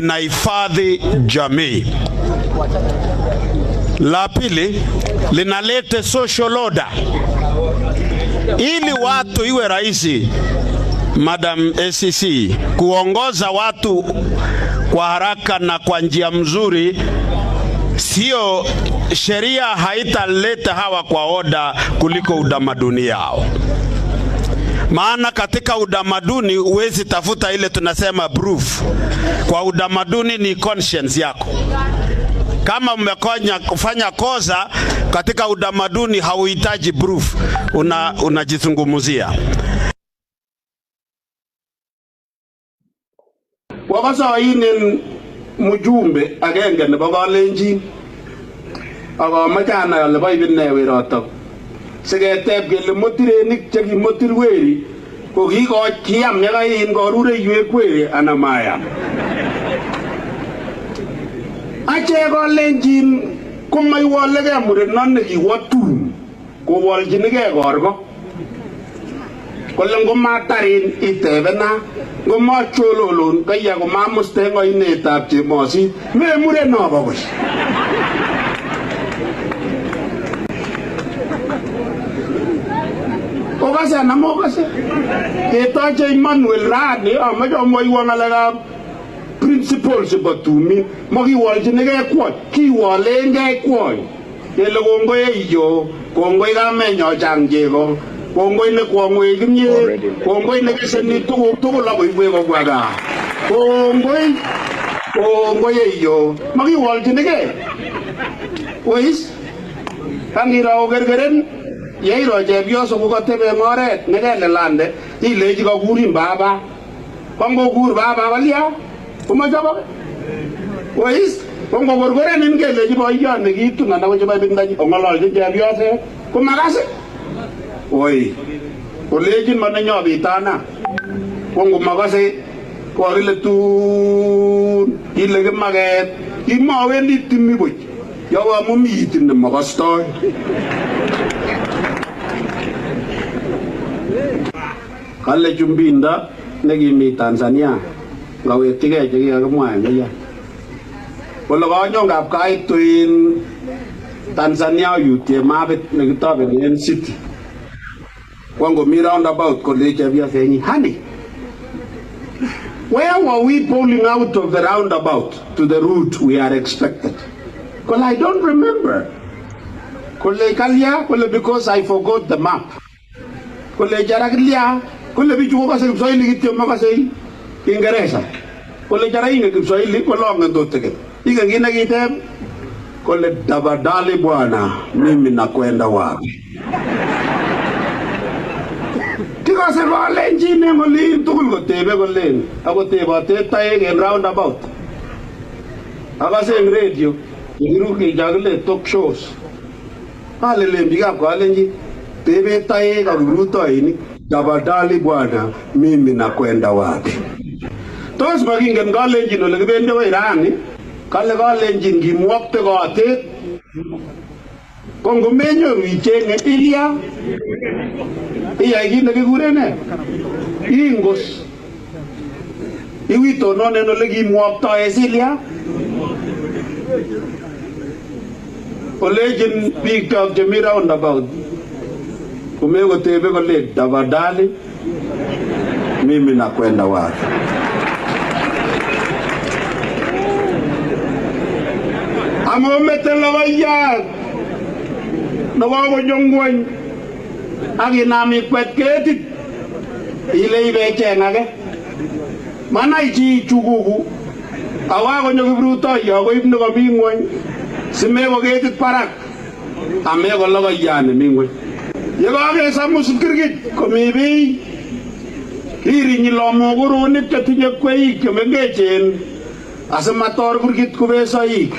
linahifadhi jamii. La pili, linalete social order. Ili watu iwe rahisi, Madam ACC, kuongoza watu kwa haraka na kwa njia mzuri, sio sheria haitaleta hawa kwa oda kuliko utamaduni yao. Maana katika utamaduni huwezi tafuta ile tunasema proof. Kwa utamaduni ni conscience yako. Kama umekonya kufanya kosa katika utamaduni hauhitaji proof, unajizungumzia. Wakasa inen mujumbe agenge nebo Kalenjin akamache anai ale boibin ne werotok siketeb kele motirenik chekimotir weri ko kiyam yekain korureiwek weri ana mayam. Ache Kalenjin komaiwolegei murenon nekiwo tun kowolchinigei korko kole ngomatarin itebena ngomachololon kaya komamuste eng oinetab Chemosit memureno bokoi. Okase anan mokase ketoche Emmanuel rani amache amwoiwo ng'alekab principles chebo tumin makiwolchinigei kwony, kiwolengei kwony kele kongoi iyo, kongoi kamenyo chang chego, kongoi ne kwong'wech kimyet, kongoi ne keseni tuguk tugul akoibwech kobwa gaa, kongoi iyo, makiwolchinigei. Wis kangiro okerkeren yeiro chepyoso kokatebe eng oret nekelelande ilechi kakurin baba, kongokur baba kolya komachobok. Wis kongokorkorenin kelechi boiyot nekitun anan ko chebo ibindanyi ong'ololchin chepyoset komakase. Oi kolechin manenyo bitana kongomakase kokile tun ile kimaket kimawendi timi buch yawa momi itin nemakastoi. Kale chumbinda nekimi Tanzania ngawekchigei chekikakimwa eng ya kole kanyon kapkaitu in Tanzania yutie mapit nekitobeni city wangomi roundabout kole chepyosenyi, honey, where were we pulling out of the roundabout to the route we are expected? Kole I don't remember. Kole kalya? Kole because I forgot the map. Kole jarakilya? Kole bichu kokase Kiswahili kityo makase Kiingereza. Kole jara inge Kiswahili kolongen tuteke. Ike ngine kiteb kole tafadhali bwana mimi nakwenda wapi? Tikase Kalenjin eng olin tugul kotebe kolen akotebote taek eng roundabout. Akase eng radio kikiruke jakile talk shows. Alelen biikab Kalenjin tebe taek ak kiprutoinik tafadhali bwana mimi nakwenda wapi? Tos makingen Kalenjin ole kibendi akoi rani? Kale Kalenjin kimwokte kotet kongomenyoru ichenge ilya iyai kit nekikure ne ingos iwitonon en ole kimwoktoe silya olechin biikchok chemi roundabout kumekotebe kole tafadhali mimi nakwenda wapi? Amomete logoiyat nekokonyo ngwony akinam ikwet ketit ile ibecheng age manai chi chukuku awakonyo kiprutoiyo koib nekomi ngwony simeko ketit barak ameko logoiyat nemi ngwony. Yekakesamus kirkit komi bii irinyi lomokurunik chetinye kweik chemengechen asimator kurkit kubesoik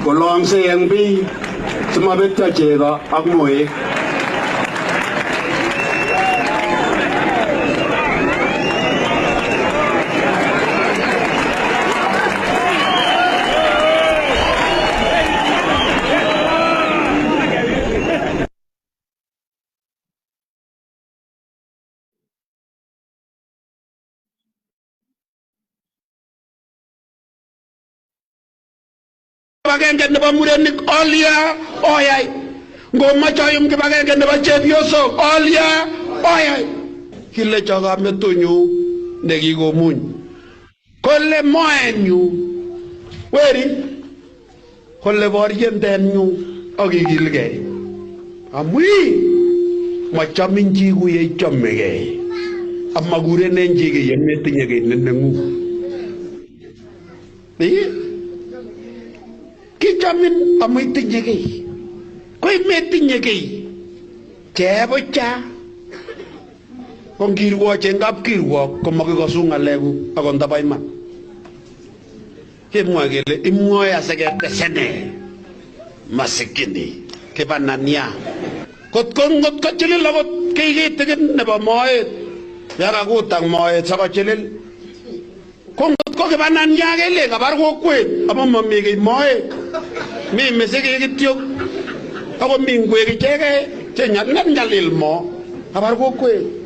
kolongse eng bii simabetyo chego ak moek. kibagenge nebo murenik olia oyai. Ngomache oyum kibagenge nebo chepyosok olia oyai. Kile choga metunyu nekikomuny. Kole moenyu weri kole boryendenyu akikilgei. Amui machamin chi kuye chomegei. Amakurenen chi kiy metinye kiy nenengung. Kichomin amu itinye kiy. Koi metinye kiy. Chebocha. Kongirwoch eng kapkirwok komakikosu ng'alekuk akot ndaba iman. Kemwoe kele imwoe asiketesene masikini kibanania. Kotko chilil akot kiy kitigin nebo moet yakakutang moet sakochilil. Ko ngotko kibanania kele kabar kokwet amu mami kiy moet. Mi misikik kityo ako mi ngwek ichegei che nyalil mo kabar kokwet.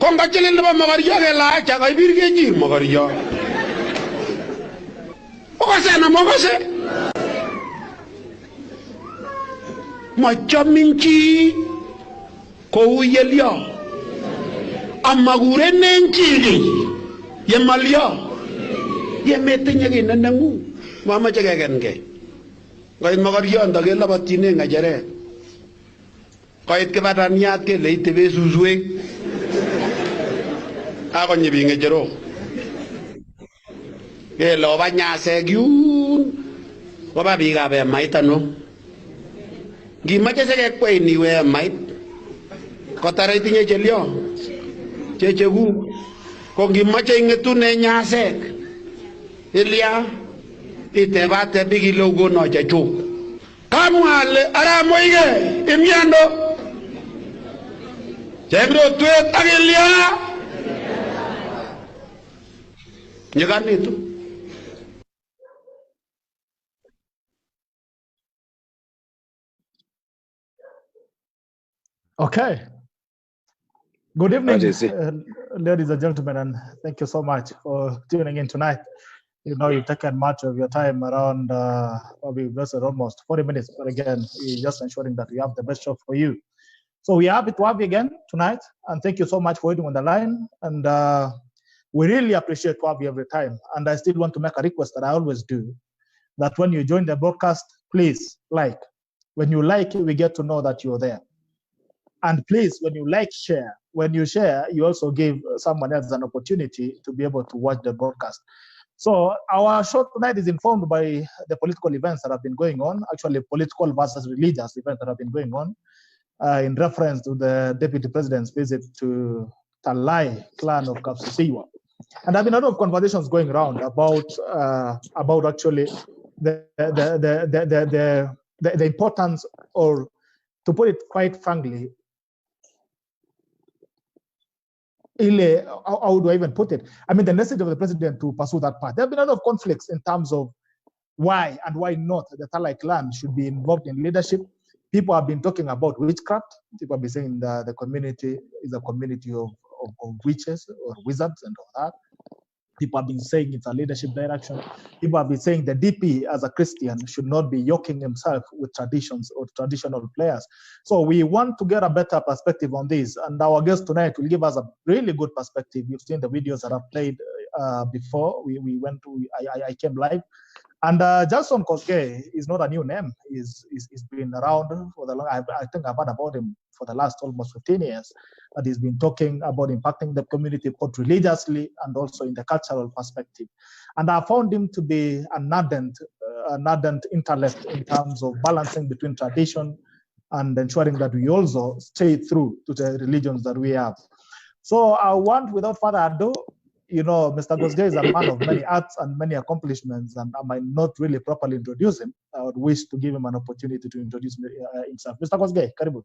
Ko ngachilil nebo mokoryo kelaach akaibir kechir mokoryo. Okase na mokase. Machamin chi kou yelyo. Amakurenen chi yemalyo. Yemetinye kiy nenengung. Mamache kekenkei. Koit mokoryondo kelabatyine ng'echeret. Koit kibataniat kele itebe suswek. Akonyi biik ng'echerok. Kele oba nyasek yun. Koba biikab emait ano. Ngimache sikekwein iwe emait. Kotare itinye chelyo. Chechekuk. Ko ngimache ing'etune nyasek. Ilya. Itebate bikile ukono chechuk. Kamwa ale aramoike imyando. Chebrotwet ak Ilya. Nyikanitu. Okay. Good evening, ladies and gentlemen, and thank you so much for tuning in tonight. You know, you've taken much of your time around, probably almost 40 minutes, but again, we're just ensuring that we have the best show for you. So we are happy to have you again tonight, and thank you so much for waiting on the line. And we really appreciate to have you every time. And I still want to make a request that I always do, that when you join the broadcast, please like. When you like, we get to know that you're there. And please, when you like, share. When you share, you also give someone else an opportunity to be able to watch the broadcast. So our show tonight is informed by the political events that have been going on, actually political versus religious events that have been going on, in reference to the Deputy President's visit to Talai clan of Kapsisiwa. And there have been a lot of conversations going around about actually the importance, or to put it quite frankly, how do I even put it? I mean, the message of the president to pursue that path. There have been a lot of conflicts in terms of why and why not the Talai clan should be involved in leadership. People have been talking about witchcraft. People have been saying that the community is a community of witches or wizards and all that. People have been saying it's a leadership direction. People have been saying the DP as a Christian should not be yoking himself with traditions or traditional players. So we want to get a better perspective on this. And our guest tonight will give us a really good perspective. You've seen the videos that I've played before. I came live. And Jackson Kosgei is not a new name. He's been around for the long. I think I've heard about him for the last almost 15 years. That he's been talking about impacting the community both religiously and also in the cultural perspective. And I found him to be an ardent intellect in terms of balancing between tradition and ensuring that we also stay true to the religions that we have. So I want, without further ado, you know, Mr. Kosgei is a man of many arts and many accomplishments, and I might not really properly introduce him. I would wish to give him an opportunity to introduce himself. Mr. Kosgei, karibu.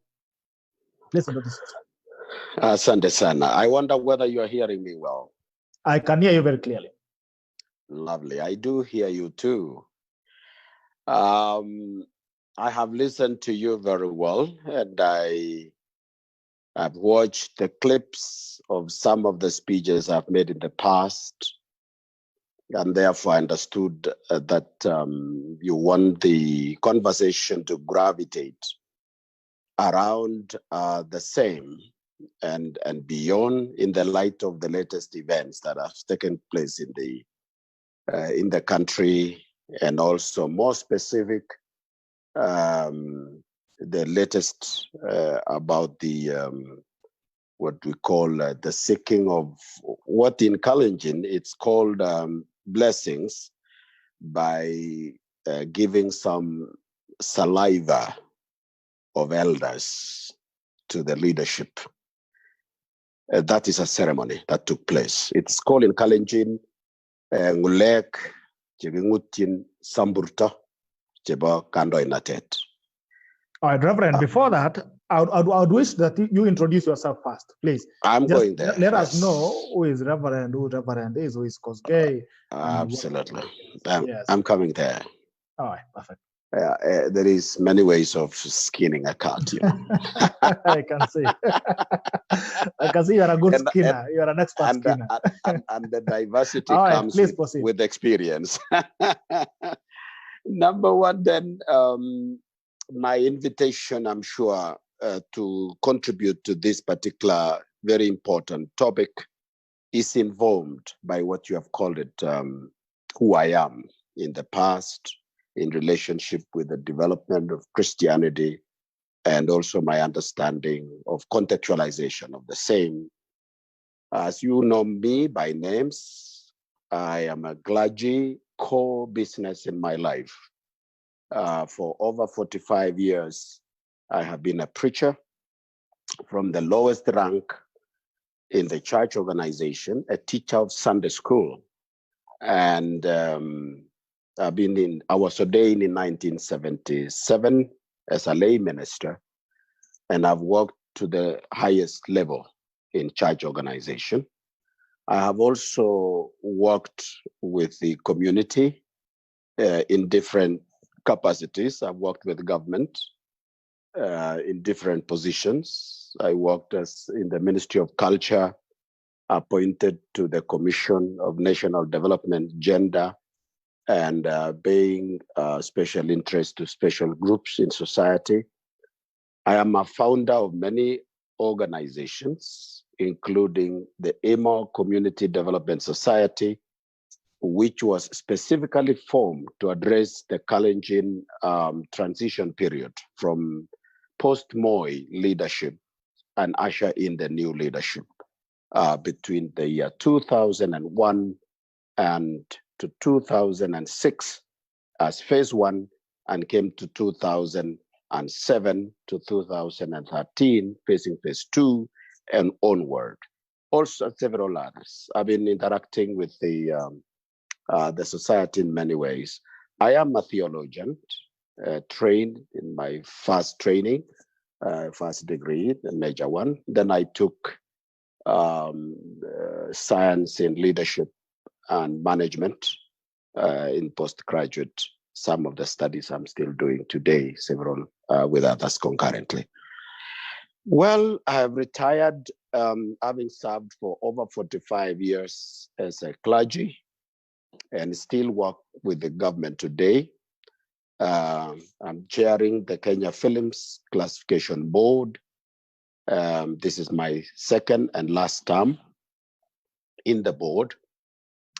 Please introduce yourself. Asante sana. I wonder whether you are hearing me well. I can hear you very clearly. Lovely. I do hear you too. I have listened to you very well, and I've watched the clips of some of the speeches I've made in the past. and therefore I understood that you want the conversation to gravitate around the same and beyond, in the light of the latest events that have taken place in the country, and also more specific, the latest about the what we call the seeking of what in Kalenjin it's called blessings, by giving some saliva of elders to the leadership. That is a ceremony that took place. It's called in Kalenjin ngulek jibingutin samburta jiba kando inatet. All right, Reverend, before that, I would wish that you introduce yourself first, please. I'm Just going there. Let us know who is Reverend, who Reverend is, who is Kosgei. Absolutely. Yes. I'm coming there. All right, perfect. There is many ways of skinning a cat, you know. I can see. I can see you are a good skinner. You are an expert skinner. And the diversity All right, comes with experience. Number one, then, my invitation, I'm sure, to contribute to this particular very important topic is informed by what you have called it, who I am in the past, in relationship with the development of Christianity, and also my understanding of contextualization of the same. As you know me by names, I am a clergy core business in my life. For over 45 years, I have been a preacher from the lowest rank in the church organization, a teacher of Sunday school. And I was ordained in 1977 as a lay minister, and I've worked to the highest level in church organization. I have also worked with the community in different capacities. I've worked with government in different positions. I worked in the Ministry of Culture, appointed to the Commission of National Development, Gender, and paying special interest to special groups in society. I am a founder of many organizations, including the Emo Community Development Society, which was specifically formed to address the Kalenjin transition period from post-Moi leadership and usher in the new leadership between the year 2001 and to 2006 as phase one, and came to 2007 to 2013, facing phase two and onward. Also several others. I've been interacting with the society in many ways. I am a theologian, trained in my first training, first degree, the major one. Then I took science in leadership and management in postgraduate. Some of the studies I'm still doing today, several with others concurrently. Well, I have retired, having served for over 45 years as a clergy, and still work with the government today. I'm chairing the Kenya Films Classification Board. This is my second and last term in the board.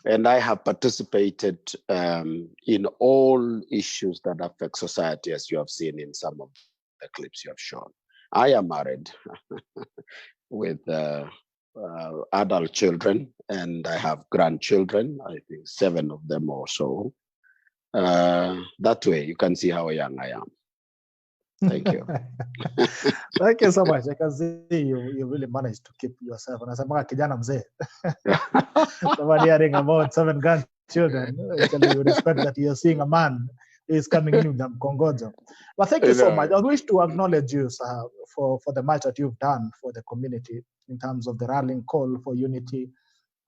And I have participated in all issues that affect society, as you have seen in some of the clips you have shown. I am married with adult children, and I have grandchildren, I think 7 of them or so. That way, you can see how young I am. Thank you. Thank you so much. I can see you really managed to keep yourself. And as a kijana mzee, somebody hearing about 7 grandchildren, actually you respect that you're seeing a man who is coming in with them Kongojo. But thank you so much. I wish to acknowledge you, sir, for the much that you've done for the community in terms of the rallying call for unity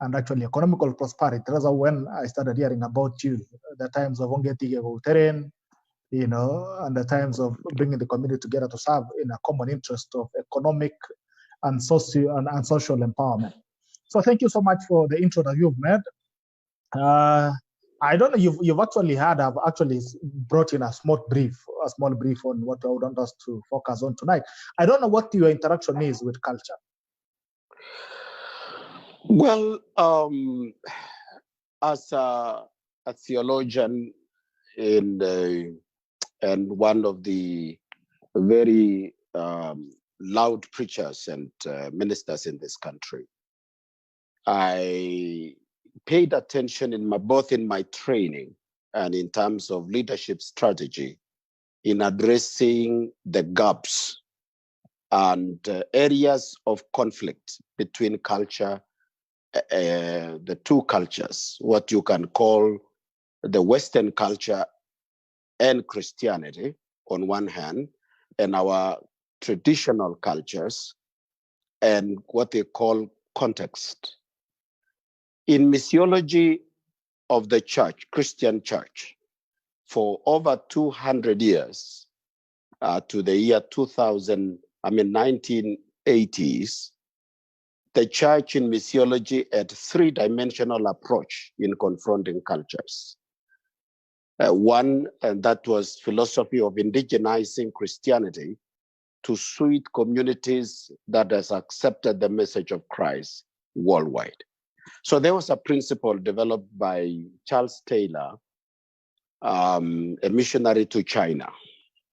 and actually economical prosperity. That's when I started hearing about you, the times of Ongetige Volteren, you know, and the times of bringing the community together to serve in a common interest of economic and social empowerment. So thank you so much for the intro that you've made. I don't know. You've actually had. I've actually brought in a small brief on what I want us to focus on tonight. I don't know what your interaction is with culture. Well, as a theologian and one of the very loud preachers and ministers in this country, I paid attention both in my training and in terms of leadership strategy in addressing the gaps and areas of conflict between culture, the two cultures, what you can call the Western culture and Christianity on one hand, and our traditional cultures and what they call context. In missiology of the church, Christian church, for over 200 years, to the year 1980s, the church in missiology had three-dimensional approach in confronting cultures. One, and that was philosophy of indigenizing Christianity to suit communities that has accepted the message of Christ worldwide. So there was a principle developed by Charles Taylor, a missionary to China.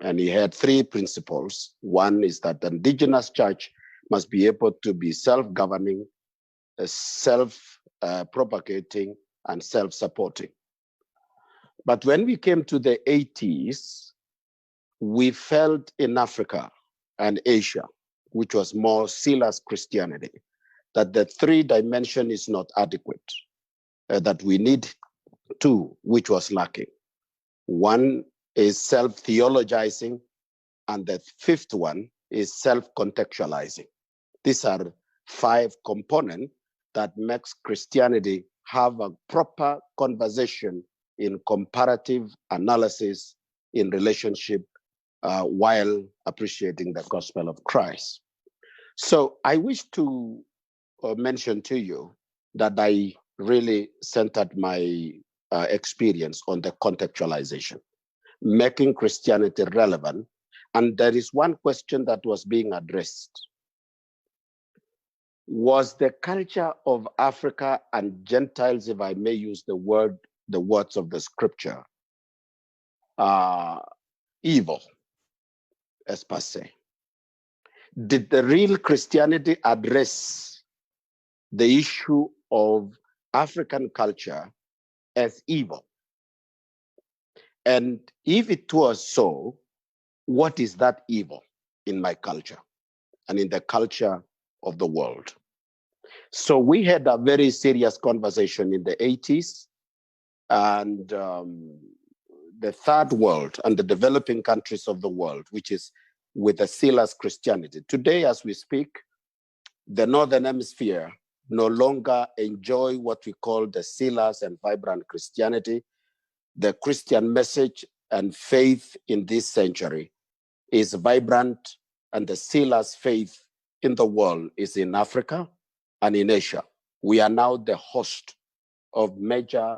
And he had three principles. One is that the indigenous church must be able to be self-governing, self-propagating, and self-supporting. But when we came to the 80s, we felt in Africa and Asia, which was more Silas Christianity, that the three dimension is not adequate, that we need two, which was lacking. One is self-theologizing, and the fifth one is self-contextualizing. These are five components that makes Christianity have a proper conversation in comparative analysis in relationship while appreciating the gospel of Christ. So I wish to mention to you that I really centered my experience on the contextualization, making Christianity relevant. And there is one question that was being addressed. Was the culture of Africa and Gentiles, if I may use the words of the scripture, evil, as per se? Did the real Christianity address the issue of African culture as evil? And if it was so, what is that evil in my culture and in the culture of the world? So we had a very serious conversation in the 80s, and the third world and the developing countries of the world, which is with the Silas Christianity. Today, as we speak, the Northern Hemisphere no longer enjoy what we call the Silas and vibrant Christianity. The Christian message and faith in this century is vibrant, and the Silas faith in the world is in Africa and in Asia. We are now the host of major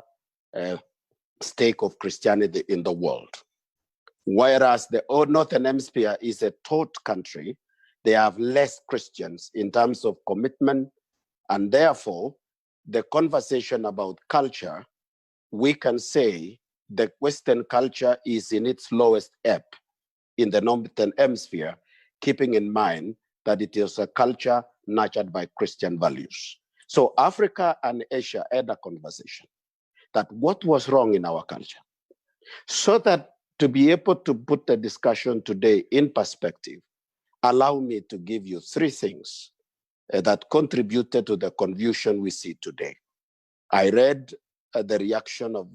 stake of Christianity in the world. Whereas the Northern Hemisphere is a third country, they have less Christians in terms of commitment, and therefore the conversation about culture, we can say the Western culture is in its lowest ebb in the Northern Hemisphere, keeping in mind that it is a culture nurtured by Christian values. So Africa and Asia had a conversation that what was wrong in our culture, so that to be able to put the discussion today in perspective, allow me to give you three things that contributed to the confusion we see today. I read the reaction of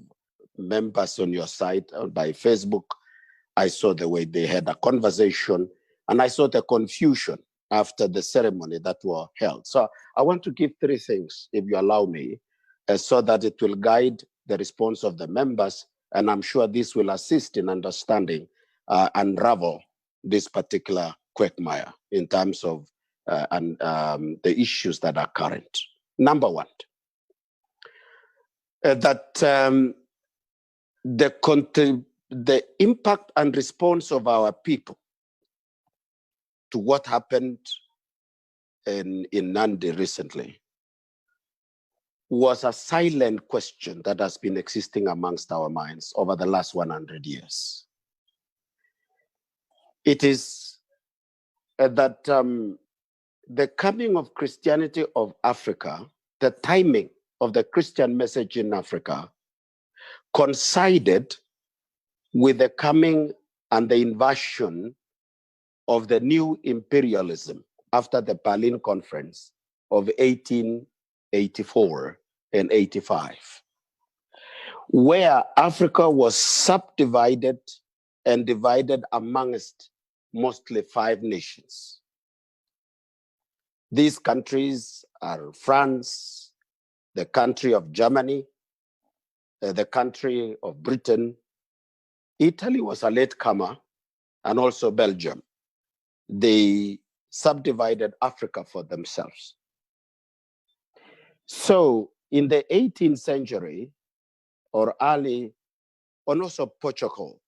members on your site by Facebook. I saw the way they had a conversation, and I saw the confusion after the ceremony that were held. So I want to give three things, if you allow me, so that it will guide the response of the members, and I'm sure this will assist in understanding unravel this particular quagmire in terms of the issues that are current. Number one, that the impact and response of our people to what happened in Nandi recently was a silent question that has been existing amongst our minds over the last 100 years. It is that the coming of Christianity of Africa, the timing of the Christian message in Africa coincided with the coming and the invasion of the new imperialism after the Berlin Conference of 1884 and 85, where Africa was subdivided and divided amongst mostly 5 nations. These countries are France, the country of Germany, the country of Britain. Italy was a latecomer, and also Belgium. They subdivided Africa for themselves. So in the 18th century, or early, and also Portugal,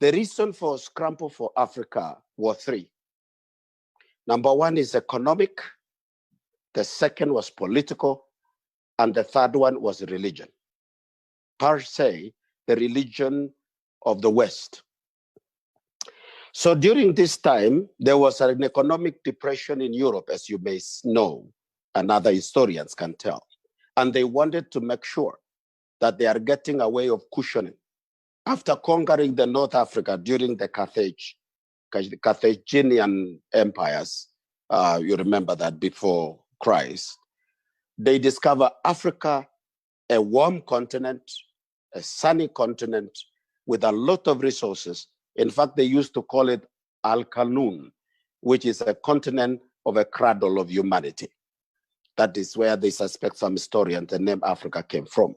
the reason for scramble for Africa were 3. Number 1 is economic, the second was political, and the third one was religion. Per se, the religion of the West. So during this time, there was an economic depression in Europe, as you may know, and other historians can tell. And they wanted to make sure that they are getting a way of cushioning. After conquering the North Africa during the Carthaginian empires, you remember that before Christ, they discover Africa, a warm continent, a sunny continent with a lot of resources. In fact, they used to call it Al-Qanun, which is a continent of a cradle of humanity. That is where they suspect some historians the name Africa came from.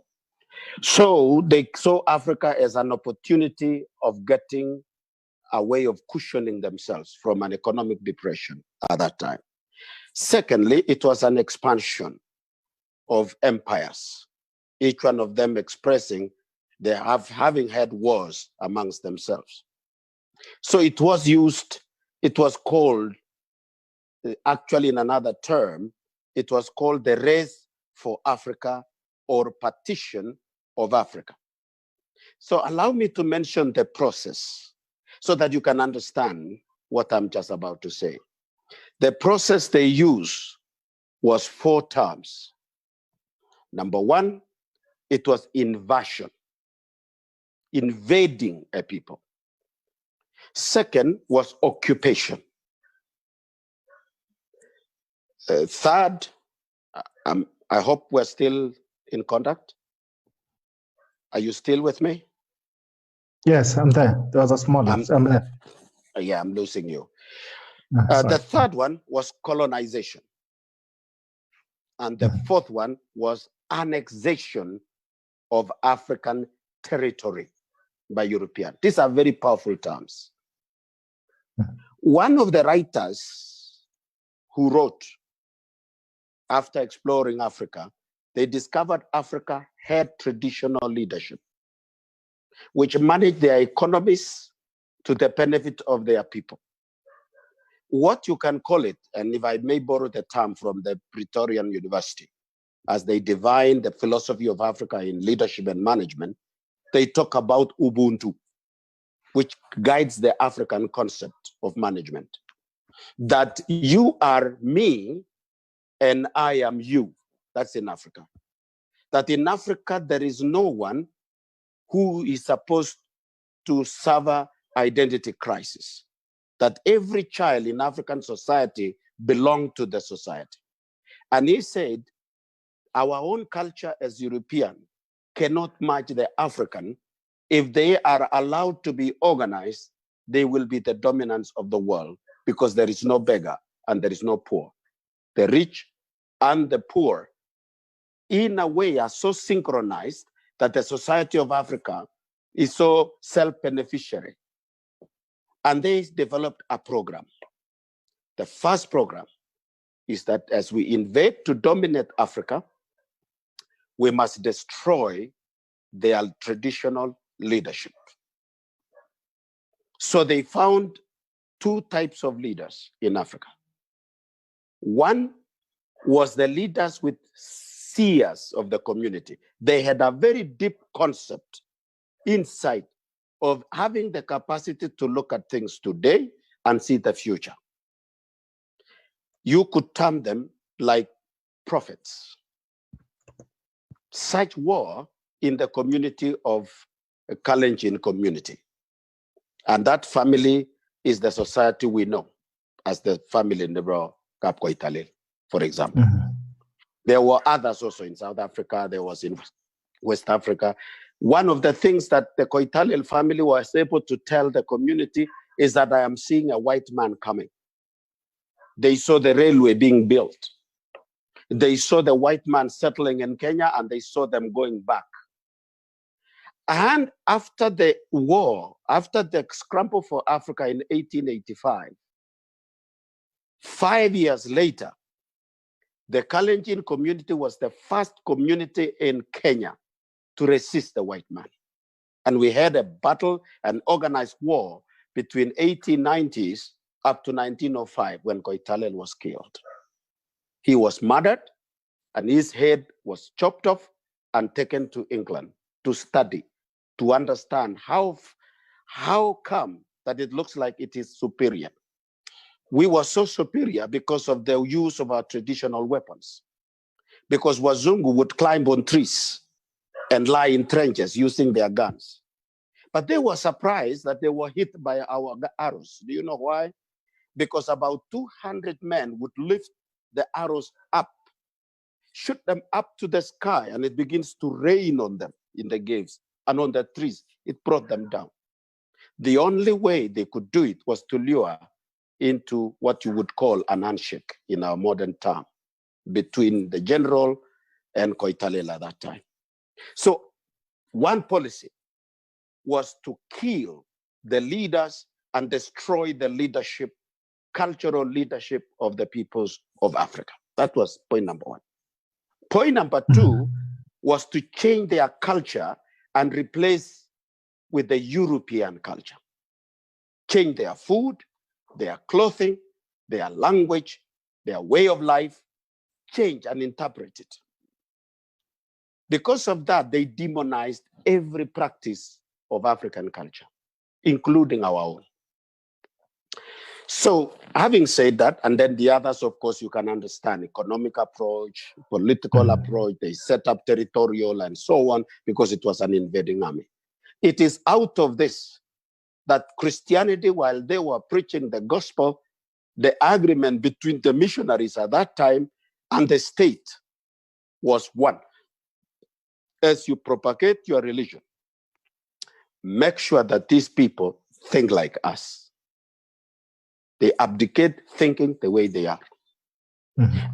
So they saw Africa as an opportunity of getting a way of cushioning themselves from an economic depression at that time. Secondly, it was an expansion of empires, each one of them expressing they having had wars amongst themselves. So it was used, it was called, actually in another term, it was called the race for Africa or partition of Africa. So allow me to mention the process so that you can understand what I'm just about to say. The process they used was 4 terms. Number 1, it was invasion, invading a people. Second was occupation. Third, I hope we're still in contact. Are you still with me? Yes, I'm there. There was a small lapse. I'm there. Yeah, I'm losing you. Sorry. The third one was colonization. And the fourth one was annexation of African territory by Europeans. These are very powerful terms. One of the writers who wrote after exploring Africa, they discovered Africa had traditional leadership, which managed their economies to the benefit of their people. What you can call it, and if I may borrow the term from the Praetorian University, as they define the philosophy of Africa in leadership and management, they talk about Ubuntu, which guides the African concept of management. That you are me and I am you. That's in Africa. That in Africa, there is no one who is supposed to suffer identity crisis. That every child in African society belongs to the society. And he said, our own culture as European cannot match the African. If they are allowed to be organized, they will be the dominance of the world because there is no beggar and there is no poor. The rich and the poor, in a way, are so synchronized that the society of Africa is so self-beneficiary. And they developed a program. The first program is that as we invade to dominate Africa, we must destroy their traditional leadership. So they found two types of leaders in Africa. One was the leaders with seers of the community. They had a very deep concept, insight of having the capacity to look at things today and see the future. You could term them like prophets. Such were in the community of Kalenjin community. And that family is the society we know as the family Nebro Kapkoitale, for example. There were others also in South Africa, there was in West Africa. One of the things that the Koitalel family was able to tell the community is that I am seeing a white man coming. They saw the railway being built. They saw the white man settling in Kenya, and they saw them going back. And after the war, after the scramble for Africa in 1885, 5 years later, the Kalenjin community was the first community in Kenya to resist the white man. And we had a battle, an organized war between 1890s up to 1905 when Koitalel was killed. He was murdered and his head was chopped off and taken to England to study, to understand how come that it looks like it is superior. We were so superior because of the use of our traditional weapons. Because Wazungu would climb on trees and lie in trenches using their guns. But they were surprised that they were hit by our arrows. Do you know why? Because about 200 men would lift the arrows up, shoot them up to the sky, and it begins to rain on them in the caves and on the trees. It brought them down. The only way they could do it was to lure into what you would call an handshake in our modern term between the general and Koitalel at that time. So one policy was to kill the leaders and destroy the leadership, cultural leadership of the peoples of Africa. That was point number one. Point number two was to change their culture and replace with the European culture. Change their food, their clothing, their language, their way of life, change and interpret it. Because of that, they demonized every practice of African culture, including our own. So having said that, and then the others, of course, you can understand, economic approach, political approach, they set up territorial and so on, because it was an invading army. It is out of this that Christianity, while they were preaching the gospel, the agreement between the missionaries at that time and the state was one. As you propagate your religion, make sure that these people think like us. They abdicate thinking the way they are.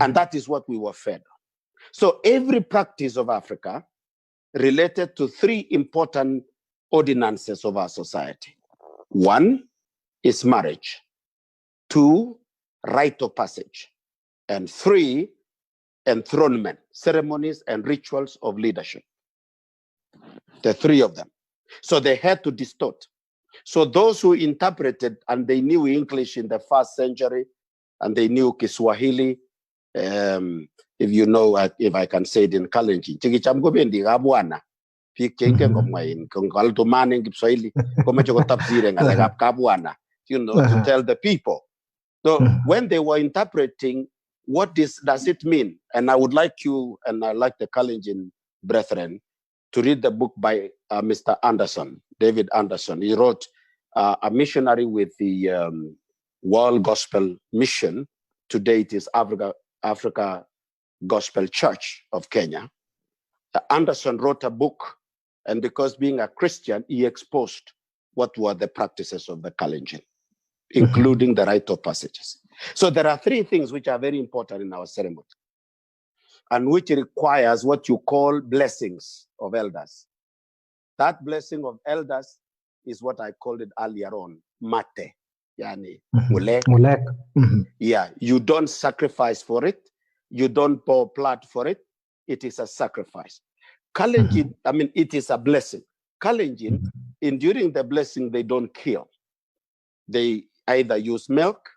And that is what we were fed. So every practice of Africa related to three important ordinances of our society. One is marriage. Two, rite of passage. And three, enthronement, ceremonies and rituals of leadership. The three of them. So they had to distort. So those who interpreted and they knew English in the first century and they knew Kiswahili, if you know, if I can say it in Kalenjin, you know, to tell the people. So when they were interpreting, what does it mean? And I would like you, and I like the Kalenjin brethren, to read the book by Mr. Anderson, David Anderson. He wrote a missionary with the World Gospel Mission. Today it is Africa Gospel Church of Kenya. Anderson wrote a book, and because being a Christian, he exposed what were the practices of the Kalenjin, including the rite of passages. So there are three things which are very important in our ceremony, and which requires what you call blessings of elders. That blessing of elders is what I called it earlier on, mate, yani mulek. Yeah, you don't sacrifice for it. You don't pour blood for it. It is a sacrifice. Kalenjin, I mean, it is a blessing. Kalenjin, during the blessing, they don't kill. They either use milk,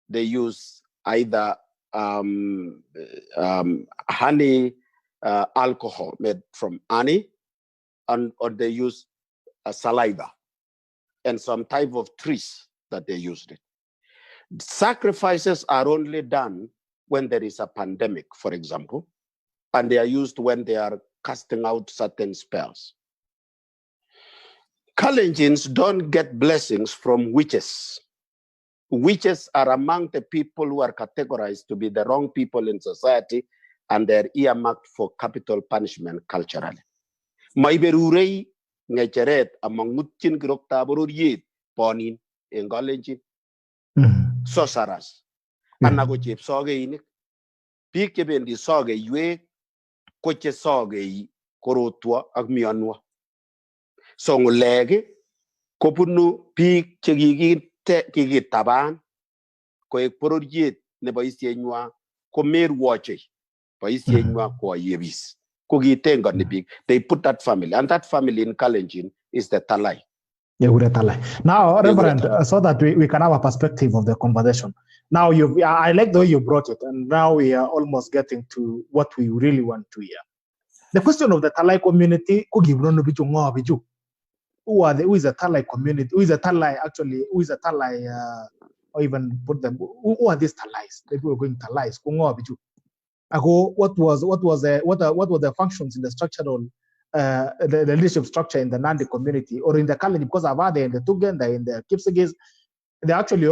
they use either honey, alcohol made from honey, or they use saliva and some type of trees that they used it. Sacrifices are only done when there is a pandemic, for example, and they are used when they are casting out certain spells. Kalenjins don't get blessings from witches. Witches are among the people who are categorized to be the wrong people in society, and they're earmarked for capital punishment culturally. Maiberurei ngecheret among mutchin grokta boruriet ponin in Kalenjin. Sorcerers. Anago chep sogeinik. Biik chebendi sogeiwek koche sogei korotwo ak mionwo. So ngulek kobunu biik chekikitaban koek bororiet ne boisienywa ko merwoche boisienywa ko yebis. Kokitengoni biik. They put that family, and that family in Kalenjin is the Talai. Now, Reverend, so that we can have a perspective of the conversation. Now, I like the way you brought it, and now we are almost getting to what we really want to hear. The question of the Talai community, who is the Talai community? Who is the Talai actually? Who is the Talai? Or even put them. Who are these Talais? People are going Talais. What were the functions in the structural, the leadership structure in the Nandi community or in the Kalenjin? Because I've had in the Tugenda, in the Kipsigis, they actually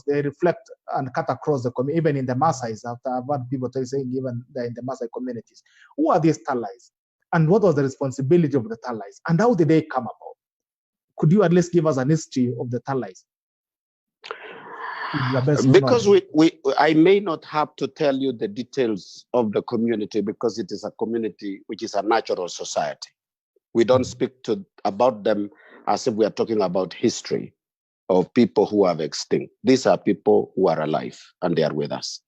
they reflect and cut across the community, even in the Maasais. After I've had people saying even in the Maasai communities, who are these Talais, and what was the responsibility of the Talais, and how did they come about? Could you at least give us an history of the Talais? Because I may not have to tell you the details of the community because it is a community which is a natural society. We don't speak about them as if we are talking about history of people who have extinct. These are people who are alive and they are with us.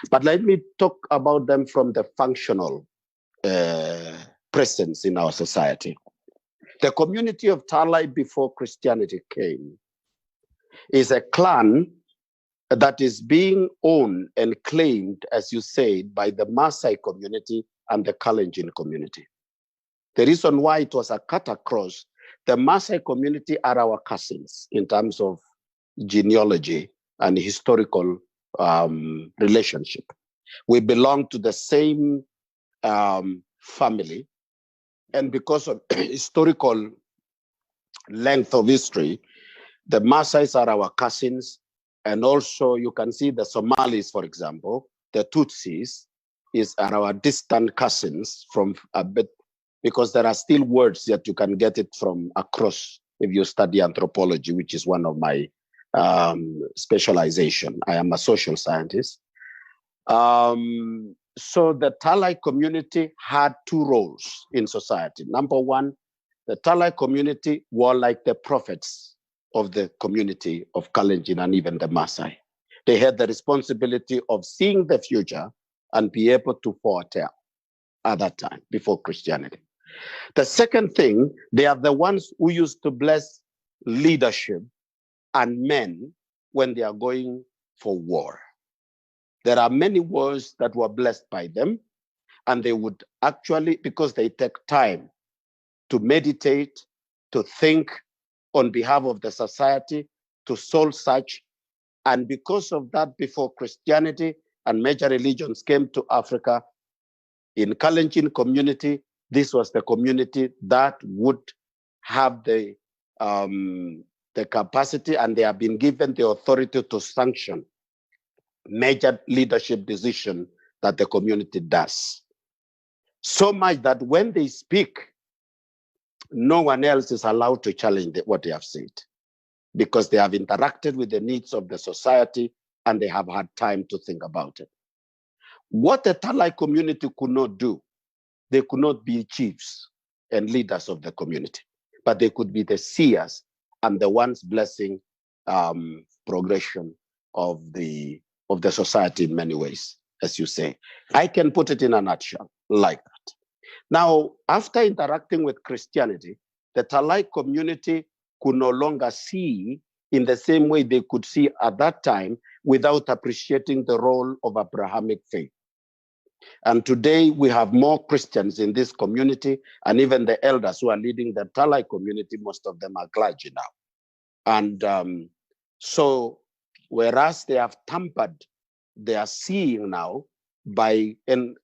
But let me talk about them from the functional presence in our society. The community of Talai before Christianity came is a clan that is being owned and claimed, as you said, by the Maasai community and the Kalenjin community. The reason why it was a cut across, the Maasai community are our cousins in terms of genealogy and historical relationship. We belong to the same family, and because of historical length of history, the Maasais are our cousins. And also you can see the Somalis, for example, the Tutsis are our distant cousins from a bit, because there are still words that you can get it from across if you study anthropology, which is one of my specialization. I am a social scientist. So the Talai community had two roles in society. Number one, the Talai community were like the prophets of the community of Kalenjin and even the Maasai. They had the responsibility of seeing the future and be able to foretell at that time, before Christianity. The second thing, they are the ones who used to bless leadership and men when they are going for war. There are many wars that were blessed by them, and they would actually, because they take time to meditate, to think on behalf of the society, to solve such. And because of that, before Christianity and major religions came to Africa, in Kalenjin community, this was the community that would have the capacity, and they have been given the authority to sanction major leadership decision that the community does. So much that when they speak, no one else is allowed to challenge what they have said, because they have interacted with the needs of the society and they have had time to think about it. What the Talai community could not do, they could not be chiefs and leaders of the community, but they could be the seers and the ones blessing progression of the society in many ways, as you say. I can put it in a nutshell like that. Now, after interacting with Christianity, the Talai community could no longer see in the same way they could see at that time without appreciating the role of Abrahamic faith. And today we have more Christians in this community, and even the elders who are leading the Talai community, most of them are clergy now. And so, whereas they have tampered, they are seeing now by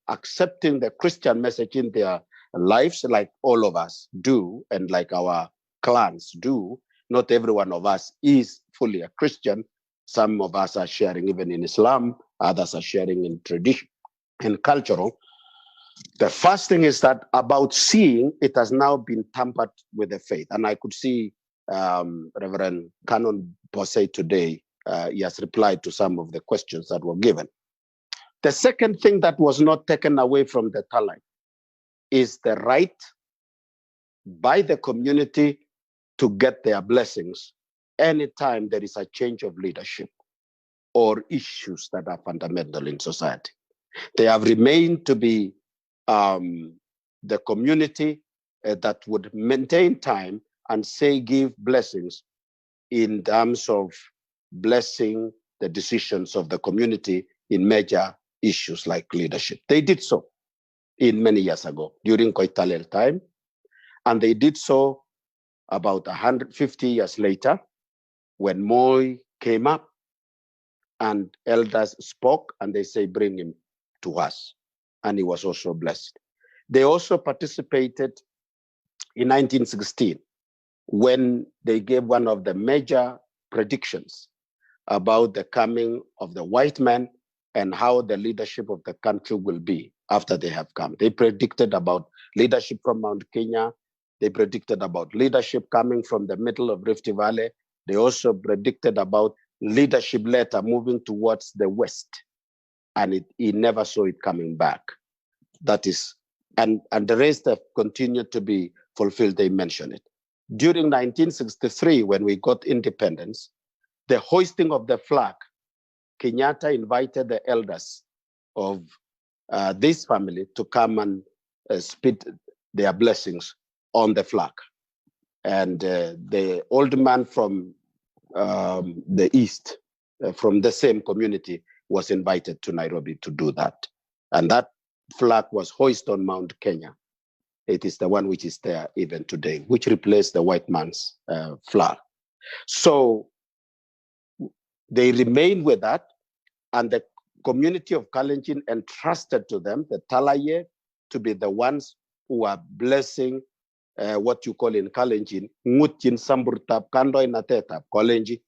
accepting the Christian message in their lives, like all of us do, and like our clans do. Not every one of us is fully a Christian. Some of us are sharing even in Islam, others are sharing in tradition and cultural. The first thing is that about seeing, it has now been tampered with the faith. And I could see Reverend Canon Bose today, he has replied to some of the questions that were given. The second thing that was not taken away from the Talai is the right by the community to get their blessings anytime there is a change of leadership or issues that are fundamental in society. They have remained to be the community that would maintain time and say give blessings in terms of blessing the decisions of the community in major issues like leadership. They did so in many years ago during Koitalel time, and they did so about 150 years later when Moi came up and elders spoke and they say bring him to us, and he was also blessed. They also participated in 1916 when they gave one of the major predictions about the coming of the white man and how the leadership of the country will be after they have come. They predicted about leadership from Mount Kenya. They predicted about leadership coming from the middle of Rift Valley. They also predicted about leadership later moving towards the west. And he never saw it coming back. That is, and the rest have continued to be fulfilled. They mention it. During 1963, when we got independence, the hoisting of the flag, Kenyatta invited the elders of this family to come and spit their blessings on the flag. And the old man from the east, from the same community, was invited to Nairobi to do that. And that flag was hoisted on Mount Kenya. It is the one which is there even today, which replaced the white man's flag. So they remain with that, and the community of Kalenjin entrusted to them, the Talaye, to be the ones who are blessing what you call in Kalenjin, ngutjin samburtab kandoy natetab Kalenjin.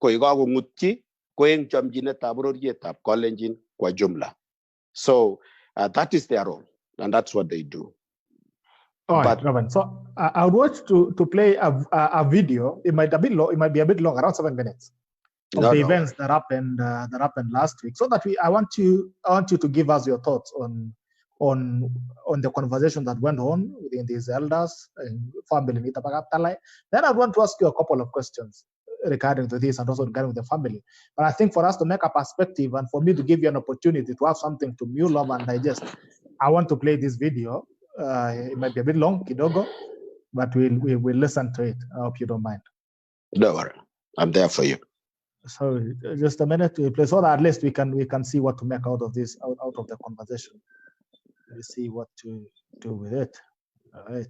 Koigago ngutji, koeng jamjinetab rorietab Kalenjin kwa jumla. So that is their role, and that's what they do. All right, Reverend. So I would watch to play a video. It might be a bit long, around 7 minutes, of the events that happened last week. So that I want you to give us your thoughts on the conversation that went on within these elders and family in Talai. Then I want to ask you a couple of questions regarding to this and also regarding the family. But I think for us to make a perspective and for me to give you an opportunity to have something to mull over and digest, I want to play this video. It might be a bit long, kidogo, but we'll listen to it. I hope you don't mind. Don't worry, I'm there for you. So just a minute to play, so that at least we can see what to make out of this, out of the conversation. Let's see what to do with it. All right.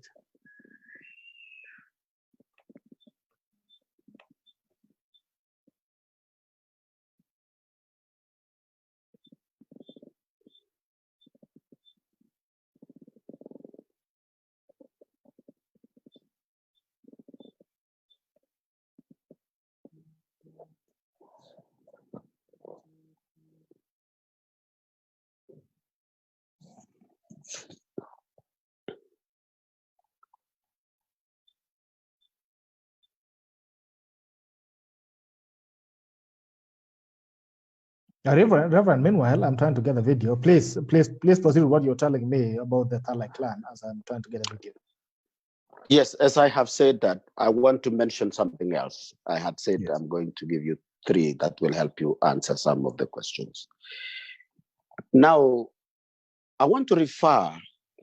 Reverend, meanwhile, I'm trying to get a video. Please proceed with what you're telling me about the Talai clan as I'm trying to get a video. Yes, as I have said that, I want to mention something else. I had said Yes. I'm going to give you 3 that will help you answer some of the questions. Now, I want to refer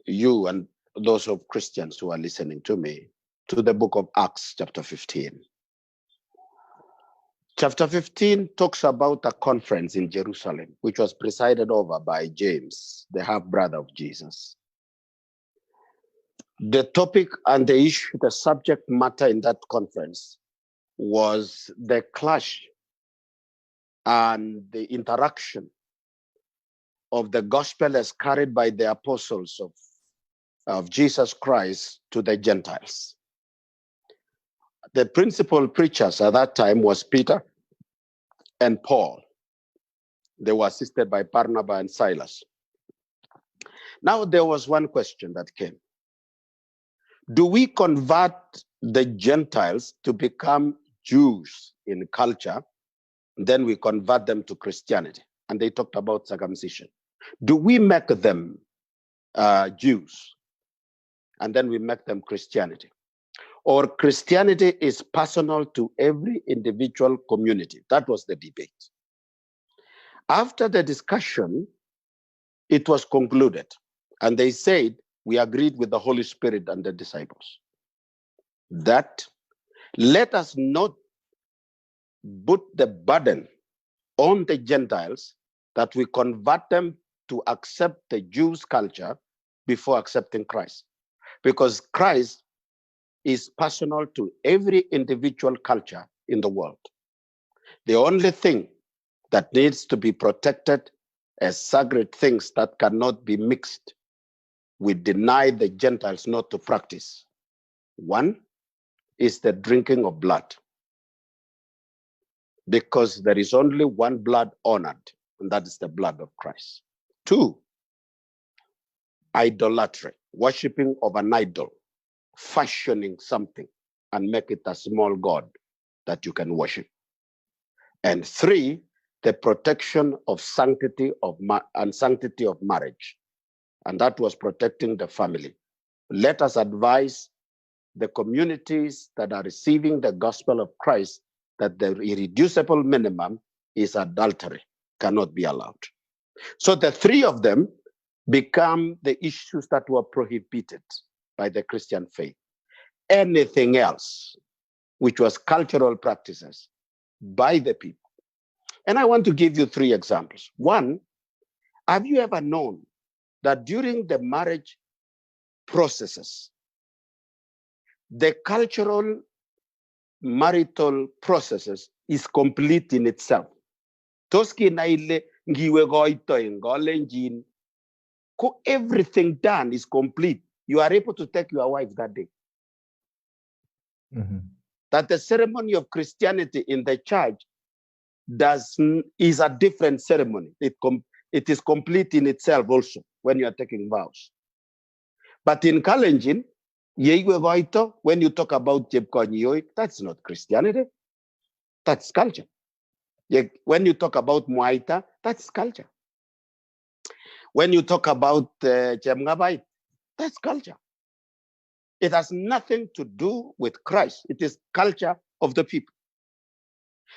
you and those of Christians who are listening to me to the book of Acts, chapter 15. Chapter 15 talks about a conference in Jerusalem, which was presided over by James, the half-brother of Jesus. The topic and the issue, the subject matter in that conference was the clash and the interaction of the gospel as carried by the apostles of Jesus Christ to the Gentiles. The principal preachers at that time was Peter and Paul. They were assisted by Barnabas and Silas. Now there was one question that came. Do we convert the Gentiles to become Jews in culture? Then we convert them to Christianity. And they talked about circumcision. Do we make them Jews? And then we make them Christianity. Or Christianity is personal to every individual community? That was the debate. After the discussion, it was concluded. And they said, we agreed with the Holy Spirit and the disciples that let us not put the burden on the Gentiles that we convert them to accept the Jews' culture before accepting Christ. Because Christ is personal to every individual culture in the world. The only thing that needs to be protected as sacred things that cannot be mixed, we deny the Gentiles not to practice. One is the drinking of blood, because there is only one blood honored, and that is the blood of Christ. Two, idolatry, worshiping of an idol, fashioning something and make it a small god that you can worship. And three, the protection of sanctity of marriage. And that was protecting the family. Let us advise the communities that are receiving the gospel of Christ that the irreducible minimum is adultery, cannot be allowed. So the three of them become the issues that were prohibited by the Christian faith. Anything else, which was cultural practices by the people. And I want to give you three examples. One, have you ever known that during the marriage processes, the cultural marital processes is complete in itself? Everything done is complete. You are able to take your wife that day. Mm-hmm. That the ceremony of Christianity in the church is a different ceremony. It is complete in itself also when you are taking vows. But in Kalenjin, when you talk about Jebkonyoy, that's not Christianity. That's culture. When you talk about Muaita, that's culture. When you talk about Jemgabai, that's culture. It has nothing to do with Christ. It is culture of the people.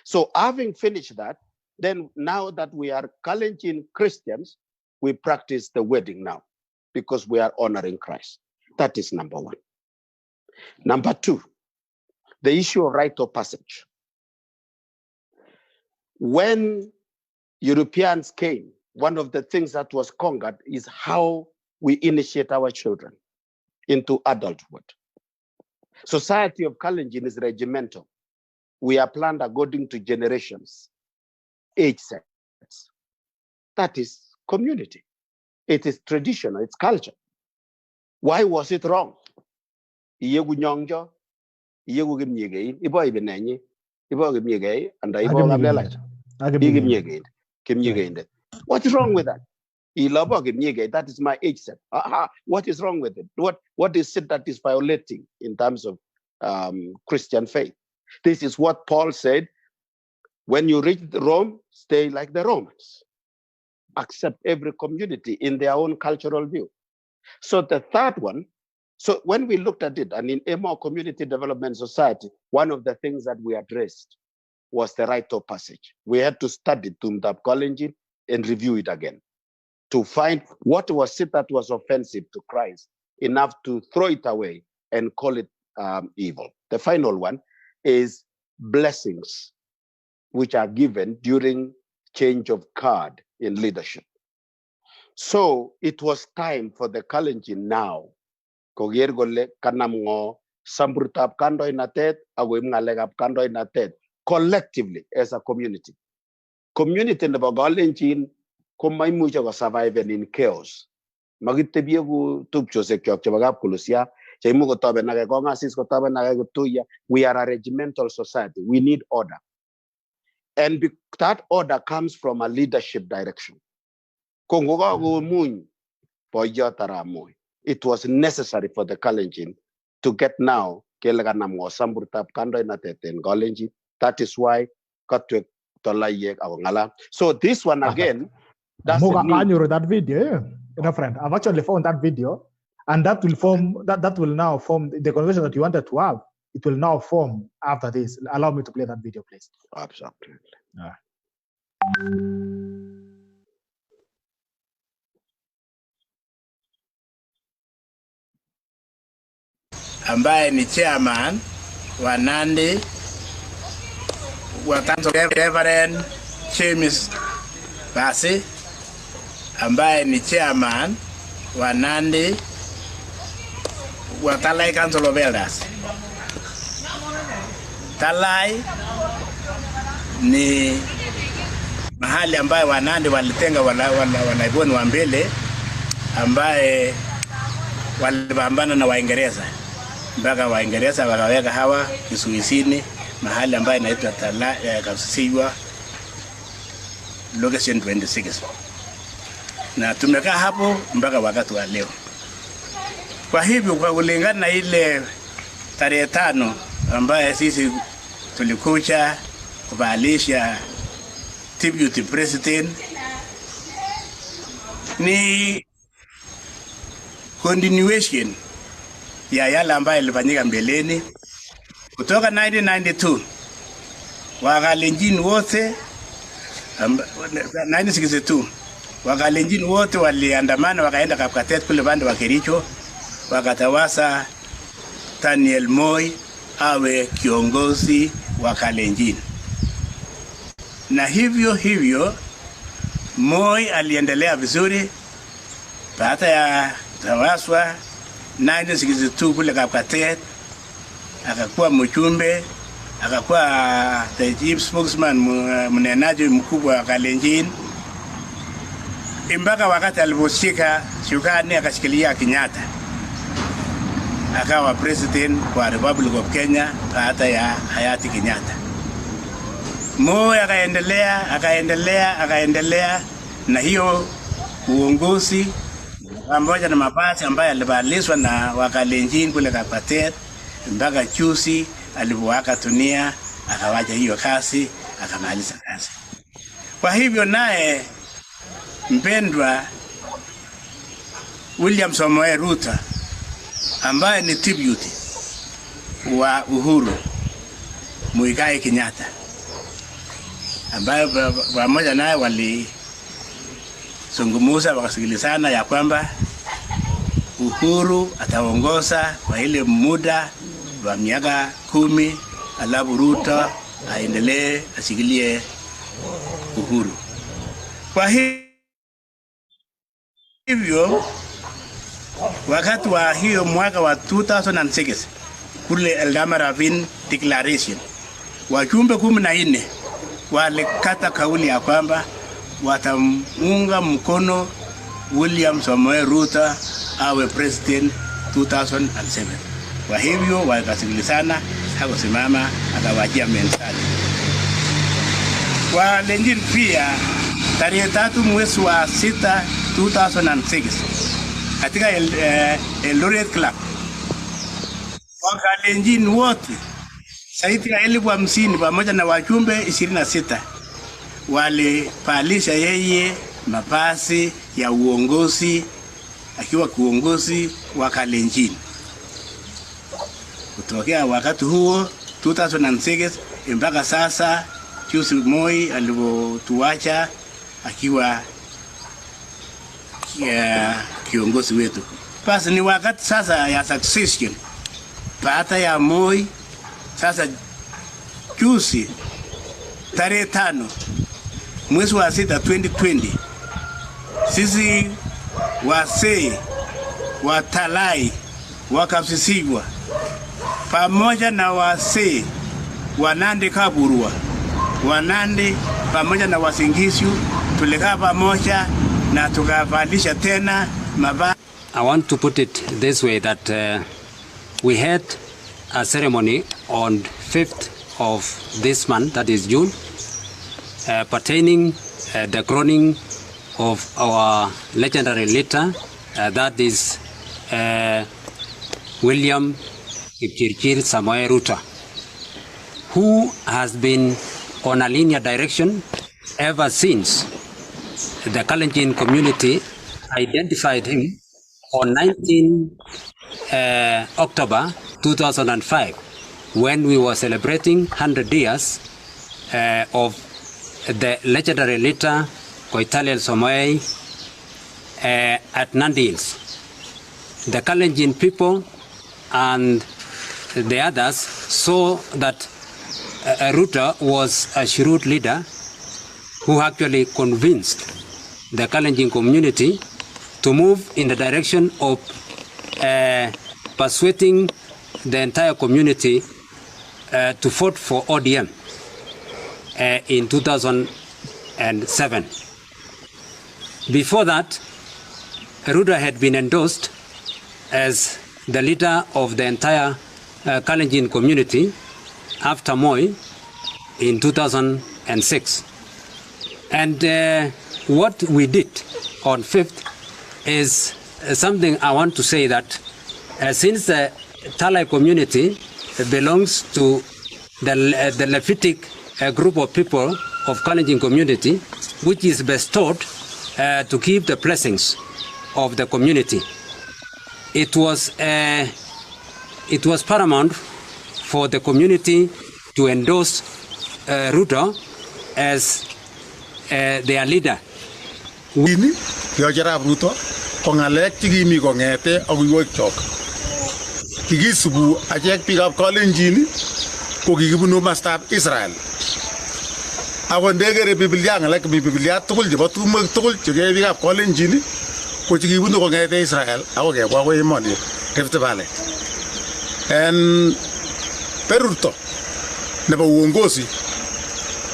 So having finished that, then now that we are Kalenjin Christians, we practice the wedding now because we are honoring Christ. That is number one. Number two, the issue of rite of passage. When Europeans came, one of the things that was conquered is how we initiate our children into adulthood. Society of Kalenjin is regimental. We are planned according to generations, age sets. That is community. It is traditional, it's culture. Why was it wrong? What's wrong with that? That is my age set. What is wrong with it? What is it that is violating in terms of Christian faith? This is what Paul said, when you reach Rome, stay like the Romans. Accept every community in their own cultural view. So the third one, so when we looked at it, and in Emo Community Development Society, one of the things that we addressed was the rite of passage. We had to study Tumdab Kalenjin and review it again to find what was it that was offensive to Christ, enough to throw it away and call it evil. The final one is blessings, which are given during change of guard in leadership. So it was time for the Kalenjin now. Kogier golle kanam ngo sambrutap kando inatet, awim ngalegap kando inatet, collectively as a community. Community na Kalenjin kumay mucho ka survive in chaos. Magitebiye ku tupcho se kyok chabagap kulusia. We are a regimental society. We need order. And that order comes from a leadership direction. It was necessary for the Kalenjin to get now. That is why so this one again, that's that video, friend. I've actually found that video. And that will form, that will now form the conversation that you wanted to have. It will now form after this. Allow me to play that video, please. Absolutely. Ambaye ni chairman wa Nandi wa Reverend James Basi, ambaye ni chairman wa Nandi wa Talai Council of Elders. Talai ni mahali ambaye Wanandi walitenga wanaiboni wa mbele ambaye walipambana na Waingereza mpaka Waingereza wakaweka hawa Kisuisini, mahali ambaye inaitwa Talai Kasisiwa location 26, na tumekaa hapo mpaka wakati wa leo. Kwa hivyo kwa kulingana na ile tarehe 5 ambaye sisi tulikuja kubalisha deputy president, ni continuation ya yale ambayo ilifanyika mbeleni kutoka 1992. Wakalenjin wote 1962 Wakalenjin wote waliandamana wakaenda Kapkatet kule bande wa Kericho, wakatawasa Daniel Moi awe kiongozi wa Kalenjin. Na hivyo Moi aliendelea vizuri baada ya tawaswa 1962 kule Kapkatet, akakuwa mjumbe, akakuwa the chief spokesman, mnenaji mkubwa wa Kalenjin, mpaka wakati aliposhika shukani akashikilia Kenyatta, akawa president wa Republic of Kenya baada ya hayati Kenyatta. Moi akaendelea na hiyo uongozi pamoja na mabasi ambayo alibadilishwa na Wakalenjin kule Kapkatet mpaka chusi alipowaka dunia, akawacha hiyo kazi, akamaliza kazi. Kwa hivyo naye mpendwa William Samoei Ruto ambaye ni deputy wa Uhuru Muigai Kenyatta, ambaye pamoja naye walizungumza wakasikilizana ya kwamba Uhuru ataongoza kwa ile muda wa miaka 10, alafu Ruto aendelee ashikilie Uhuru. Kwa hivyo wakati wa hiyo mwaka wa 2006 kule Eldama Ravine Declaration, wajumbe 14 walikata kauli ya kwamba watamunga mkono William Samoei Ruto awe president 2007. Kwa hivyo wakasikilizana, hakusimama, akawajia mensali. Walenjin pia tarehe 3 mwezi wa 6 2006 katika Eldoret Club, Wakalenjin wote zaidi ya 50,000 pamoja na wajumbe 26 walipalisha yeye mabasi ya uongozi akiwa kuongozi wa Kalenjin. Kutokea wakati huo 2006 mpaka sasa juzi Moi alipotuacha akiwa kiongozi wetu. Basi ni wakati sasa ya succession. Baada ya Moi, sasa juzi tarehe 5 mwezi wa 6 2020, sisi wasee wa Talai wakafisiwa pamoja na wasee wa Nandi Kaburwa, wa Nandi pamoja na Wasingishu, tulikaa pamoja na tukavalisha tena mavazi. I want to put it this way, that we had a ceremony on 5th of this month, that is June, pertaining the crowning of our legendary leader, that is William Kipchirchir Samoei Ruto, who has been on a linear direction ever since the Kalenjin community identified him on 19 October 2005, when we were celebrating 100 years of the legendary leader Koitalel Samoei at Nandi Hills. The Kalenjin people and the others saw that Ruto was a shrewd leader who actually convinced the Kalenjin community to move in the direction of persuading the entire community to vote for ODM in 2007. Before that, Ruto had been endorsed as the leader of the entire Kalenjin community after Moi in 2006. And what we did on 5th is something I want to say, that since the Talai community belongs to the Levitic group of people of Kalenjin community, which is bestowed to keep the blessings of the community, it was paramount for the community to endorse Ruto as their leader. Wini yojarab Ruto kongalek chigimi kongete akuiwek chok. Kikisubu achek biikab Kalenjin ko kikibunu mastab Israel. Ako ndekere Biblia ngalek mi Biblia tugul chebo tumwek tugul chekebe biikab Kalenjin ko chikibunu kongete Israel ako kebwa akoi emoni Rift Valley. En Ruto nebo uongozi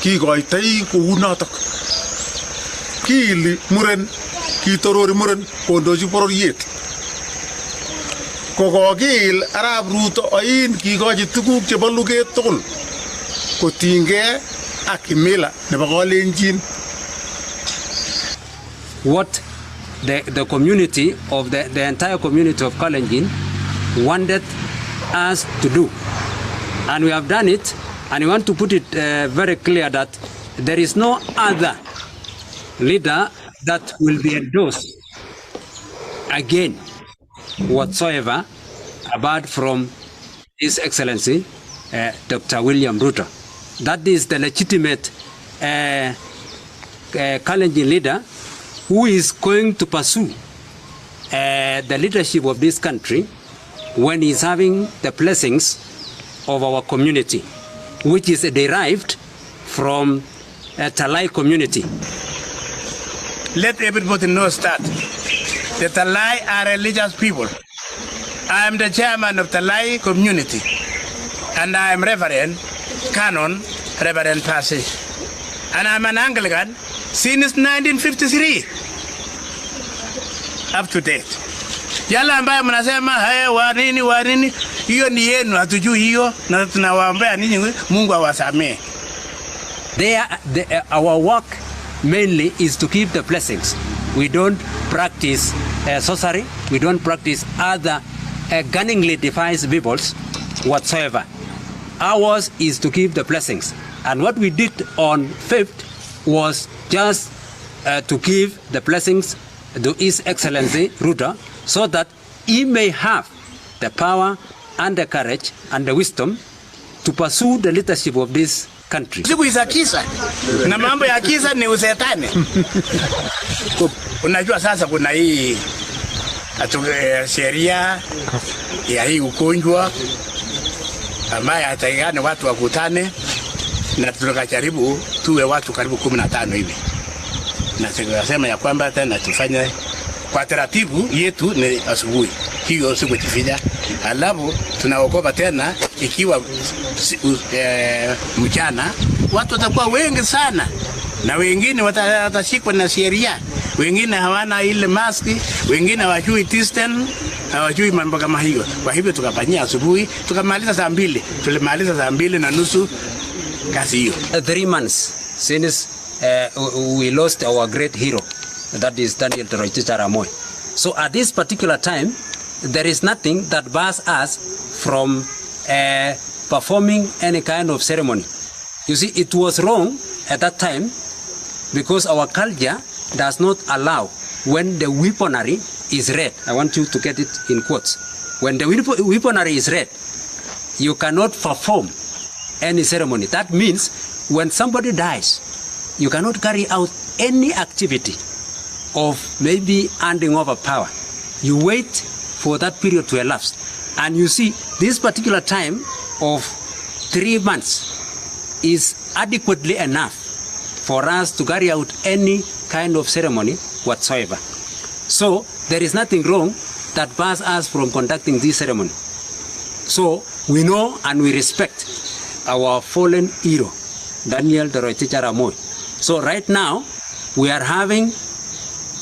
kikoitoi kou notok. Kiili muren, kitorori muren kondochi bororiet. Kokokil Arap Ruto oin kikochi tuguk chebo luget tugul kotinygei ak kimila nebo Kalenjin. What the community of the entire community of Kalenjin wanted us to do, and we have done it, and we want to put it very clear that there is no other leader that will be endorsed again whatsoever apart from His Excellency Dr. William Ruto. That is the legitimate Kalenjin leader who is going to pursue the leadership of this country when he's having the blessings of our community, which is derived from a Talai community. Let everybody know that the Talai are religious people. I am the chairman of Talai community, and I am Reverend Canon Reverend Passy, and I'm an Anglican since 1953 up to date. Yala ambaye mnasema haya wanini hiyo ni yenu, hatujui hiyo, na tunawaombea ninyi Mungu awasamee. Our work mainly is to keep the blessings. We don't practice sorcery. We don't practice other cunningly devised peoples whatsoever. Ours is to keep the blessings. And what we did on 5th was just to give the blessings to His Excellency Ruto, so that he may have the power and the courage and the wisdom to pursue the leadership of this country. Siku za kisa na mambo ya kisa ni usetani. Unajua sasa kuna hii sheria ya hii ugonjwa ambaye hatakikani watu wakutane, na tukajaribu tuwe watu karibu 15 hivi, na tukasema ya kwamba tena tufanye kwa taratibu yetu ni asubuhi hiyo siku kifija, alafu tunaokopa tena ikiwa mchana watu watakuwa wengi sana, na wengine watashikwa na sheria, wengine hawana ile maski, wengine hawajui distance, hawajui mambo kama hiyo. Kwa hivyo tukafanyia asubuhi, tukamaliza saa 2, tulimaliza saa 2:30 kazi hiyo. 3 months since we lost our great hero, that is Daniel Toroitich Arap Moi. So at this particular time, there is nothing that bars us from performing any kind of ceremony. You see, it was wrong at that time because our culture does not allow when the weaponry is red. I want you to get it in quotes. When the weaponry is red, you cannot perform any ceremony. That means when somebody dies, you cannot carry out any activity of maybe handing over power. You wait for that period to elapse. And you see, this particular time of 3 months is adequately enough for us to carry out any kind of ceremony whatsoever. So there is nothing wrong that bars us from conducting this ceremony. So we know and we respect our fallen hero, Daniel Toroitich Arap Moi. So right now, we are having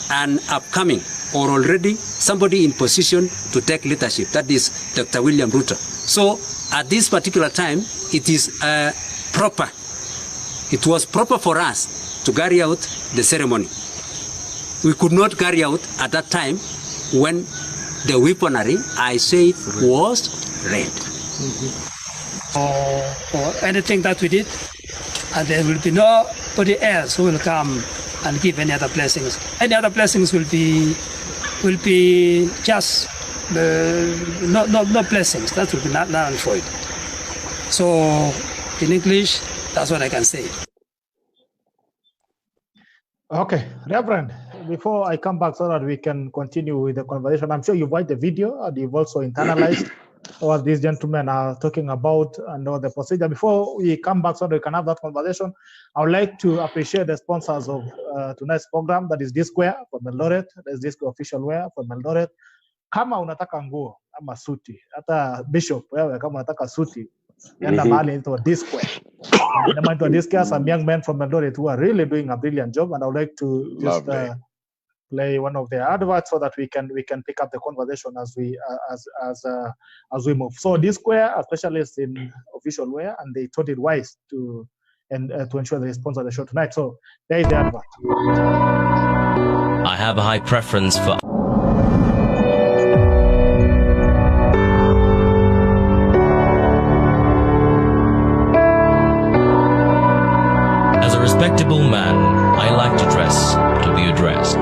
an upcoming or already somebody in position to take leadership. That is Dr. William Ruto. So at this particular time, it is proper. It was proper for us to carry out the ceremony. We could not carry out at that time when the weaponry, I said, was red. Or anything that we did, and there will be nobody else who will come and give any other blessings. Any other blessings will be just no blessings. That will be not null and void. So in English, that's what I can say. Okay, Reverend, before I come back so that we can continue with the conversation, I'm sure you've watched the video and you've also internalized what these gentlemen are talking about and all the procedure. Before we come back so that we can have that conversation, I would like to appreciate the sponsors of tonight's program, that is D-Square for Eldoret, that's D-Square official wear for Eldoret. Kama unataka nguo ama suti, hata Bishop, wewe kama unataka suti, yenda mahali into D-Square. Into D-Square, some young men from Eldoret who are really doing a brilliant job, and I would like to just play one of their adverts so that we can pick up the conversation as we move. So D-Square are specialists in official wear, and they thought it wise to ensure they sponsor the show tonight. So there is the advert. I have a high preference for as a respectable man, I like to dress to be addressed.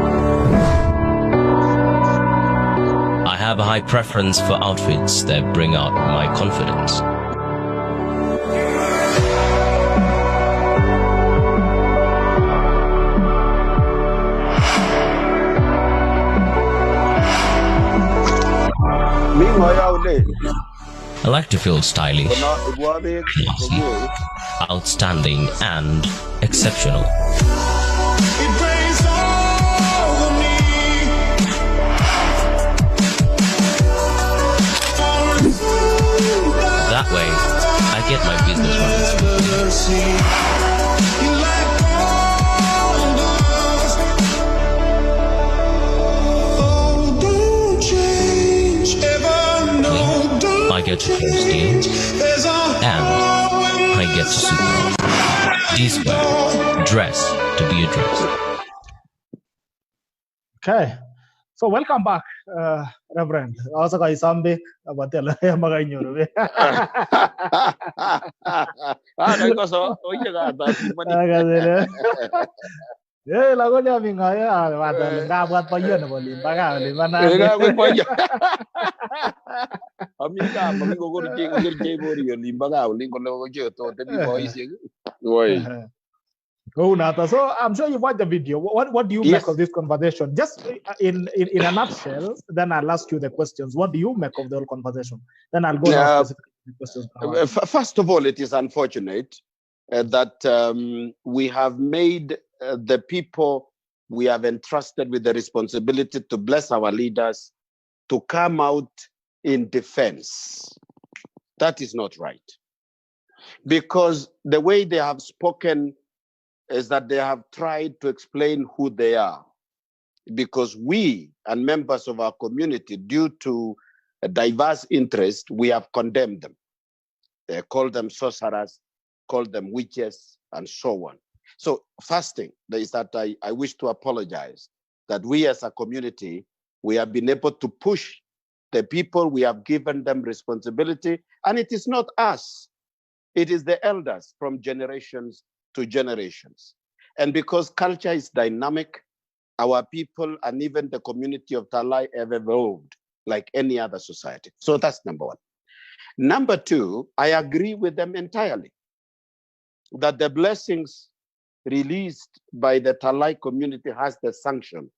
I have a high preference for outfits that bring out my confidence. I like to feel stylish, classy, outstanding, and exceptional. That way, I get my business right. I get to close deals, and I get to super off. D-Square, dress to be addressed. Okay, so welcome back, Reverend. Also, guys, Sambe, abatela mga inyo. Eh, lago niya mingaya, wala ngabot pa yun, limba ka, limba na. Amiga, mamingo ko rin mo rin limba ka, uling ko lang ko to, tabi mo isig. Oh, Nata. So I'm sure you watched the video. What do you make of this conversation? Just in a nutshell, then I'll ask you the questions. What do you make of the whole conversation? Then I'll go now specifically to the questions. First of all, it is unfortunate that we have made the people we have entrusted with the responsibility to bless our leaders to come out in defense. That is not right. Because the way they have spoken is that they have tried to explain who they are. Because we and members of our community, due to a diverse interest, we have condemned them. They called them sorcerers, called them witches, and so on. So first thing is that I wish to apologize that we as a community, we have been able to push the people, we have given them responsibility, and it is not us. It is the elders from generations to generations. And because culture is dynamic, our people and even the community of Talai have evolved like any other society. So that's number one. Number two, I agree with them entirely that the blessings released by the Talai community has the sanction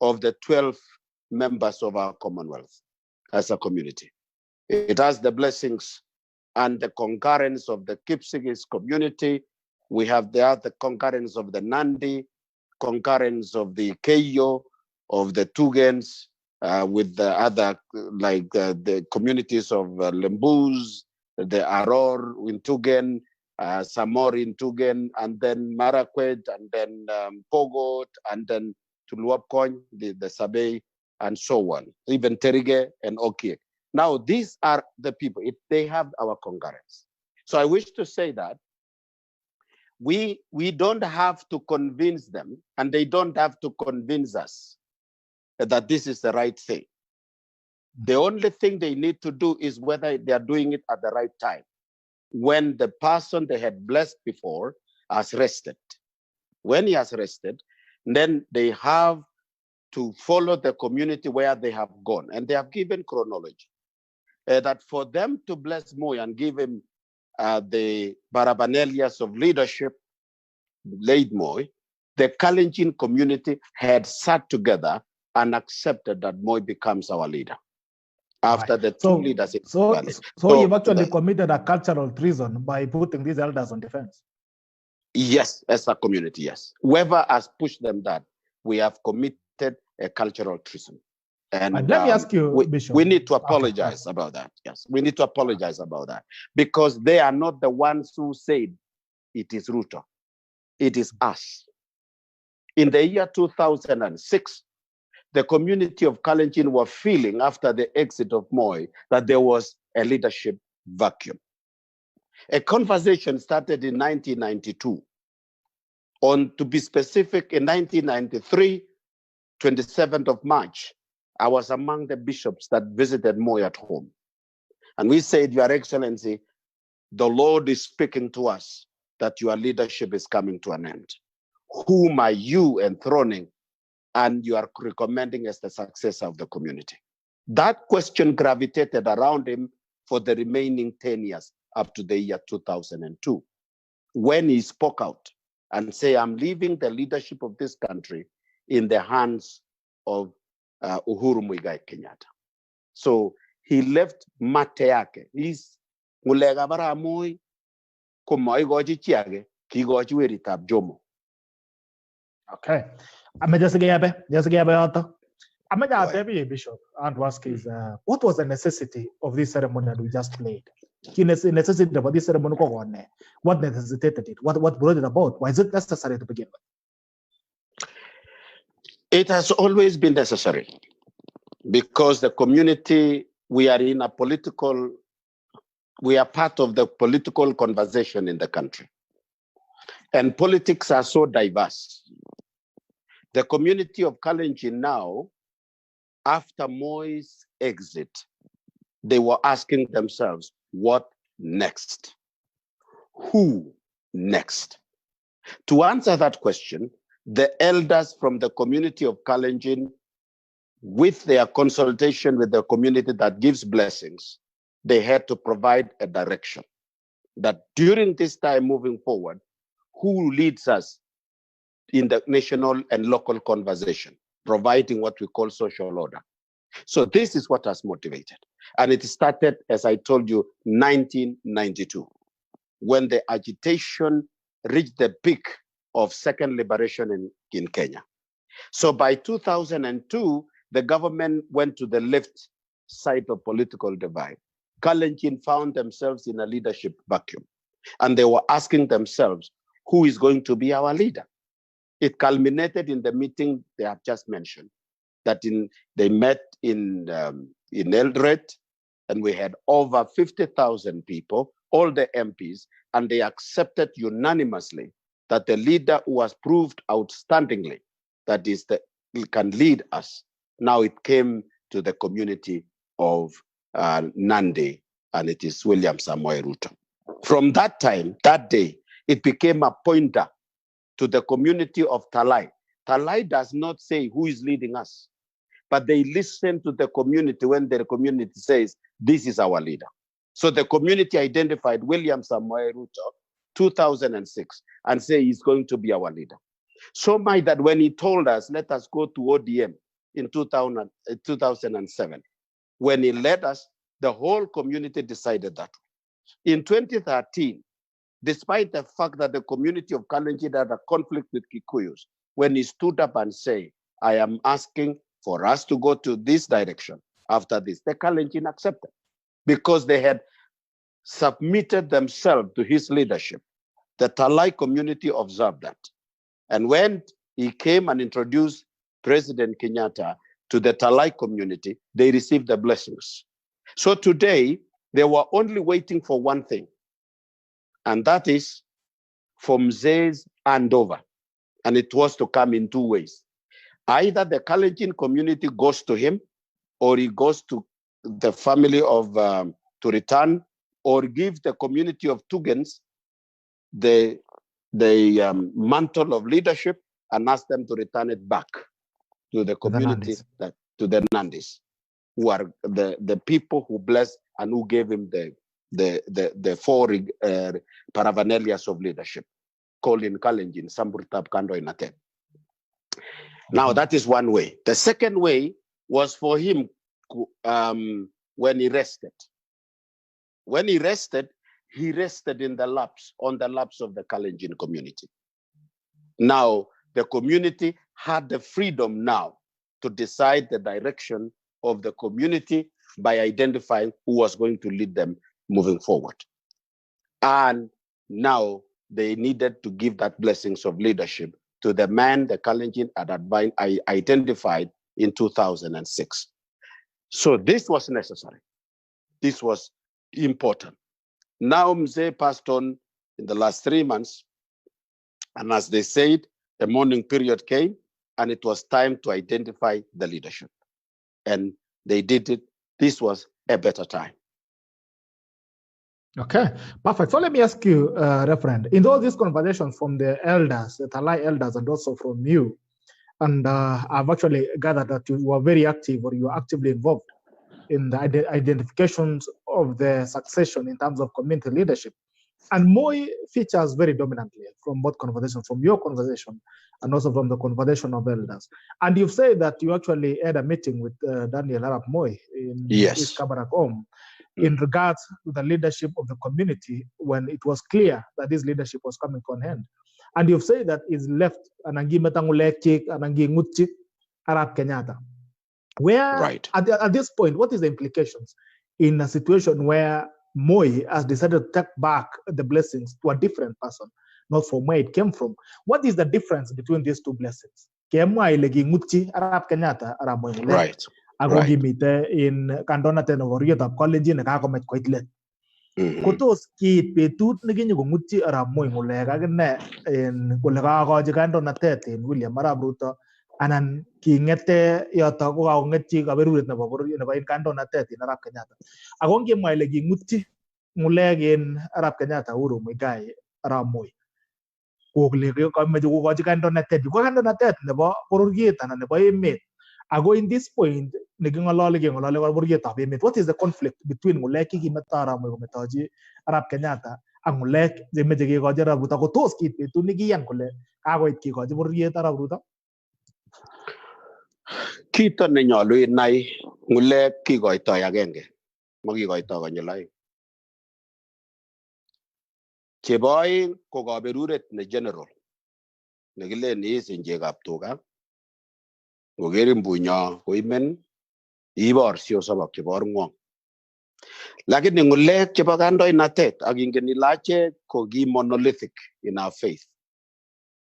of the 12 members of our Commonwealth as a community. It has the blessings and the concurrence of the Kipsigis community. We have the concurrence of the Nandi, concurrence of the Keyo, of the Tugens, with the other, like the communities of Lembus, the Aror in Tugen, Samor in Tugen, and then Marakwet, and then Pogot, and then Tuluapkony, the Sabey, and so on, even Terige and Okiek. Now, these are the people, they have our concurrence. So I wish to say that we don't have to convince them, and they don't have to convince us that this is the right thing. The only thing they need to do is whether they are doing it at the right time. When the person they had blessed before has rested. When he has rested, then they have to follow the community where they have gone. And they have given chronology. That for them to bless Moi and give him the Barabanelias of leadership, laid Moi, the Kalenjin community had sat together and accepted that Moi becomes our leader. After the two leaders. So you've actually committed a cultural treason by putting these elders on defense. Yes, as a community, yes. Whoever has pushed them that, we have committed a cultural treason. And let me ask you, Bishop. We need to apologize about that. Yes, we need to apologize about that. Because they are not the ones who said it is Ruto. It is us. In the year 2006, the community of Kalenjin were feeling after the exit of Moi that there was a leadership vacuum. A conversation started in 1992. To be specific, in 1993, 27th of March, I was among the bishops that visited Moi at home. And we said, Your Excellency, the Lord is speaking to us that your leadership is coming to an end. Whom are you enthroning and you are recommending as the successor of the community? That question gravitated around him for the remaining 10 years up to the year 2002, when he spoke out and said, I'm leaving the leadership of this country in the hands of Uhuru Muigai Kenyatta. So he left mate yake. He's ngulega bara Moi kumoi goji chiage ki goji weritab Jomo. Okay. I'm just gonna Bishop and ask is what was the necessity of this ceremony that we just played? Necessity about this ceremony, what necessitated it? What brought it about? Why is it necessary to begin with? It has always been necessary because the community, we are part of the political conversation in the country. And politics are so diverse. The community of Kalenjin now, after Moi's exit, they were asking themselves, what next? Who next? To answer that question, the elders from the community of Kalenjin, with their consultation with the community that gives blessings, they had to provide a direction that during this time moving forward, who leads us in the national and local conversation, providing what we call social order. So this is what has motivated. And it started, as I told you, 1992, when the agitation reached the peak of second liberation in Kenya. So by 2002, the government went to the left side of political divide. Kalenjin found themselves in a leadership vacuum, and they were asking themselves, who is going to be our leader? It culminated in the meeting they have just mentioned, that they met in Eldoret, and we had over 50,000 people, all the MPs, and they accepted unanimously that the leader who was proved outstandingly, that is, can lead us. Now it came to the community of Nandi, and it is William Samoei Ruto. From that time, that day, it became a pointer to the community of Talai. Talai does not say who is leading us, but they listen to the community when the community says, this is our leader. So the community identified William Samoei Ruto 2006 and say he's going to be our leader. So much that when he told us, let us go to ODM in 2007, when he led us, the whole community decided that. In 2013, despite the fact that the community of Kalenjin had a conflict with Kikuyus, when he stood up and said, I am asking for us to go to this direction after this, the Kalenjin accepted because they had submitted themselves to his leadership. The Talai community observed that. And when he came and introduced President Kenyatta to the Talai community, they received the blessings. So today, they were only waiting for one thing, and that is for Mzee's handover. And it was to come in two ways. Either the Kalenjin community goes to him, or he goes to the family of to return, or give the community of Tugans the mantle of leadership and ask them to return it back to the community, to the Nandis, who are the people who blessed and who gave him the four paraphernalias of leadership, called in Kalenjin, Samburtab Kando Inaten. Now that is one way. The second way was for him when he rested. When he rested in the laps, on the laps of the Kalenjin community. Now, the community had the freedom now to decide the direction of the community by identifying who was going to lead them moving forward. And now they needed to give that blessings of leadership to the man the Kalenjin had identified in 2006. So this was necessary. This was important. Now Mzee passed on in the last 3 months, and as they said, the mourning period came, and it was time to identify the leadership. And they did it. This was a better time. Okay, perfect. So let me ask you, Reverend, in all these conversations from the elders, the Talai elders, and also from you, and I've actually gathered that you were very active, or you were actively involved in the identifications of the succession in terms of community leadership. And Moi features very dominantly from both conversations, from your conversation and also from the conversation of elders. And you've said that you actually had a meeting with Daniel Arap Moi in East Kabarak in regards to the leadership of the community when it was clear that this leadership was coming to an end. And you've said that is left Anangi Metangulekik, Anangi Ngutchik, Arap Kenyatta. Where, at this point, what is the implications in a situation where Moi has decided to take back the blessings to a different person, not from where it came from? What is the difference between these two blessings? Arap Kenyatta, Arap Moi. Right. Agogimite in Kandona Tenovoriot of College in a Kakomet Quitlet. Kotos kit petut naging gumuti Arap Moi Mulega in Gulaga Jagandona Tet in William Marabuto. Anan kingete yata ko ngeti ka berulet na babor na ba in Kandona Tet in Arap Kenyatta. Agongi mai legi muti mulegi in Arap Kenyatta uru migai Arap Moi. Ko legi ko medyo ko Kandona Tet. Ko Kandona Tet na ba porurgita na ba emet. Ago in this point naging alala what is the conflict between Muleki Kimatara Moi Metaji Arap Kenyatta ak ng'ulek chemeche kekochi Arap Ruto ko tos kiit betut nekiyan kole kakoit kekochi bororiet Arap Ruto? Kito nenyolu inai ng'ulek kikoitoi agenge, makikoitoi konyil oeng. Chebo oeng ko kaberuret ne general nekilen isin chekab tuga, ngokerin bunyo koimen ibor siosabok chebo orng'wong. Lakini ng'ulek chebo kandoinatet ak ingen ile achek ko ki monolithic in our faith.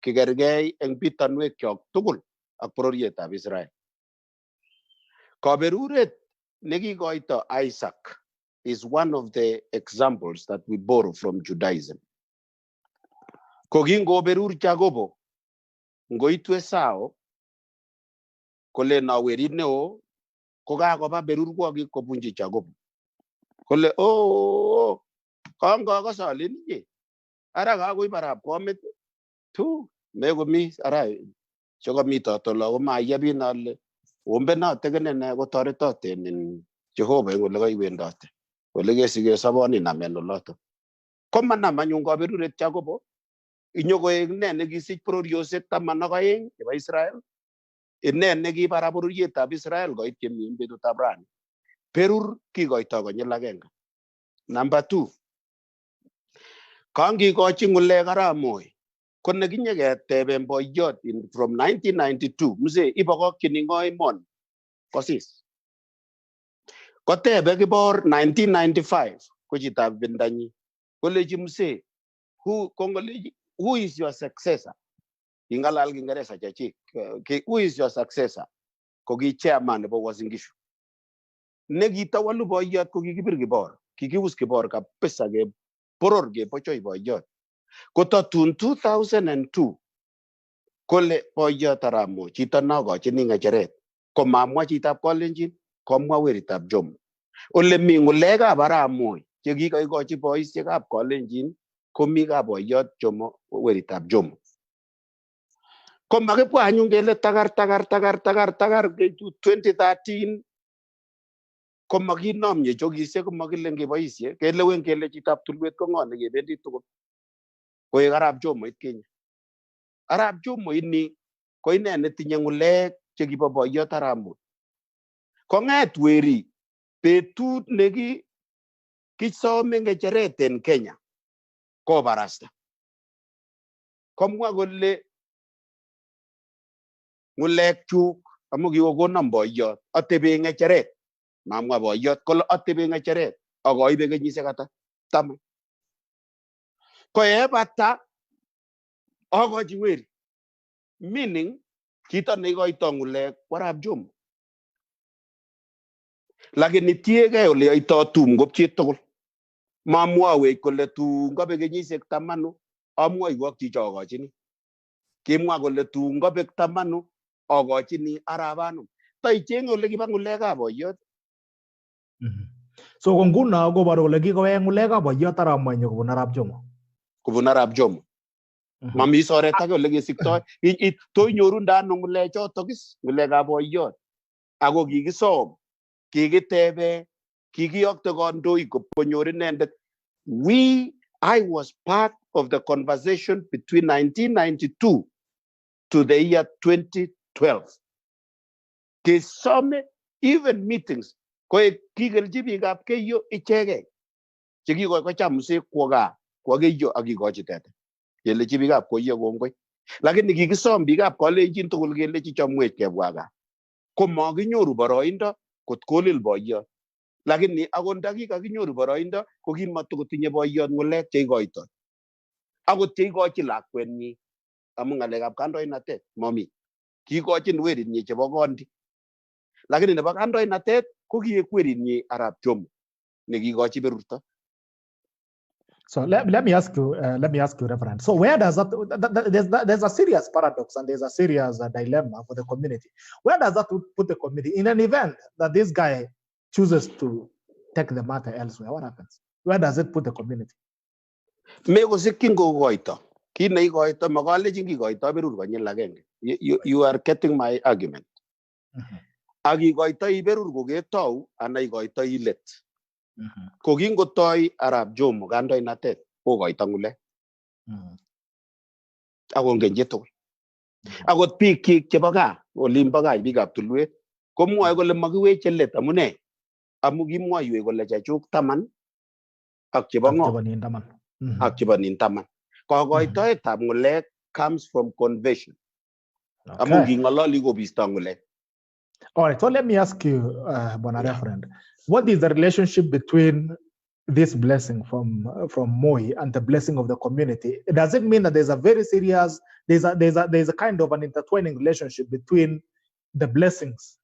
Kikergei eng bitanwekyok tugul ak bororietab Israel. Kaberuret nekikoito Isaac is one of the examples that we borrow from Judaism. Ko kingoberur Jacobo ngoitu Esau kole na werit neo ko kakoba berurwokik kobunji Jacobo. Kole kangakas ale inye ara kakoib arap komit tu mekomi ara chokomi totolo ko mayebin ale ombenate kene kotoretoten in Jehova eng ole kaiwendote ole kesike soboni namen oloto. Komanam anyun kaberuret Jacobo inyokoek ne nekisich bororiosiek 12 chebo Israel, ine nekibara bororietab Israel koit kemi betutab rani. Berur kikoito konyil agenge. Number 2, kangikochi ng'ulek Arap Moi ko nekinyeketeben boiyot from 1992 mzee ibokokyin ng'o emoni kosis. Kotebe kibor 1995 ko chitab bindanyi kolechi mzee who is your successor? Ingalal Kiingereza chechik. Who is your successor? Ko ki chairman nebo Uasin Gishu. Nekitawalu boiyot ko kikibir kibor. Kikius kibor kabisa ke boror ke pochoi boiyot. Kotatun 2002 kole boiyot Arap Moi chito nokochini ng'echeret komamwa chitab Kalenjin komwa weritab Jomo. Ole mi ng'ulekab Arap Moi chekikoikochi boisiekab Kalenjin komi ka boiyot Jomo weritab Jomo. Ko makibwa anyun kele tagar 2013 ko makinomye chokisiek ko makilen keboisie kelewen kele chitab tulwet ko ng'o nekebendi tugul koek Arap Jomo itkinye. Arap Jomo ini ko ine netinye ng'ulek chekibo boiyot Arap Moi. Kong'et weri betut neki kisome ng'echeret en Kenya kobarasta komwa kole ng'ulek chuk amu kikokonon boiyot atebe ng'echeret, mamwa boiyot kole atebe ng'echeret akoibe kenyisiek ata 10. Ko yebata akochi weri, meaning chito neikoito ng'ulek ko Arap Jomo. Lakini tiegei ole yoito tumkop chitugul. Mamwawech kole tun kabek kenyisiek 10 amwoiwok chicho akochini. Kimwa kole tun kabek 10 akochini arabano. Taichenge ole kiba ng'ulekab boiyot. So ko nguno koboru kole kikowek ng'ulekab boiyot Arap Moi kobun Arap Jomo. Kobun Arap Jomo. Mami soret age ole kesiktoi. To inyorundo ano ng'ulechotok is ng'ulekab boiyot. Ako kikisom, kikitebe, kikiyokte kandoik konyor inendet. I was part of the conversation between 1992 to the year 2012. Kisome even meetings koek kikelchi biikab Keiyo ichegei chekikocham msee kwo gaa kwo Keiyo akikochi tete kelechi biikab Keiyo kongoi. Lakini kikisom biikab Kalenjin tugul kelechi chomwech kebwa gaa ko makinyoru boroindo kot kolil boiyot. Lakini akot ndakikakinyoru boroindo ko kimatokotinye boiyot ng'ulek cheikoitoi akot cheikochi lakwenyi amu ng'alekab kandoinatet mami. Kiikochin werinyi chebo kondi. Lakini nebo kandoinatet ko kiek werinyi Arap Jomo nekikochi berurto. So let me ask you, Reverend. So where does there's a serious paradox and there's a serious dilemma for the community. Where does that put the community in an event that this guy chooses to take the matter elsewhere? What happens? Where does it put the community? Meko sikyin kokoito. Kit neikoito makalejin kikoito berur konyil agenge. You are getting my argument. Ak ikoitoi berur koketou ana ikoitoi let. Ko kingotoi Arap Jomo kandoinatet kokoito ngulek. Akongen chitugul. Akot biik chebo gaa, olin bo gaa biikab tulwet, komwoe kole makiweche let amune? Amu kimwoiwech kole chechuk 10 ak chebo ng'o? Ak chebo nin 10. Kokoitoetab ngulek comes from conversion. Amu king'ololi kobisto ngulek. All right, so let me ask you, Bona Reverend, what is the relationship between this blessing from Moi and the blessing of the community? Does it mean that there's a very serious, there's a kind of an intertwining relationship between the blessings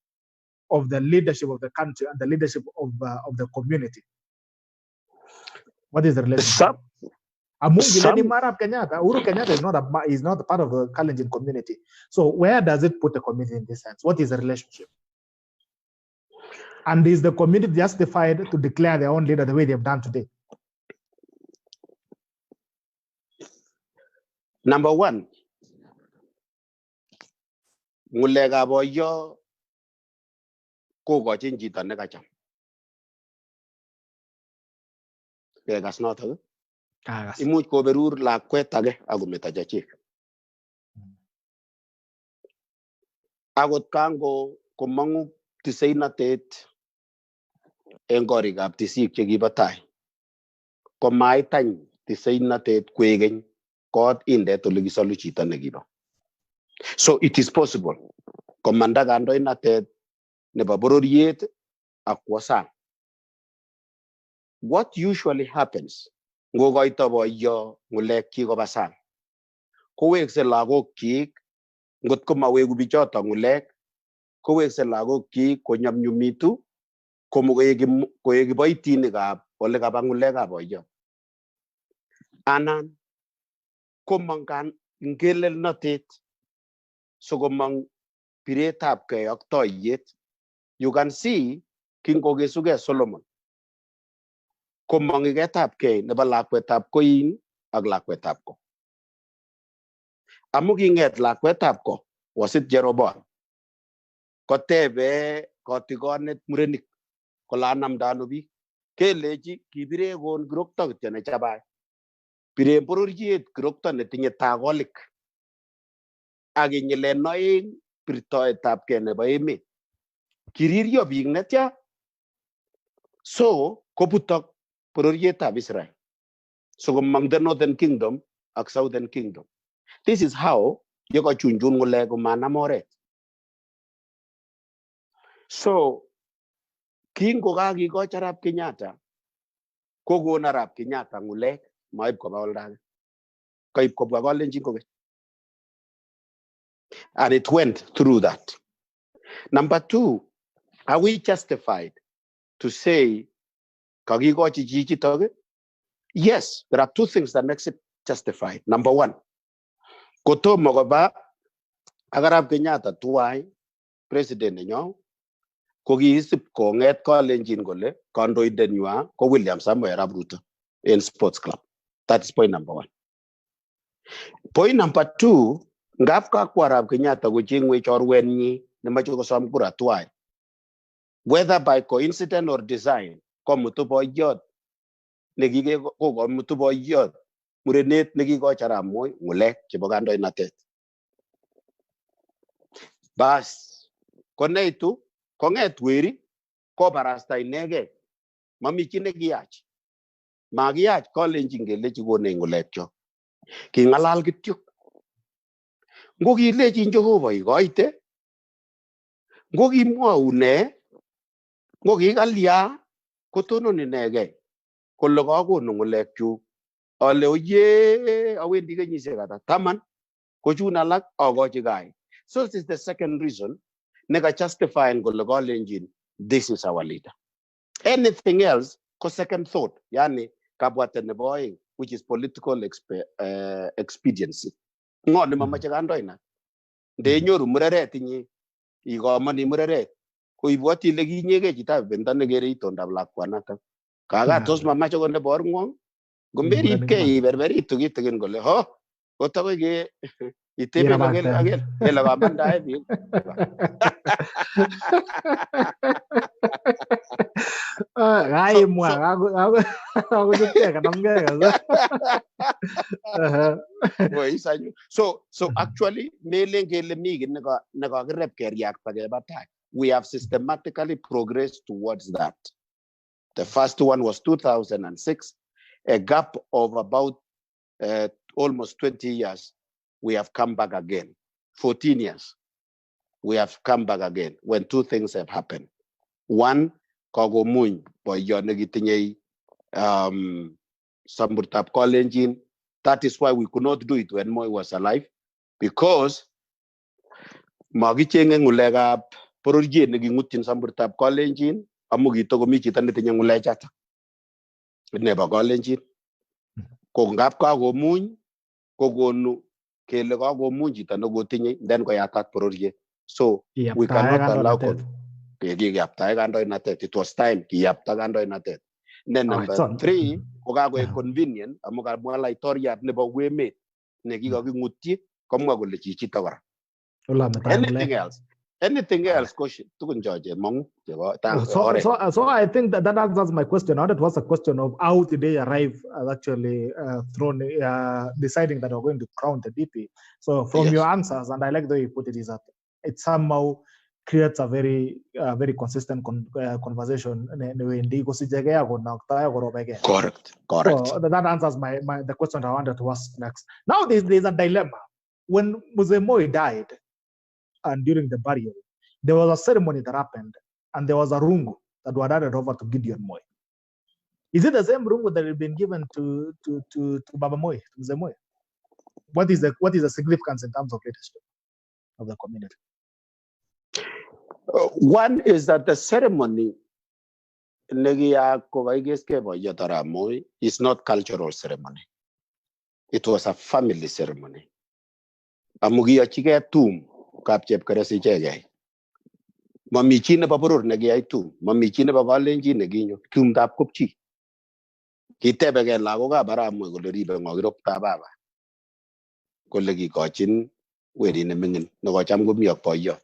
of the leadership of the country and the leadership of the community? What is the relationship? Uhuru Kenyatta is not a part of the Kalenjin community. So where does it put the community in this sense? What is the relationship? And is the community justified to declare their own leader the way they've done today? Number one, ngulega boyo kokochin chito nekacham. Kekas notok. Imuch koberur lakwet age akometo chechik. Akot kango komangu tiseinatet eng korikab tisik chekibo tai. Komaitany tiseinatet kwekeny kot indet ole kisolu chito nekibo. So it is possible komanda kandoinatet nebo bororiet ak kwo sang. What usually happens ngokoito boyo ngulek chi koba sang, kowekse lagokchik, ngot ko mawegu bichoto ngulek, kowekse lagokchik konyamnyumitu koek kiboitinikab ole kaba ngulekab boyo. Anan komong ngelelnotet sokomong piretab kei ak toiyet. You can see kingokesuge Solomon komong iketab kei nebo lakwetab koin ak lakwetab ko. Amu kinget lakwetab ko wasit Jeroboam kotebe kotigonet murenik kole anamdano biik. Kelechi kibire kon kirokto kityo nechabai. Bire bororiet kirokto netinye tagolik. Ak inyilen oeng birtoetab kei nebo emet. Kiririo biik netya. So kobutok bororietab Israel. So komong the Northern Kingdom ak Southern Kingdom. This is how yokochunchun ngulek komanam oret. So kingokakikoch Arap Kenyatta, kokon Arap Kenyatta ngulek maib koba oldage. Kaib kobwa Kalenjin kokeny. And it went through that. Number two, are we justified to say kakikochi chichitok? Yes, there are two things that makes it justified. Number one, kotomo koba Arap Kenyatta tuwai president nenyo, kokiisip konget Kalenjin kole kandoindennywa ko William Samoei Arap Ruto in sports club. That is point number one. Point number two, ngap kakwa Arap Kenyatta kochengwe chorwenyi nemache kosom kura tuwai. Whether by coincidence or design, komutu boyot komutu boyot murenet nekikoch Arap Moi ngulek chebo kandoinatet. Bas, koneitu konget weri kobarasta inegei. Mami chi nekiyach. Makiyach Kalenjin kelechi konech ngulekcho. Kingalal kityo. Ngo kilechin Jehova ikoite, ngo kimwaune, ngo kikalya kotonon inegei kole kakonu ngulekchu. Ale oye awendi kenyisiek ata 10 kochun alak akochi gai. So this is the second reason neka justifying kole Kalenjin this is our leader. Anything else ko second thought, yani kabwatet nebo oeng, which is political expediency. Ngo ne mamache kandoinat. Ndenyoru mureret inye ikomoni mureret ko ibwoti ile kinyege chitab bendo nekere itondab lakwanatak. Kaga tos mamache konde borngwong ngomeripkei iberberitu kitikin kole ho kotokoi ke itebe agel ele kamandae biik. So actually, we have systematically progressed towards that. The first one was 2006, a gap of about almost 20 years. We have come back again. 14 years, we have come back again when two things have happened. One, Kogomuny, boy, Samburtap Kolenjin. That is why we could not do it when Moi was alive, because Magicheng Ngulega Porurji Negingutin Samburtap Kolenjin, Amugito Gomichi and the Ngulejata. Never Kolenjin. Kongap Kogomuny, Kogonu, Kelegomunji, and no go tinny, then go attack Porurji. So we cannot allow it was time. Then number three, Ogago convenient, Amogamala Toria never we made. Negimuti, Comagolichi Tower. Anything else, question to George among so I think that answers my question. Now that was a question of how did they arrive actually deciding that we're going to crown the DP. So from your answers, and I like the way you put it, is that it somehow creates a very consistent conversation. Correct. So that answers the question I wanted to ask next. Now there's a dilemma. When Mzee Moi died, and during the burial, there was a ceremony that happened, and there was a rungu that was handed over to Gideon Moi. Is it the same rungu that had been given to Baba Moi, to Mzee Moi? What is the significance in terms of leadership of the community? One is that the ceremony is not cultural ceremony. It was a family ceremony. Amugia chike tum kapchep karasi chege. Mamichine baburur negi tum. Mamichine babalenji neginyo tum tap kupchi. Kite bege lagoga bara mo goleribe ngogirop tababa. Kolegi kochin wedi nemingin no kocham gumiok poyot.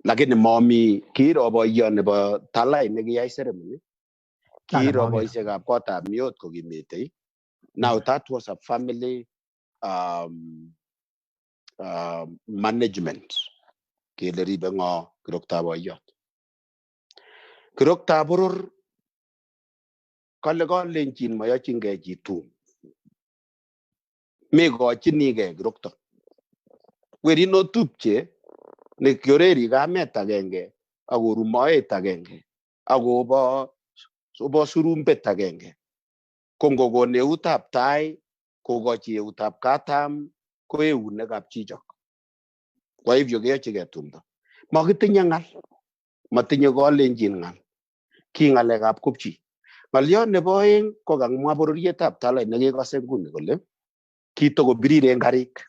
Lakini mommy kiro boyo nebo Talai negi ceremony. Kiro boy segap kota miot kogimete. Now that was a family management. Kileri bengo kirokta boyot. Kirokta burur kolego lenchin mayo chinge jitu. Mego chinige kirokta. Weri no tupche ne kioreri ga meta genge. Ago rumoe tagenge. Ago bo surumpe tagenge. Kongo go ne utap tai, kogo chi utap katam, koe unegap chichok. Kwa hivyo geche tumdo. Magitinya ngal. Matinya go lenjin ngal. Ki ngalegap kupchi. Ngalyo nebo eng ko gang mabororietap Talai nege kasenguni kole. Kito go birire ngarik.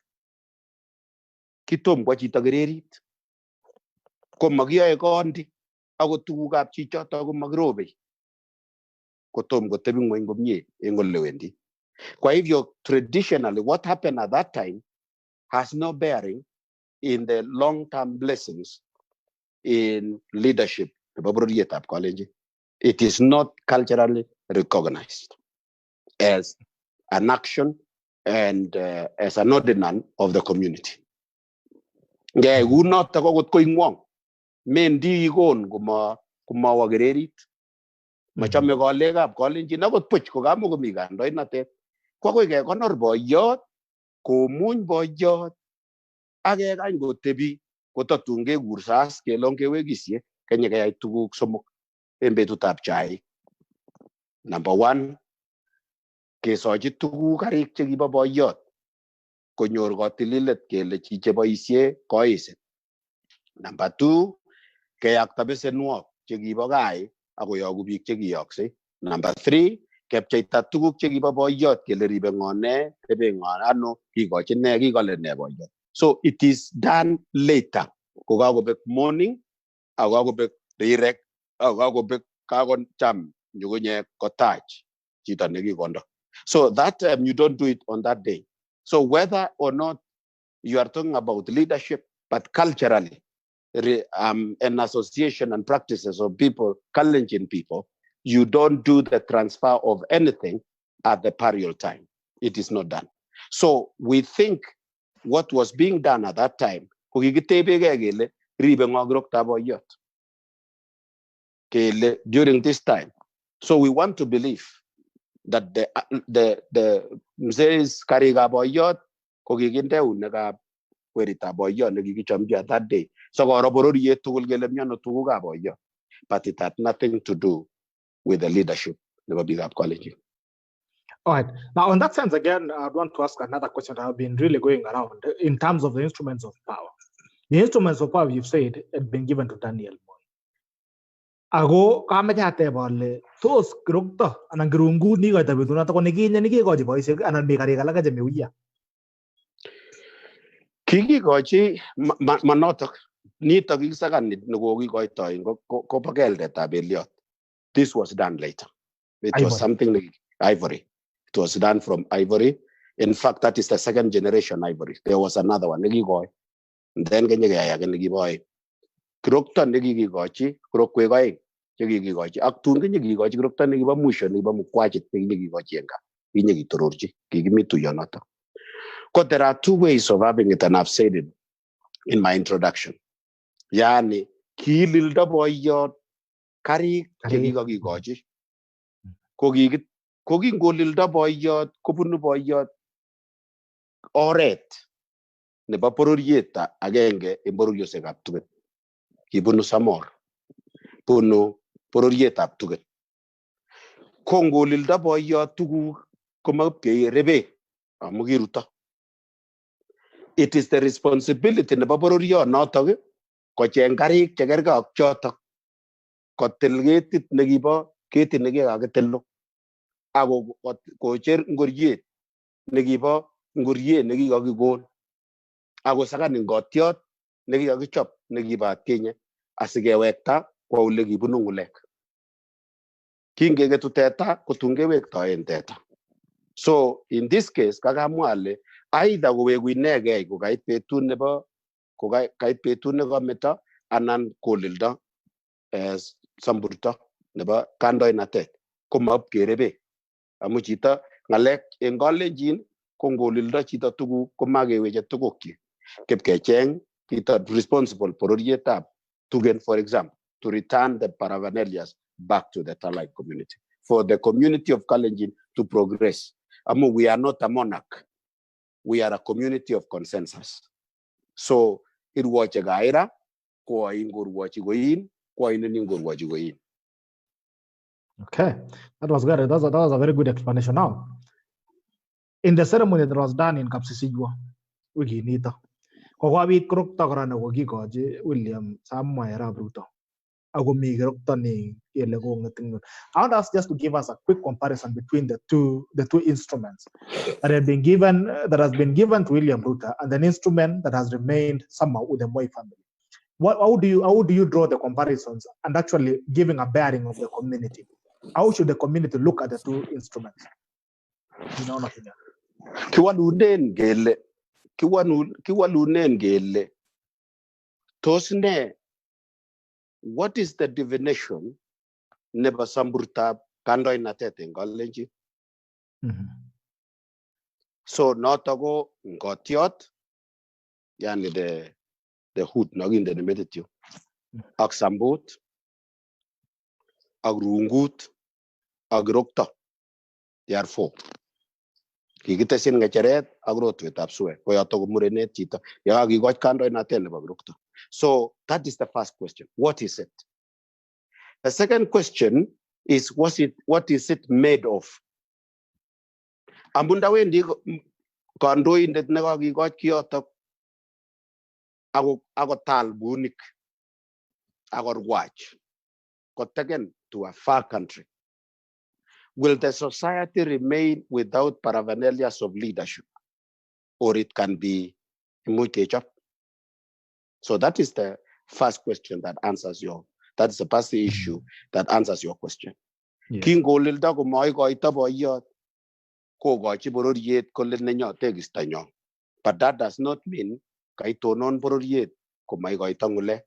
Kitom kwa chito gererit. Ko magiyae kondi. Ako tugukap chichoto ako magrobe. Kotom go tebi ngweny komie eng olewendi. Kwa hivyo traditionally what happened at that time has no bearing in the long-term blessings in leadership. It is not culturally recognized as an action and as an ordinance of the community. Yeah, we not talk about going wrong. Mendi gon kuma wagererit. Machame kolega kolenji na got puch ko gamo ko migando inate. Kwa ke konor boyot ko muny boyot age kan go tebi ko tatunge gursas ke lonke wegisye kenye kay tuguk somok embetutap chai. Number 1, ke soji tuguk karik chekibo boyot konyor kotililet kele chiche boisye koiset. Number 2, ke yakta besenwok chekibo gai ako yogu biik chekiyokse. Number 3, kepcheita tuguk chekibo boyot kele ribe ngone tebe ngone ano kikochin ne kikole ne boyot. So it is done later. Kokakobek morning, akakobek direct, akakobek kakon cham nyugunye kotach chito nekikondo. So that you don't do it on that day. So whether or not you are talking about leadership, but culturally, an association and practices of people, Kalenjin people, you don't do the transfer of anything at the parial time. It is not done. So we think what was being done at that time, during this time. So we want to believe that the Mzes Kariga Boyot, Kogiginte Unaga, Werita Boyot, Nagichamja that day. So Goroborye to will get Miano Tuga Boyot. But it had nothing to do with the leadership, the big up college. All right. Now, in that sense, again, I want to ask another question that have been really going around in terms of the instruments of power. The instruments of power, you've said, had been given to Daniel Moi. Ago, kamejate bole, tos krukta, anang grungu ni kaya tabi tuna tako nikinya niki koji boy sig anan bikari kala kaje miuya. Kiki koji manotok ni tagi sagan ni nugogi koi toy ko pagel de tabeliot. This was done later. It was something like ivory. It was done from ivory. In fact, that is the second generation ivory. There was another one, nigi goy. Then gaya nigi boy. Krukta nigi gochi, krukwe goy. Nigi gochi. Aktun nigi gochi krukta nigi ba musho nigi ba mukwachi nigi gochi enga. Nigi tororchi. Kigi mitu yonata. Because there are two ways of having it, and I've said it in my introduction. Yani kililda boy yot kari kegi gochi. Kogi ngolilda boyot, kopunu boyot, oret, neba pororieta agenge imborogyo segap tuget. Kibunu samor, punu pororieta ap tuget. Kongolilda boyot tugu kumapke rebe amugiruta. It is the responsibility neba pororiyo notok ko chengarik chegerga ak chotok kotil ketit negibo ketit negikaketillo. Ako kocher ngoriet negibo ngoriet negikakikon ako sakan ngotiot nekikakichop nekibat Kenya asikewekta kwa ole kibunu ngulek kingeketu teta kotungewektoen teta. So in this case kakamwa ale either koweku inegei kokait betut nekameta anan kolildo samburto nebo kandoinatet komap kerebe. Amu chito ngalek en kalenjin ko ngolildo chito tuguk komakeweche tugukchi kepkecheng chito responsible pororietab tugen, for example, to return the paraphernalias back to the Talai community, for the community of Kalenjin to progress. Amu we are not a monarch, we are a community of consensus. So it wache gaira ko ingur wachi goin ko ingur wachi goin. Okay, that was good. That was a very good explanation. Now, in the ceremony that was done in Kapsisijwa, wiki nita, Kogwabi Krukta Grana Wagi Goji, William Samuel Rabruto, Agumi Groktani, Yelegon. I want us just to give us a quick comparison between the two instruments that has been given to William Ruto and an instrument that has remained somehow with the Moi family. How do you draw the comparisons and actually giving a bearing of the community? How should the community look at the two instruments? In your opinion. Kiwalunen gele. Tosne, what is the divination neba samburta kandoi natete ngalenji? So notago ngotiot, yani the hood nagin the meditio. Ak sambut, ak rungut, agrokta. There are four. Kikita sin ngacheret agrotwe tapsue. Koya to murenet chita. Ya gigot kando na tele bagrokta. So that is the first question. What is it? The second question is what is it made of? Ambunda wendi kando indet nega gigot kioto ago tal bunik agor watch got taken to a far country. Will the society remain without paraphernalias of leadership, or it can be muted? So that is the first question that answers that is the first issue that answers your question. Kingo lilda ko moi ko itaboyot ko gochi bororiet ko lenyo tegistanyo. But that does not mean kaito non bororiet ko mai ko itangule.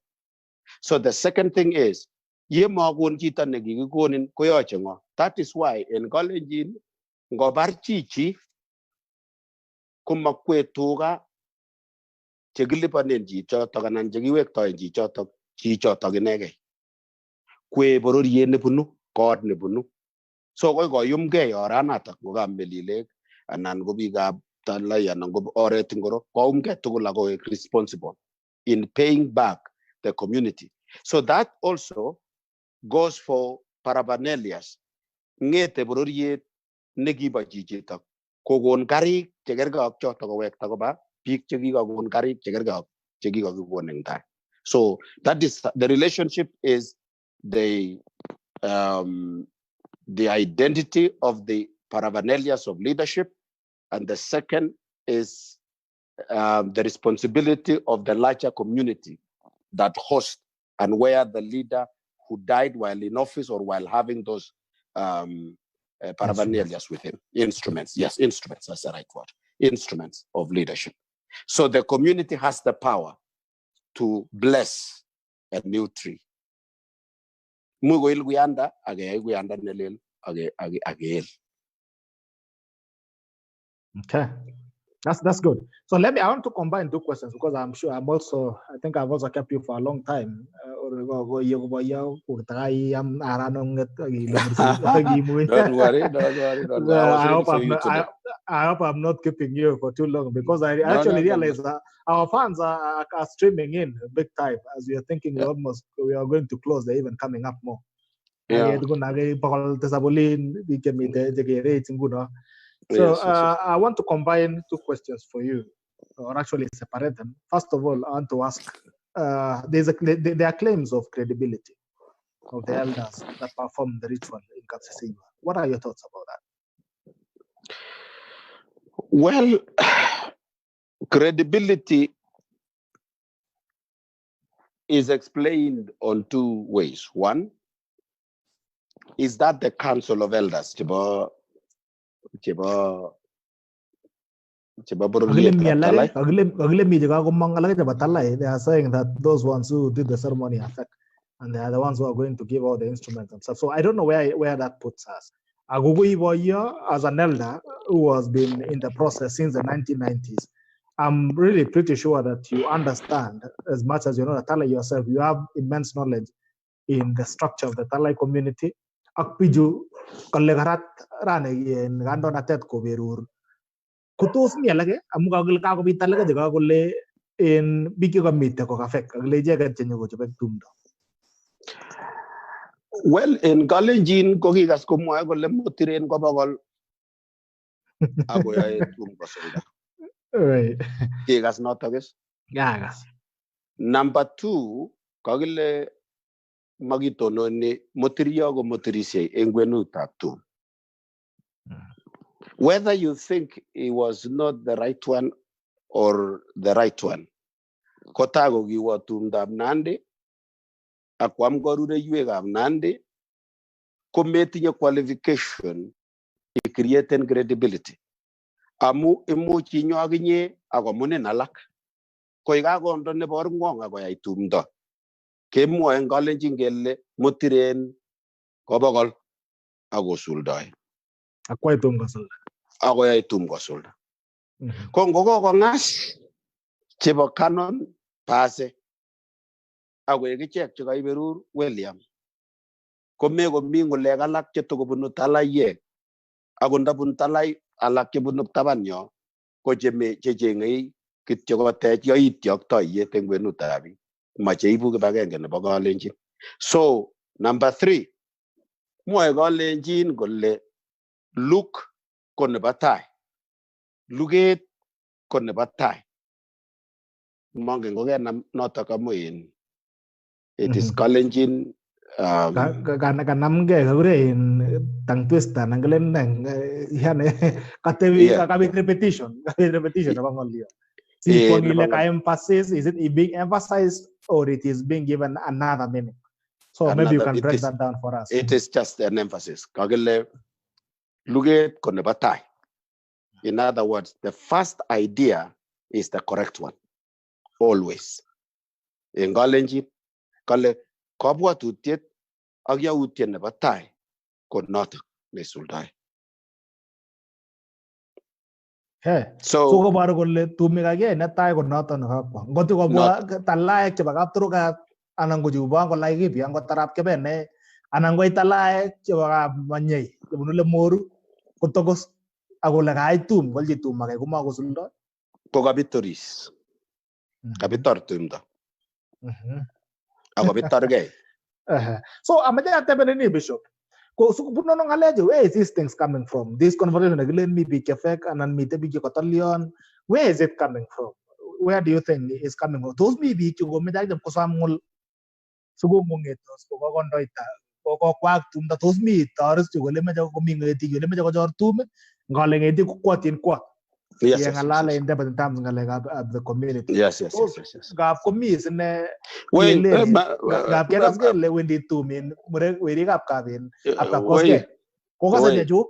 So the second thing is Ye magun chito ne kikikonin koyoche ngo. That is why en Kalenjin ngobar chichi komakwe tuga chekilipanen chichotok anan chekiwektoen chichotok inegei. Kwe bororiet nebunu, kot nebunu. So koi koyumgei oranatak kokab melilek anan ko biikab Talai anan ko oret ngoro koumgei tugul ako responsible in paying back the community. So that also goes for paraphernalias. Ngete bororiet nekibo chichitok kokon karik chekerge ak chotok kowekta koba biik chekikakon karik chekerge ak chekikakikon eng tai. So that is the relationship is the identity of the paraphernalias of leadership, and the second is the responsibility of the larger community that host and where the leader who died while in office or while having those paraphernalias with him. Instruments, yes, instruments, that's the right word. Instruments of leadership. So the community has the power to bless a new tree. Mugoil guyanda, age guyanda nelel, age. Okay, that's good. So I want to combine two questions because I'm sure I think I've also kept you for a long time. Don't worry. I hope I'm not keeping you for too long because I actually realized that our fans are streaming in big time as we are thinking we are going to close. They're even coming up more. Yeah. So I want to combine two questions for you, or actually separate them. First of all, I want to ask, there are claims of credibility of the elders that perform the ritual in Kapsisingwa. What are your thoughts about that? Well, credibility is explained on two ways. One is that the Council of Elders, they are saying that those ones who did the ceremony affect, and they are the ones who are going to give all the instruments and stuff. So I don't know where that puts us. As an elder who has been in the process since the 1990s, I'm really pretty sure that you understand, as much as you know the Talai yourself, you have immense knowledge in the structure of the Talai community. Akpiju kollegarat rane yen gando natet ko berur. Kutus ni alage amugagul ka ko bitalaga jaga kolle in biki ko mitte ko affect agle jaga chenyo ko chobek tumdo. Well, in Kalenjin ko gigas ko mo kolle motiren ko bagol ako ya tum ko solda. Right. Gigas notages. Yeah. Number 2, kagile magitono ni motirio go motirise engwenu tatu. Whether you think it was not the right one or the right one, kotago giwa tumdab nande, akwam gorude yuegab nande, committing a qualification to create credibility. Amu imu chinyo aginye agomune nalak. Koiga gondo ne bor ngong agoy tumdo. Kemo en Kalenjin gelle motiren kobogol ago suldai. Akwai tum gasolda. Agoy tum gasolda. Kongo go ngas chebo canon pase. Agoy gichek chega iberur William. Kome go mingo legalak cheto go bunu Talai agonda bun Talai alak ke bunu tabanyo ko jeme jejengei kityo go te yo ityok to ye tengwenu tabi. So, number 3, moi Kalenjin golle look konne batai. Luget konne batai. Mongen gogen notaka muin. It is Kalenjin kanam ge gure in tang twist nanglen nang yane katevi repetition abang all emphasis, is it being emphasized or it is being given another meaning? So maybe you can break that down for us. It is just an emphasis. Kagele luget konne batai. In other words, the first idea is the correct one. Always. In Kalenjin, kale kabwa tutiet ak yautiet nebo tai ko notok neisuldoi. So koboru kole tumik age netai ko noton nekakwa. Ngoti kobwa talaek chebo kapturukat anan ko chubo angolai kipi angot tarap kebene anan ko talaek chebo manyei chebunu Lemoru kotokos akole kaitum kolji tum age komakosuldoi. Ko kabitoris. Kabitor tumdo. Ako bitorgei. So amache atebene ni Bishop. Ko sukupuno ng ngalejo, where is these things coming from? This conversation again mi big effect and mi te big kotalion. Where is it coming from? Where do you think it's coming from? Those mi big ko mi dagdam ko samul sugumungetos ko kondoita ko kwak tum da those mi taris ko le mejo ko mi ngeti le mejo ko jor tum ngale ngeti ko kwatin kwa. Yes, Ngala in depth terms ngale of the community. Yes. Gap ko mi isne Wait, gap kegas ke le wendi tumin mure weri gap kabin apa Kosgei ko kasa jeju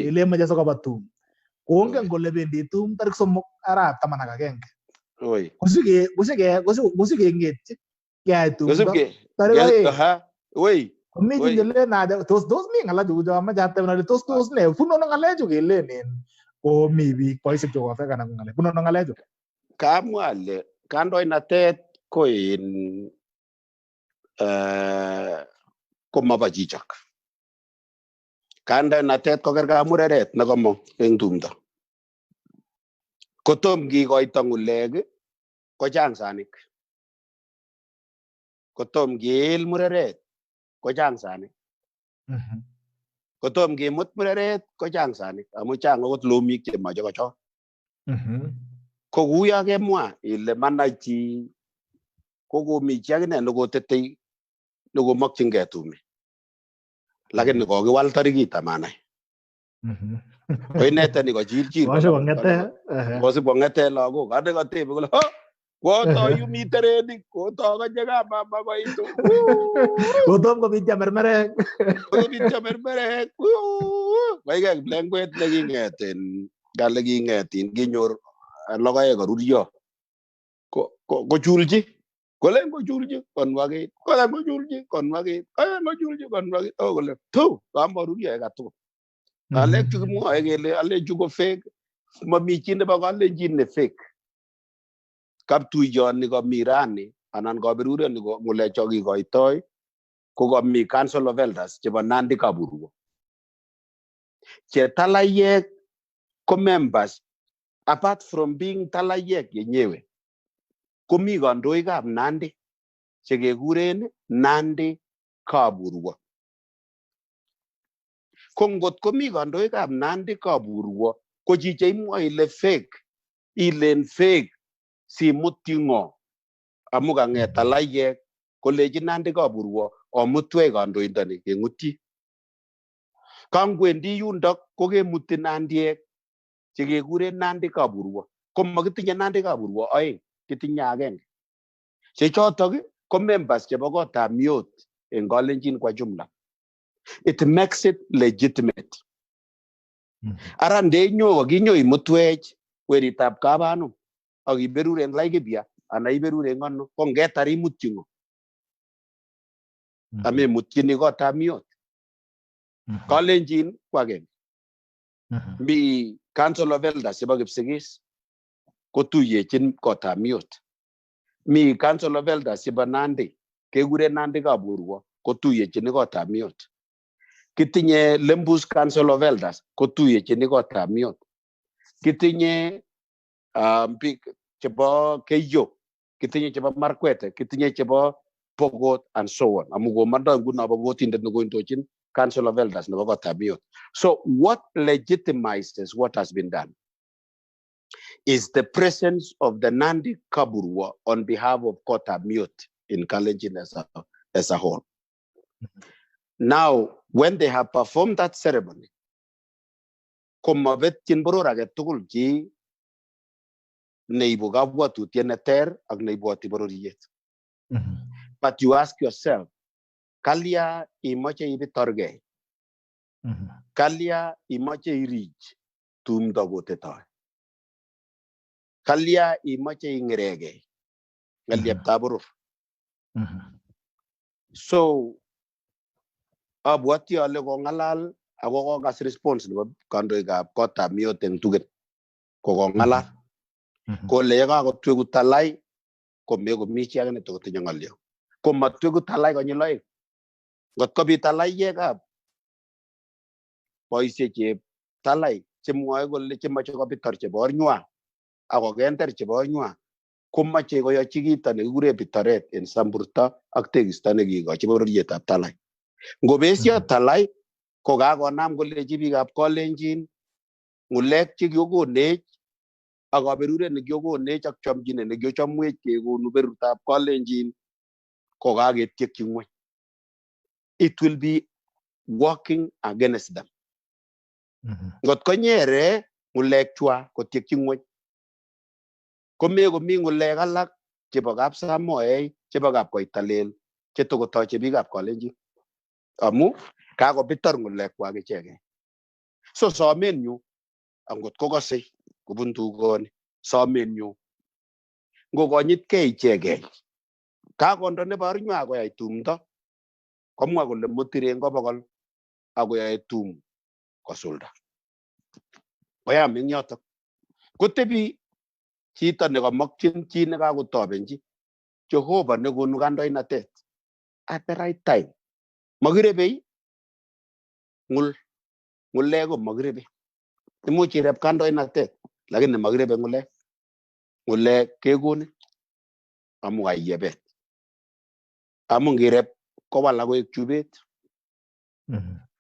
ile meja so kabatum ko ngen ko le wendi tum tarik somok ara tamana ka geng kusige nget ya tum tarik mi jingele na tos mi ngala ju jo ma jatte na tos ne funo ngale ju gele nen o mi bi poise jo afa kana ngale funo ngale ju kamwale kandoinatet ko in ko mabajichak. Kandoinatet ko kerga mureret na komong eng tumdo. Kotom kikoito ngulek ko chang sanik. Kotom kiil mureret ko chang sanik. Kotom kimut mureret ko chang sanik. Amu chang akot lumik chemache kochor. Ko kuya kemwa ile manachi ko komi chi akine nekotetei nekomakchingei tumi. Lakini kokiwal tarikit amanai. Ko ineteni ko chilchil. Kosib kong'ete lagok. Ade katebe kole, koto yu mi terenik, koto kanye ka mama koitu. Kotom kobityo mermerek. Koike kiplengwet neking'etin, kale king'etin, kinyor logoek koruryo. Kochulchi. Kolen kochulchi konwagit. Kolen kochulchi konwagit. Kole, tu, kamaruryo ekatukul. Alek chu kimwae kele alek chu ko fake. Mami chi nebo kalenjin ne fake. Kaptuiyoni komi rani anan kaberureni ng'ulecho kikoitoi ko komi Council of Elders chebo Nandi Kaburwo. Che talayek ko members apart from being talayek yenyewe komi kandoikab Nandi chekekuren Nandi Kaburwo. Ko ngot komi kandoikab Nandi Kaburwo ko chiche imwa ile fake, ilen fake simutyi ng'o amu kang'et talayek kolechi Nandi Kaburwo omutwech kandoindoni keng'utyi. Kangwendi yundok ko kemuti nandiek chekekuren Nandi Kaburwo. Ko makitinye Nandi Kaburwo oeng, kitinye agenge. Che chotok ko members chebo kotab Miot eng Kalenjin kwa jumla. It makes it legitimate. Ara ndenyo kinyo imutwech weritab Kabanum ak iberuren Laikipia ana iberuren ano ko ngetar imutyi ng'o. Amemutyini kotab Miot. Kalenjin ko agenge. Mi Council of Elders chebo Kipsigis kotuyechin kotab Miot. Mi Council of Elders chebo Nandi kekuren Nandi Kaburwo kotuyechin kotab Miot. Kitinye Lembus Council of Elders kotuyechin kotab Miot. Kitinye chebo Keiyo, kitinye chebo Markwete, kitinye chebo Pokot and so on. Amu komando nguno Pokotindet nekoindochin Council of Elders nebo kotab Miot. So what legitimizes what has been done is the presence of the Nandi Kaburwa on behalf of kotab Miot in Kalenjin as a whole. Now, when they have performed that ceremony, komabetyin boror age tugul chi neibu kabwatutiet neter ak neibwoti bororiet. But you ask yourself, kalya imache ibitorgei? Kalya imache irich tumdo kotetoi? Kalya imache ing'eregei ng'alyeptab boror? So abwati ale kongalal ako kokas response nebo kandoikab kotab miyot eng tugen kokongalal kole yekakotwegu Talai komekomi chi age netokotinye ng'olyo komatwegu Talai konyil oeng ngot kobit Talaiyekab boisiecheb Talai chemwoe kole chemoche kobitor chebo ornywa akokenter chebo ornywa komache koyochi kito nekikure bitoret en samburto ak tekisto nekikochi bororietab Talai. Ngobesio Talai ko kakonam kolechi biikab Kalenjin ng'ulek chekiokonech ak kaberuret nekiokonech ak chomchinet nekiochomwech kekonu berutab Kalenjin ko kaketiekyi ng'weny. It will be working against them. Ngot konyere ng'ulek chwa kotiekyi ng'weny komi ng'ulek alak chebo Kapsamoei chebo Kapkoitalel chetokotoche biikab Kalenjin amu kakobitor ng'ulek kwak ichegei. So somenyu angot kokose kobun tugoni somenyu ngokonyitkei ichegei kakondo nebo ornywa koyai tumdo komwa kole mutiren kobokol akoyoe tum kosulda koyam eng yotok kotebi chito nekamokyin chi nekakotobenchi Jehova nekonu kandoinatet at the right time. Makirebei ng'ulek ko makirebe. Imuch ireb kandoinatet lakini makirebe ng'ulek. Ng'ulek kekonin amu kaiyebet. Amu ngireb kowalak koek chubet.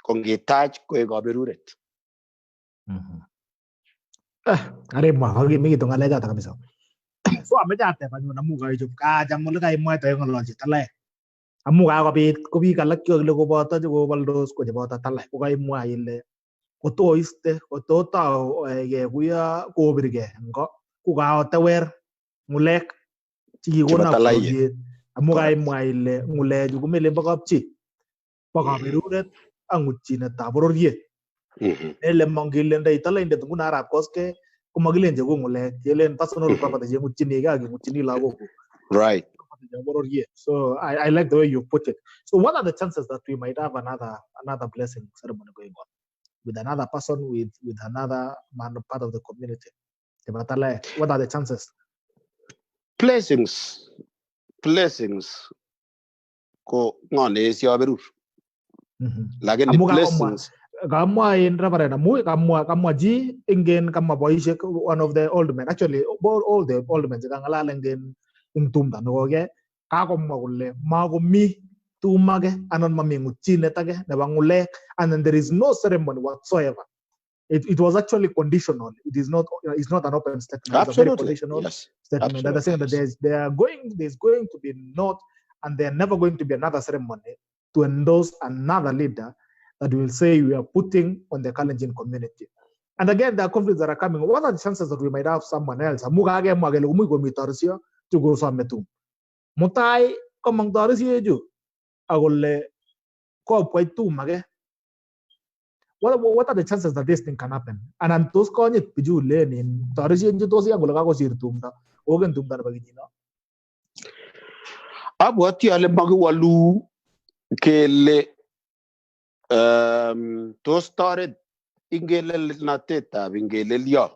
Ko ngitach koek kaberuret. Aremwa kakimikitu ng'alechoto kabisa. So ameche ateb anyun amu kaichop kacham ole kaimwaite ng'ololchi Talai. Amu kakobit ko biik alak kole koboto chekoboldos ko cheboto Talai ko kaimwa ile kotoiste kototau kuyo kobirgei ngo ko kaotewer ng'ulek chikikona bororyet amu kaimwa ile ng'ulechu komelen bo kapchi bo kaberuret ak ng'utchinetab bororyet. Ele mongile ndai Talaindet nguno arap Kosgei komakilen cheko ng'ulek kelen personal property cheng'utchinigei ak ng'utchini lagok. Right. So I like the way you put it. So what are the chances that we might have another blessing ceremony going on with another person with another man part of the community? What are the chances? Blessings ko ngone siaberur. Lakini blessings kamwa in Reverend amu kamwa ji ingen kama boisiek one of the old men, actually all the old men chekang'alal eng tumdo nekoke kakomwa kole makomi tumage anan mami ng'utchinet age nebo ng'ulek, and then there is no ceremony whatsoever. It was actually conditional. It's not an open statement. Absolutely. It's a very conditional statement. Absolutely. That they're saying that there's going to be not, and there's never going to be another ceremony to endorse another leader that will say we are putting on the Kalenjin community. And again, there are conflicts that are coming. What are the chances that we might have someone else? Mutai komang tarisi eju agole ko kwaitum age. What are the chances that this thing can happen? And antos konyit biju lenin tarisi eju tosi agole kako sirtumda ogen tumda na bagijino. Abwati ale makiwalu kele tos toret ingelel natetab ingelel yo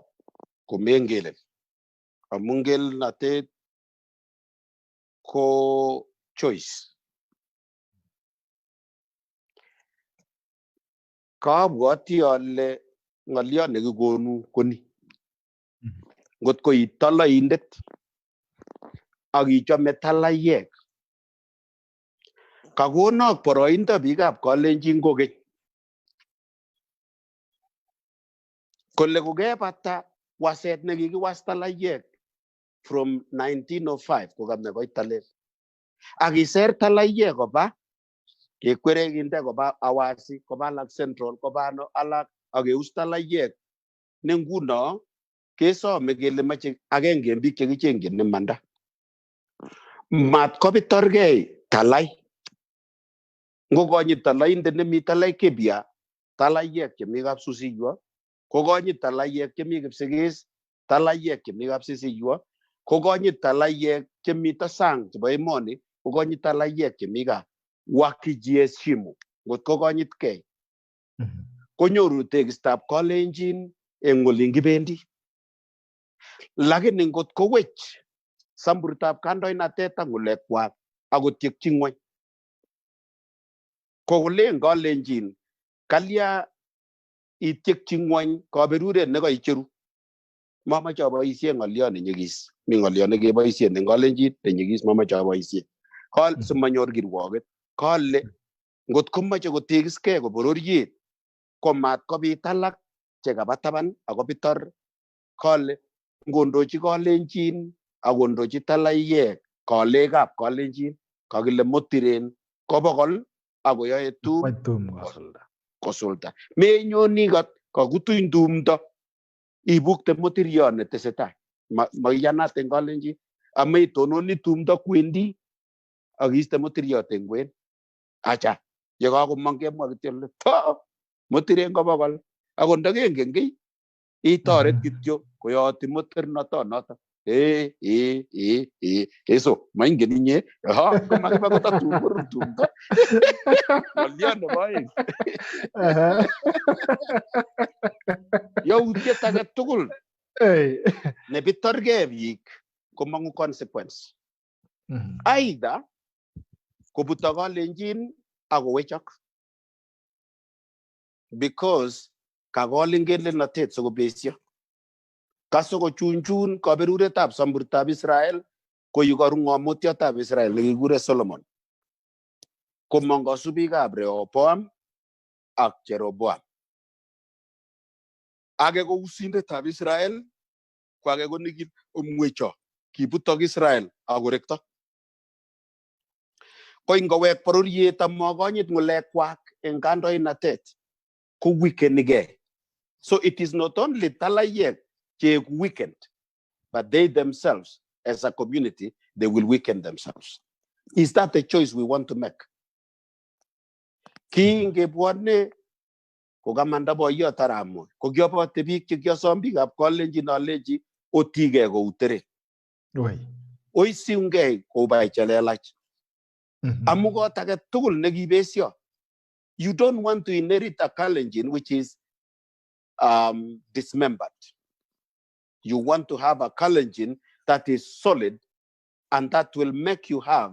komengelel amu ingelel natet ko choice. Kabwati ale ng'olyo nekikonu koni. Ngot ko itoloindet ak ichome Talaiek kakonok boroindo biikab Kalenjin kokeny kole kokebata waset nekikiwas Talaiek from 1905 kokame koit Talel ak iser Talaiek koba kekwere kinde koba Awasi koba alak Central koba alak ak keus Talaiek ne nguno kesome kele mache agenge en biik chekichengyin imanda mat kobitorgei Talai ngokonyit Talaindet nemi Talai Kebia Talaiek chemi Kapsusiywo kokonyit Talaiek chemi Kipsigis Talaiek chemi Kapsisiywo kokonyit Talaiek chemi sang chebo emoni kokonyit Talaiek chemi gaa wakijiheshimu ngot ko konyitkei konyoru tegistab Kalenjin eng olin kibendi. Lakini ngot ko wech samburutab kandoinatet ak ng'ulekwak akotyekchi ng'wony kolen Kalenjin kalya ityekchi ng'wony kaberuret nekaicheru. Mamache aboisie ng'olyo nenyigis. Mi ng'olyo nekeboisie eng Kalenjin nenyigis mamache aboisie. Kol simanyor kirwoget. Kole ngot komache kotegiskei ko bororiet komat kobit alak chekaba taban ako bitor. Kole ngondochi Kalenjin akondochi Talaiek kalekab Kalenjin kakile motiren kobokol akoyoe kosulda. Menyoni kakutuny tumdo ibukte motiriot netesetai. Maiyanat eng Kalenjin. Ameitononi tumdo kwendi akiste motiriot eng kwen. Acha yekakomong kemwa kityo motiren kobokol. Akot ndakengen kiy itoret kityo koyoti motirnotonoto. So maingen inye komakiba kotatumur tumdo. Ng'olyo nebo aeng. Yautiet age tugul nebitorgei biik komong'u consequence. Aidha kobuto Kalenjin akowechok because kakol ingelenotet sikobesio. Kasokochunchun kaberuretab samburutab Israel koyukoru ng'omutiotab Israel nekikure Solomon. Komong kasubikab Rehoboam ak Jeroboam. Age ko usindetab Israel ko age ko nekimwecho kibutok Israel akorekto. Ko ingowek bororiet amakonyit ng'ulekwak eng kandoinatet ko weakenigei. So it is not only Talaiek che weakened, but they themselves as a community, they will weaken themselves. Is that a choice we want to make? Kingebwane kokamanda boyot Aramo kokiobote biik chekiosom biikab Kalenjin aleji otige kou teret. Oisiungei kou bai chelelach. Amu kot age tugul nekibesio. You don't want to inherit a Kalenjin which is dismembered. You want to have a Kalenjin that is solid and that will make you have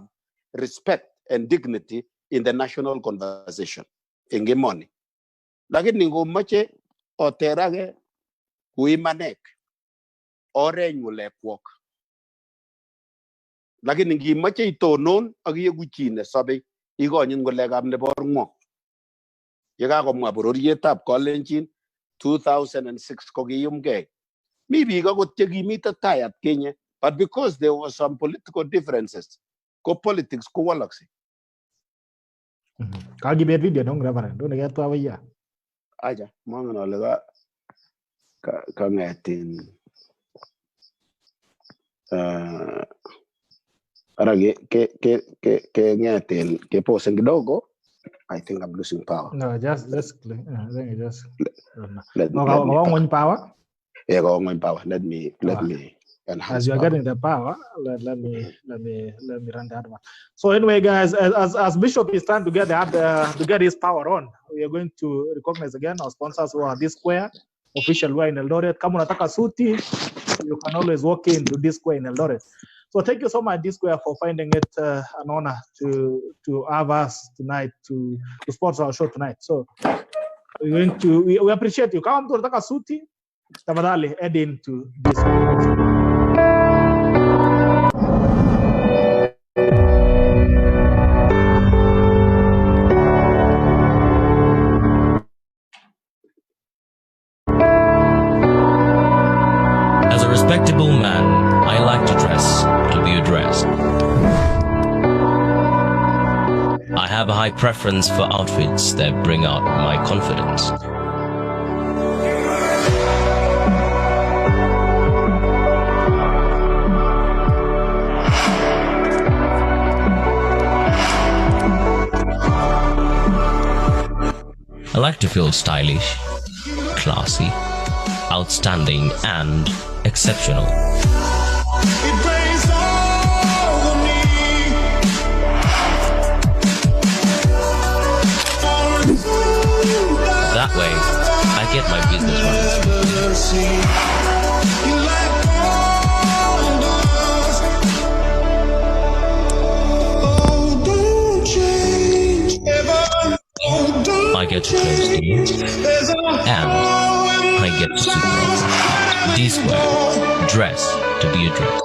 respect and dignity in the national conversation. Ingemoni. Lakini ngomache oterage kuimanek oren ng'ulekwok. Lakini ngimache itonon ak iegu chi nesobei ikonyit ng'ulekab nebo ng'wong. Yekakomwa bororietab Kalenjin 2006 kokiyumgei. Mi biik akot chekimite tai atkinye, but because there was some political differences, ko politics kowalakse. Kakibet video nung reverend, doon nagatuwa waya. Aja, mangan ole ka ngetin ara ke ngetin ke pose kidogo. I think I'm losing power. No, just click. I think it just let me power. Yeah, go on power. Let me enhance. As you are getting the power, let me run that one. So anyway, guys, as Bishop is trying to get his power on, we are going to recognize again our sponsors who are this square official way in Eldoret. Kama unataka suti, you can always walk into this square in Eldoret. So thank you so much, this square, for finding it an honor to have us tonight to sponsor our show tonight. So we're going to we appreciate you. Kama mtu unataka suti, tafadhali head into this. As a respectable man, I like to dress to be addressed. I have a high preference for outfits that bring out my confidence. I like to feel stylish, classy, outstanding, and exceptional. way I get my business running. I get to close deals, and I get to super offer. D-Square, dress to be addressed.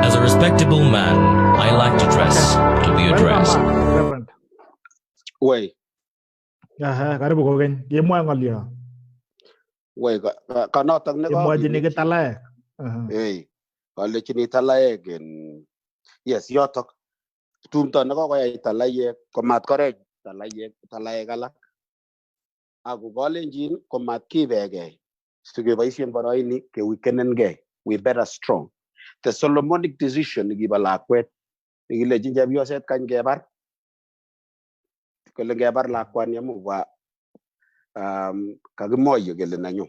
As a respectable man, I like to dress to be addressed. Reverend. Wait, Karibu kogen. Yemwa ngolyo. wait, kanotok Yemwa jini ke Talai. Hey, kalechini Talai again. Yes, yotok. Tumto nekokoyai Talai komat korek Talai alak. Ako kalenjin komat kibegei. Sikeboisien boroini kewekenengei. We better strong. The Solomonic decision nekibo lakwet nekilechin chepyoset kany kebar. Kole ngebar lakwani amu kwa kakimoyo kele nanyo.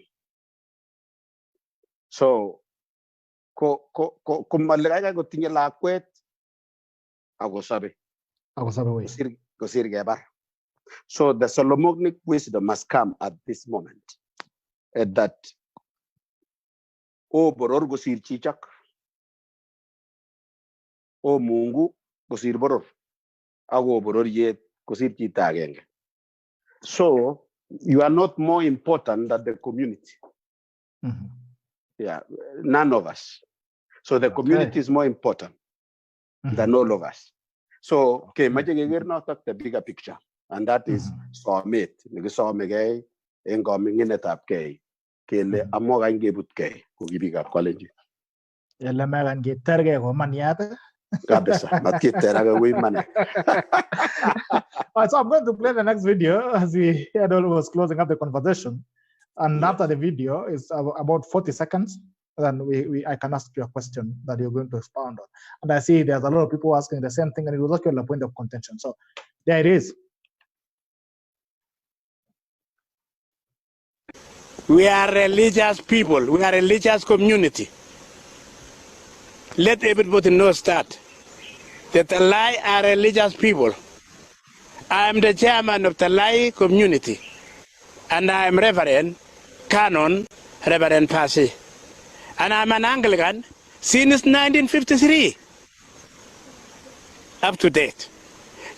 So komale kaikai kotinye lakwet akosabe. Akosabe we. Kosir kebar. So the Solomonic wisdom must come at this moment. That o boror kosir chichak. O Mungu kosir boror. Ako boror yet kosir chito agenge. So you are not more important than the community. Yeah, none of us. So the community is more important than all of us. So the bigger picture, and that is Somet. Ngisomegei engominginetab kei kele amoga ngebutke kugibiga college. Yalla magan giterge ko maniata. Kabisa, matkiteraga we man. So I'm going to play the next video as we was closing up the conversation. And after the video is about 40 seconds, then I can ask you a question that you're going to expound on. And I see there's a lot of people asking the same thing, and it was actually a point of contention. So there it is. We are religious people. We are a religious community. Let everybody know that the Talai are religious people. I am the chairman of Talai community, and I am Reverend Canon Reverend Pasi. And I'm an Anglican since 1953, up to date.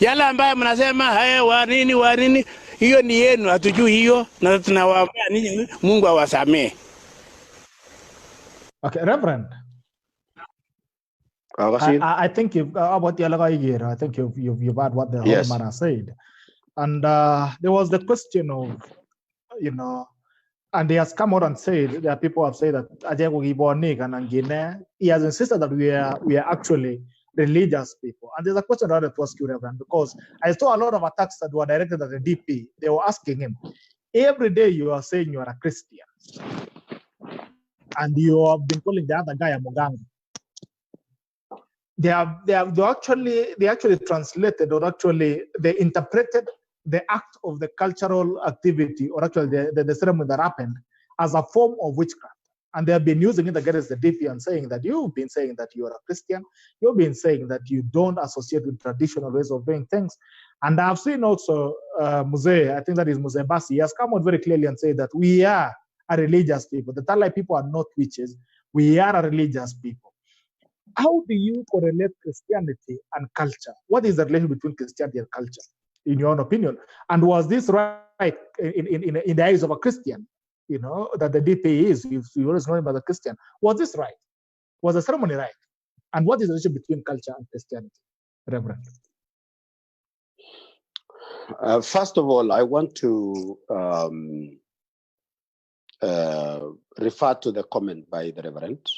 Yala ambaye mnasema haya warini, hiyo ni yenu, hatujui hiyo, na tunawaambia ninyi Mungu awasamee. Okay, Reverend. I think you've about the I think you've heard what the holy man has said, and there was the question of, and he has come out and said there are people who have said that he has insisted that we are actually religious people, and there's a question rather to ask you, Reverend, because I saw a lot of attacks that were directed at the DP. They were asking him, every day you are saying you are a Christian, and you have been calling the other guy a Muganga. They actually translated, or actually they interpreted the act of the cultural activity, or actually the ceremony that happened, as a form of witchcraft. And they have been using it against the DP and saying that you've been saying that you are a Christian, you've been saying that you don't associate with traditional ways of doing things. And I've seen also Muse, I think that is Muse Basi, he has come out very clearly and said that we are a religious people. The Talai people are not witches, we are a religious people. How do you correlate Christianity and culture? What is the relationship between Christianity and culture, in your own opinion? And was this right in the eyes of a Christian? That the DP is, if you always know him as a Christian. Was this right? Was the ceremony right? And what is the relationship between culture and Christianity, Reverend? First of all, I want to refer to the comment by the Reverend.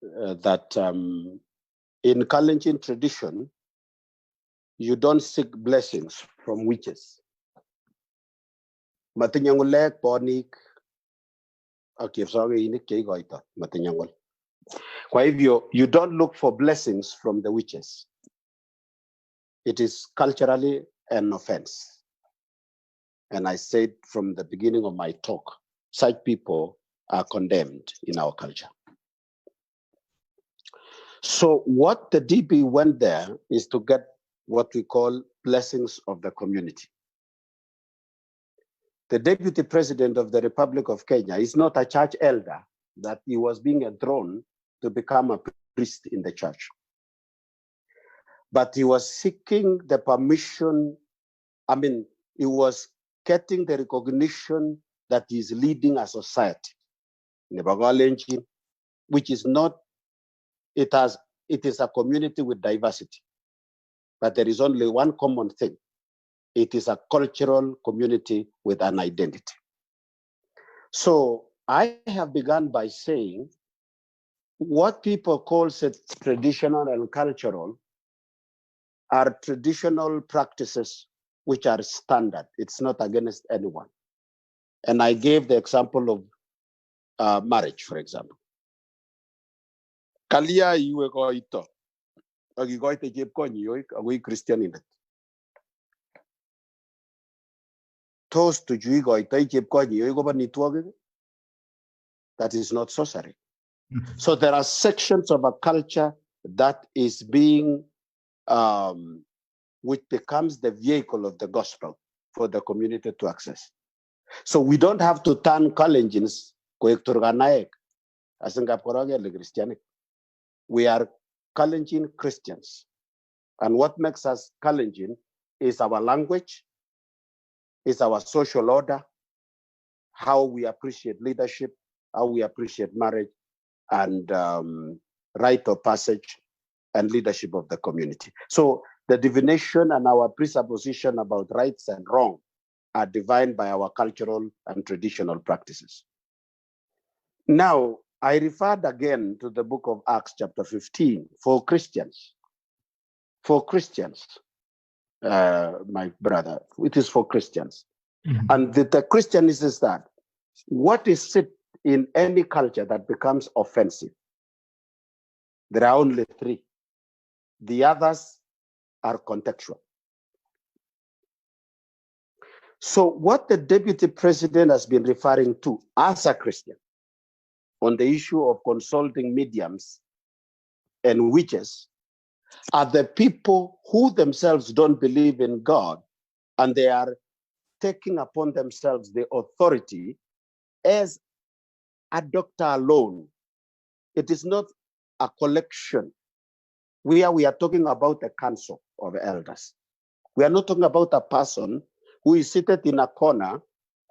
That in Kalenjin tradition, you don't seek blessings from witches. Matinyangulek ponik akipsoge inik keigoito matinyangul. Kwa hivyo, you don't look for blessings from the witches. It is culturally an offense. And I said from the beginning of my talk, such people are condemned in our culture. So what the DP went there is to get what we call blessings of the community. The Deputy President of the Republic of Kenya is not a church elder that he was being enthroned to become a priest in the church. But he was seeking the permission, he was getting the recognition that he is leading a society, which is not, it is a community with diversity. But there is only one common thing. It is a cultural community with an identity. So I have begun by saying what people call traditional and cultural are traditional practices which are standard. It's not against anyone. And I gave the example of marriage, for example. Kalia iwe ko ito. Agi ko ite jeb ko niyoy, awi Christian in it. Toast to jui ko ite jeb ko niyoy ko ba nituwag. That is not sorcery. So there are sections of a culture that is being, which becomes the vehicle of the gospel for the community to access. So we don't have to turn Kalenjins as in Christianic. We are Kalenjin Christians. And what makes us Kalenjin is our language, is our social order, how we appreciate leadership, how we appreciate marriage, and rite of passage and leadership of the community. So the divination and our presupposition about rights and wrong are defined by our cultural and traditional practices. Now, I referred again to the book of Acts chapter 15 for Christians. For Christians, my brother, it is for Christians. Mm-hmm. And the Christian is that what is it in any culture that becomes offensive? There are only three. The others are contextual. So what the Deputy President has been referring to as a Christian on the issue of consulting mediums and witches are the people who themselves don't believe in God, and they are taking upon themselves the authority as a doctor alone. It is not a collection. We are talking about a council of elders. We are not talking about a person who is seated in a corner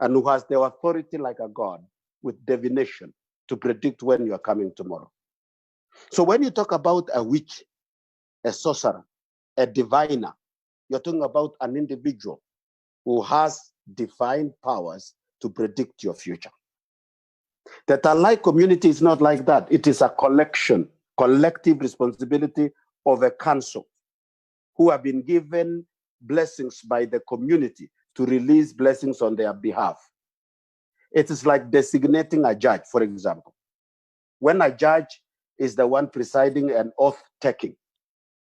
and who has the authority like a god with divination to predict when you are coming tomorrow. So when you talk about a witch, a sorcerer, a diviner, you're talking about an individual who has divine powers to predict your future. The Talai community is not like that. It is a collective responsibility of a council who have been given blessings by the community to release blessings on their behalf. It is like designating a judge, for example. When a judge is the one presiding an oath-taking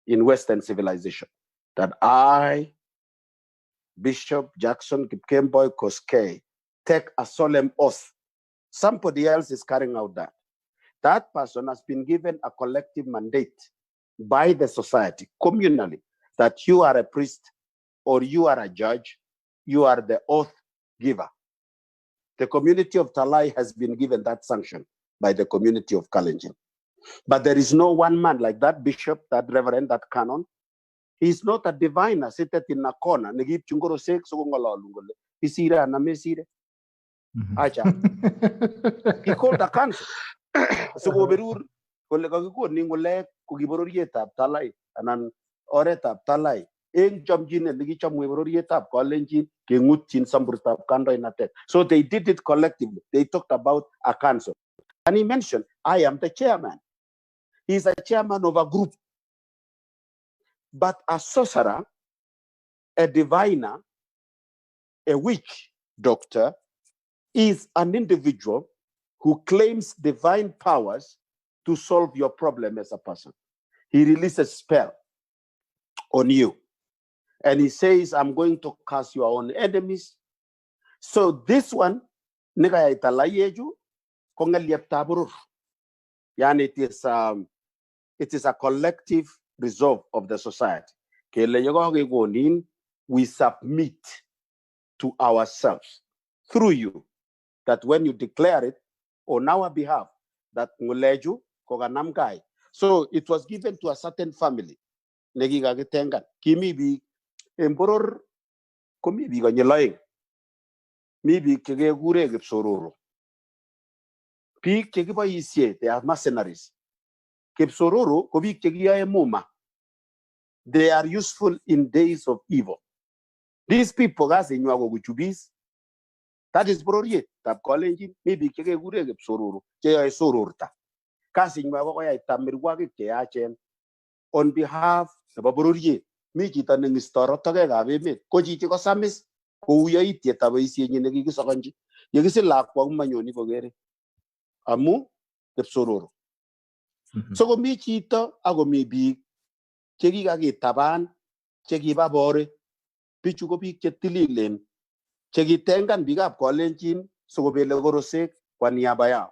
in Western civilization, that I, Bishop Jackson Kipkemboi Kosgei, take a solemn oath. Somebody else is carrying out that. That person has been given a collective mandate by the society, communally, that you are a priest or you are a judge, you are the oath giver. The community of Talai has been given that sanction by the community of Kalenjin. But there is no one man like that bishop, that reverend, that canon. He's not a diviner seated in a corner. He called the council. So Talai and Talai. So they did it collectively. They talked about a council. And he mentioned, I am the chairman. He's a chairman of a group. But a sorcerer, a diviner, a witch doctor is an individual who claims divine powers to solve your problem as a person. He releases a spell on you. And he says, I'm going to cast your own enemies. So this one, ngalieptab boror. Yani it is a collective resolve of the society. Kele yogogegonin, we submit to ourselves through you, that when you declare it on our behalf, that nguleju koganam gai. So it was given to a certain family. Negiga gitengan. Kimi bi emboror komi bi ganyeloing. Mi bi kege gure gipsororo. Pi kege ba isye, they are mercenaries. Kipsororo kobi kege ya emuma. They are useful in days of evil. These people, guys, in your chubis, that is brorie. Tap calling maybe kege gure gipsororo. Kaya sororta. Kasi nwa ya tamirwagi keachen on behalf of Baburie, Mikita Ningistoro Tagave, Koji Samis, who we eat yet away seeing in the Gisakanji. You can say Lakwa Manoni Fogere. Amu, the Sororo. So go Mikita, Ago maybe Chegigagi Taban, Chegi Babore, Pichukopi Chetilin, Chegi Tangan big up Colengin, so go Belogorose, Waniabaya.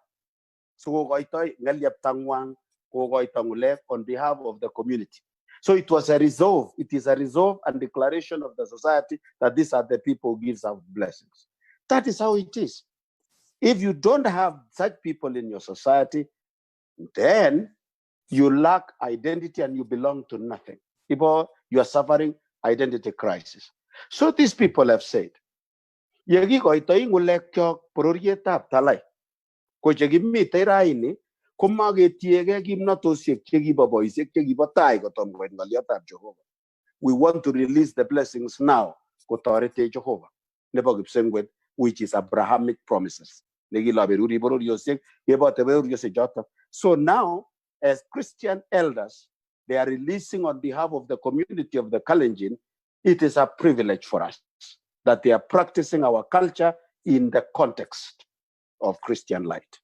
So go Goitoi, Neliap Tangwang. On behalf of the community. So it was a resolve. It is a resolve and declaration of the society that these are the people who gives out blessings. That is how it is. If you don't have such people in your society, then you lack identity and you belong to nothing. People, you are suffering identity crisis. So these people have said, Yegi Goitoi ngulek chok pororietap Talai. Ko chegi mi teraini. We want to release the blessings now, which is Abrahamic promises. So now, as Christian elders, they are releasing on behalf of the community of the Kalenjin. It is a privilege for us that they are practicing our culture in the context of Christian light.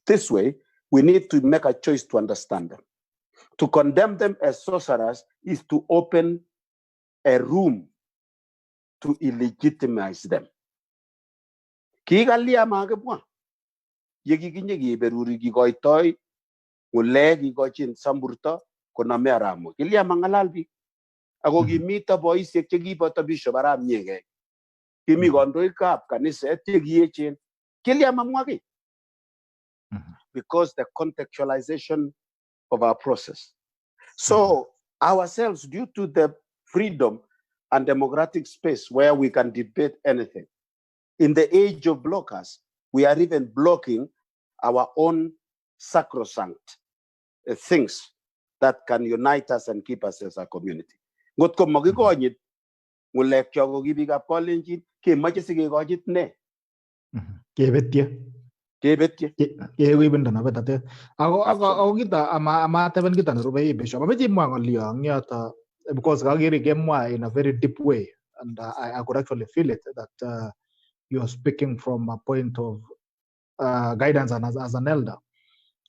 This way, we need to make a choice to understand them. To condemn them as sorcerers is to open a room to illegitimize them. Kigalia magebwa. Yegiginye beruri gigoitoi, ngulegi gochin samburta, koname aramo. Kilia mangalalbi. Ago gimita boys yekegi bata bishop aram nyege. Kimi gondoi kap kanise tegiechen. Kilia mamwagi. Because the contextualization of our process. So ourselves, due to the freedom and democratic space where we can debate anything, in the age of blockers, we are even blocking our own sacrosanct things that can unite us and keep us as a community. Ngot ko magigonyit ngulek chogo gibiga kolenjin ke mache sige gojit ne. Kebetye. Kewibinda na betate. Ako kita ama teven kita nurube bishop. Ameji mwang liang yata because kagiri gemwa in a very deep way, and I could actually feel it that you are speaking from a point of guidance and as an elder.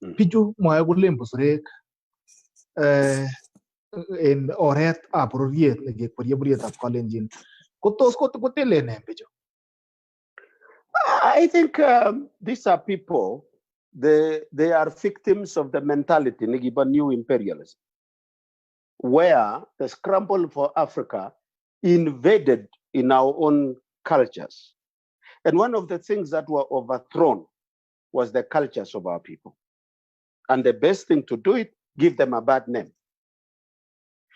Piju mwa gulimbo srek in oret appropriate legi appropriate of Kalenjin. Kutos kutele ne piju. I think these are people, they are victims of the mentality, new imperialism, where the scramble for Africa invaded in our own cultures. And one of the things that were overthrown was the cultures of our people. And the best thing to do it, give them a bad name.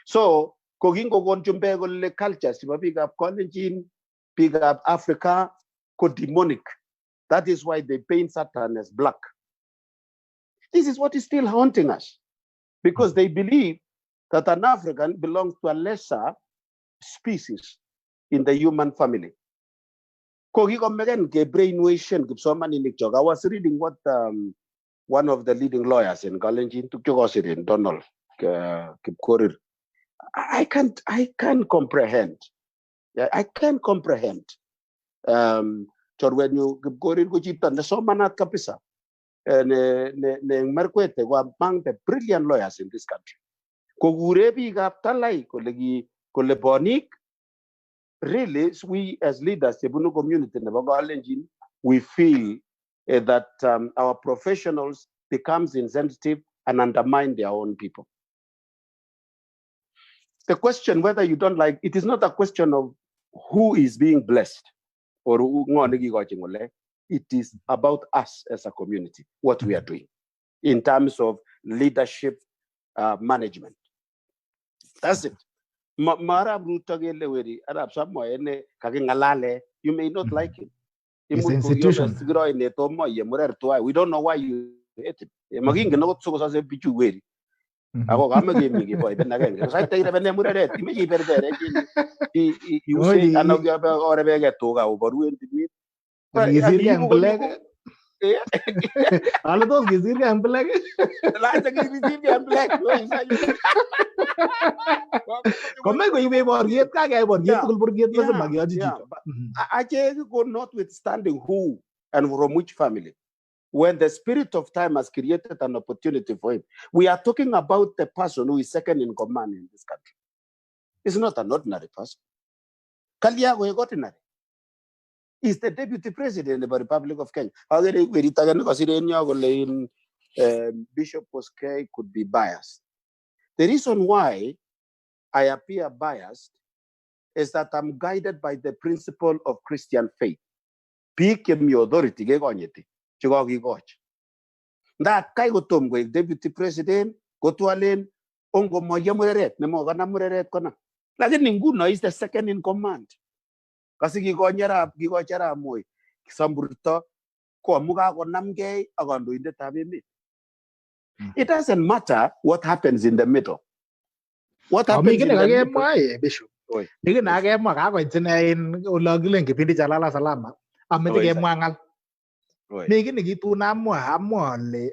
So, Kogingo Gonjumbego le cultures, pick up Kalenjin, pick up Africa, demonic. That is why they paint Satan as black. This is what is still haunting us, because they believe that an African belongs to a lesser species in the human family. I was reading what one of the leading lawyers in Kalenjin, Donald Kipkorir. I can't comprehend. I can't comprehend. When you go in the Somanat Kapisa, Merkwete were among the brilliant lawyers in this country. Kogurebi gap Talai, Kolebonik. Really, we as leaders, the Bunu community in the Babalenjin, we feel that our professionals becomes insensitive and undermine their own people. The question whether you don't like, it is not a question of who is being blessed or who, it is about us as a community, what we are doing in terms of leadership management. That's it. You may not like him. It's the institution. We don't know why you hate him. All of those gizir ka black. Comment go ibe borgiet ka ga borgiet kul borgiet bas magyaji jito. Notwithstanding who and from which family, when the spirit of time has created an opportunity for him, we are talking about the person who is second in command in this country. It's not an ordinary person. Kaliago is ordinary. Is the deputy president of the Republic of Kenya. Bishop Kosgei could be biased. The reason why I appear biased is that I'm guided by the principle of Christian faith. Peak mi authority that kai gotom go deputy president go to alen ongo moya mureret nemo gana mureret kona. Lakini Nguno is the second in command. Kasi gigochara moy samburto ko muga ko namgei agondo inde tabemi. It doesn't matter what happens in the middle. What happens in the middle? Bishop. Nige na ga mo ka ko in ulaglen ke pindi chalala salama. Amete ke mo angal. Nige ni gitu na mo le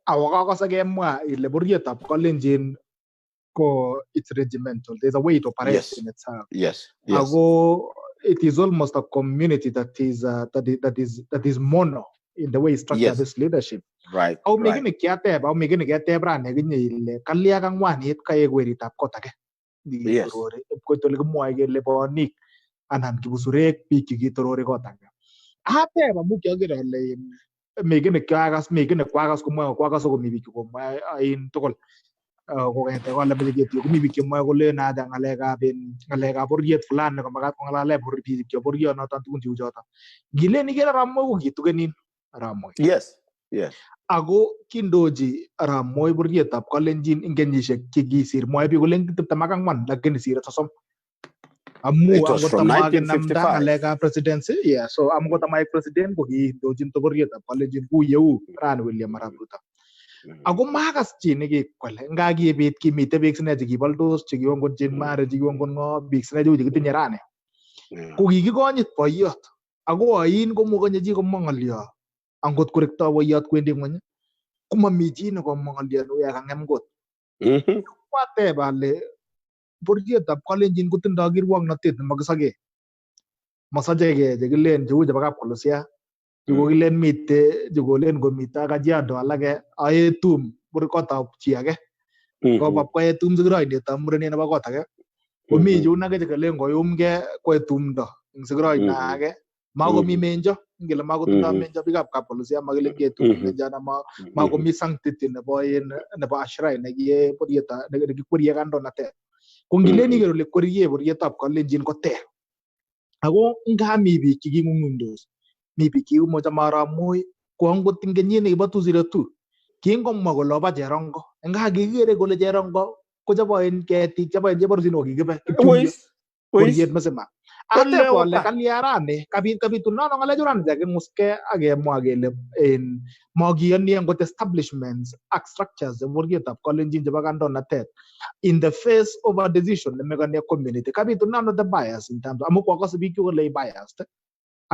awaka ko sa ke mo ile buriyeta ko lenjin ko it's regimental. There's a way it operates in itself. Yes. It is almost a community that is mono in the way it structures this leadership. Right. Au megine kiate ba megine kiate bra ne ginye kalia kang wani ka egweri tap kotake. Yes. Ko to le mo age le bonik anan kibusure pi kigitorore kotake. Ate ba mu kyagere le megine kwagas ko mo kwagas ko mibi ko in tokol. Ko ente ko le bigi ko mibi ko mo ko le na da ngalega boriet fulan ko magat ko ngala le borbi ko borio no tan tun ti ujota. Gile ni gera rammo ko gitu genin rammo. Yes. Ago kindoji rammo boriet tap ko lenjin ingenjishe kigisir mo bi ko len tamagang man lagen sir sasom. It was from 1955. Presidency, yeah. So I'm going to my president ko dojin to boriet tap ko lenjin ku yeu ran William Marabuta. Ago magas chini ki kwale ngagi bit ki mite big sene ji baldos ji wongon jin mare ji wongon ngo big sene ji tinyarane ko gi gonyit boyot ago ayin ko mo ganye ji ko mongolia angot kurekta boyot kwendi ngony kuma miji ne ko mongolia no ya kangem got kwate bale burje tab kolenjin ko tinda girwang na tet magsage masajege je gilen ju je baka polosia Jugolen mite, Jugolen go mita kajiado alage aetum burkota chiage. Ko bab ko aetum sigroi de tamrene na bakota ge. Ko mi juna ge kalen go yumge ko etum do. Sigroi na ge. Mago mi menjo, ngila mago tunda menjo bigap kapolusia magile ge tu menja na mago mi sanctity ne boy ne ba ashrai ne ge podieta ne ge kuriya gando na te. Ko ngile ni ge le kuriye podieta ko lenjin ko te. Ago ngami bi kigi mundos. Maybe kiu mo jamara muy kuango tingenye ne batu ziratu kingo magolo ba jerongo nga gigere gole jerongo ko jabo en ke ti jabo en jabo zino gigebe yet masema ate ko le kaliarane kabitu no ngale juran jage muske age mo age le en mogi ni ngo establishments act structures the worget of college jaba gando na tet in the face of a decision the mega community kabitu none of the bias in terms amu ko ko bi ko le biased.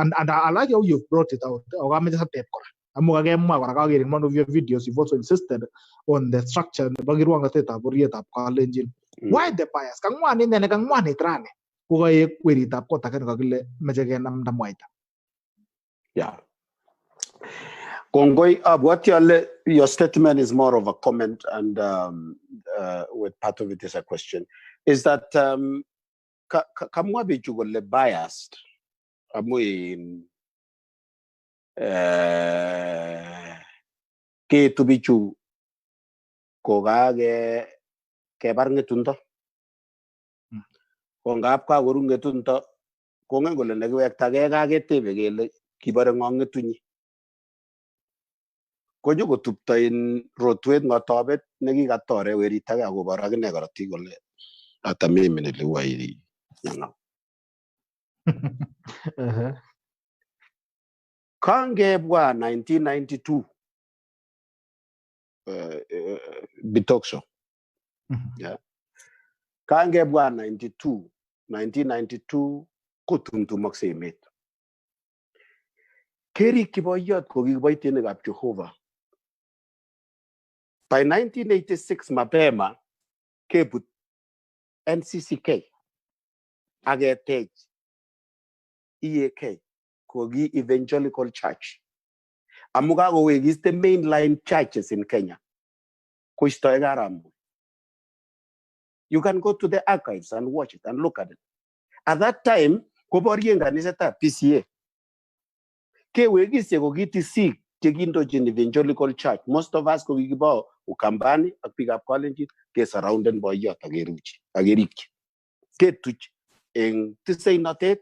And I like how you've brought it out. One of your videos, you've also insisted on the structure. Why the bias? Yeah. Kongoi, your statement is more of a comment, and with part of it is a question. Is that kamwabi jugole biased? Ketu bichu kebar ngetundo. Ngap kakoru ngetundo kongen kole nekiwektagei kaketebe kele kibore ng'o ngetunyi. Konyo kotupto rotwet ng'otobet nekikatore werit age akobor akine korotik kole hata mimi niliua hili nyang'au. Kangebwa 1992 Bitokso. Yeah. Kangebwa 1992 kotumtumakse emet. Kerik kiboyot ko kikiboitinikab Jehovah. By 1986 mapema kebut NCCK aketech EAK kogi Evangelical Church. Amu kakowekis the mainline churches in Kenya. Koistoi Karamu. You can go to the archives and watch it and look at it. At that time, koborien kanisetab PCA. Kewekis ko kitisik chekindochin Evangelical Church. Most of us kokikibo Ukambani ak biikab Kalenjin ke surrounded boyot akeruchi akerikchi. Ketuch eng tiseinotet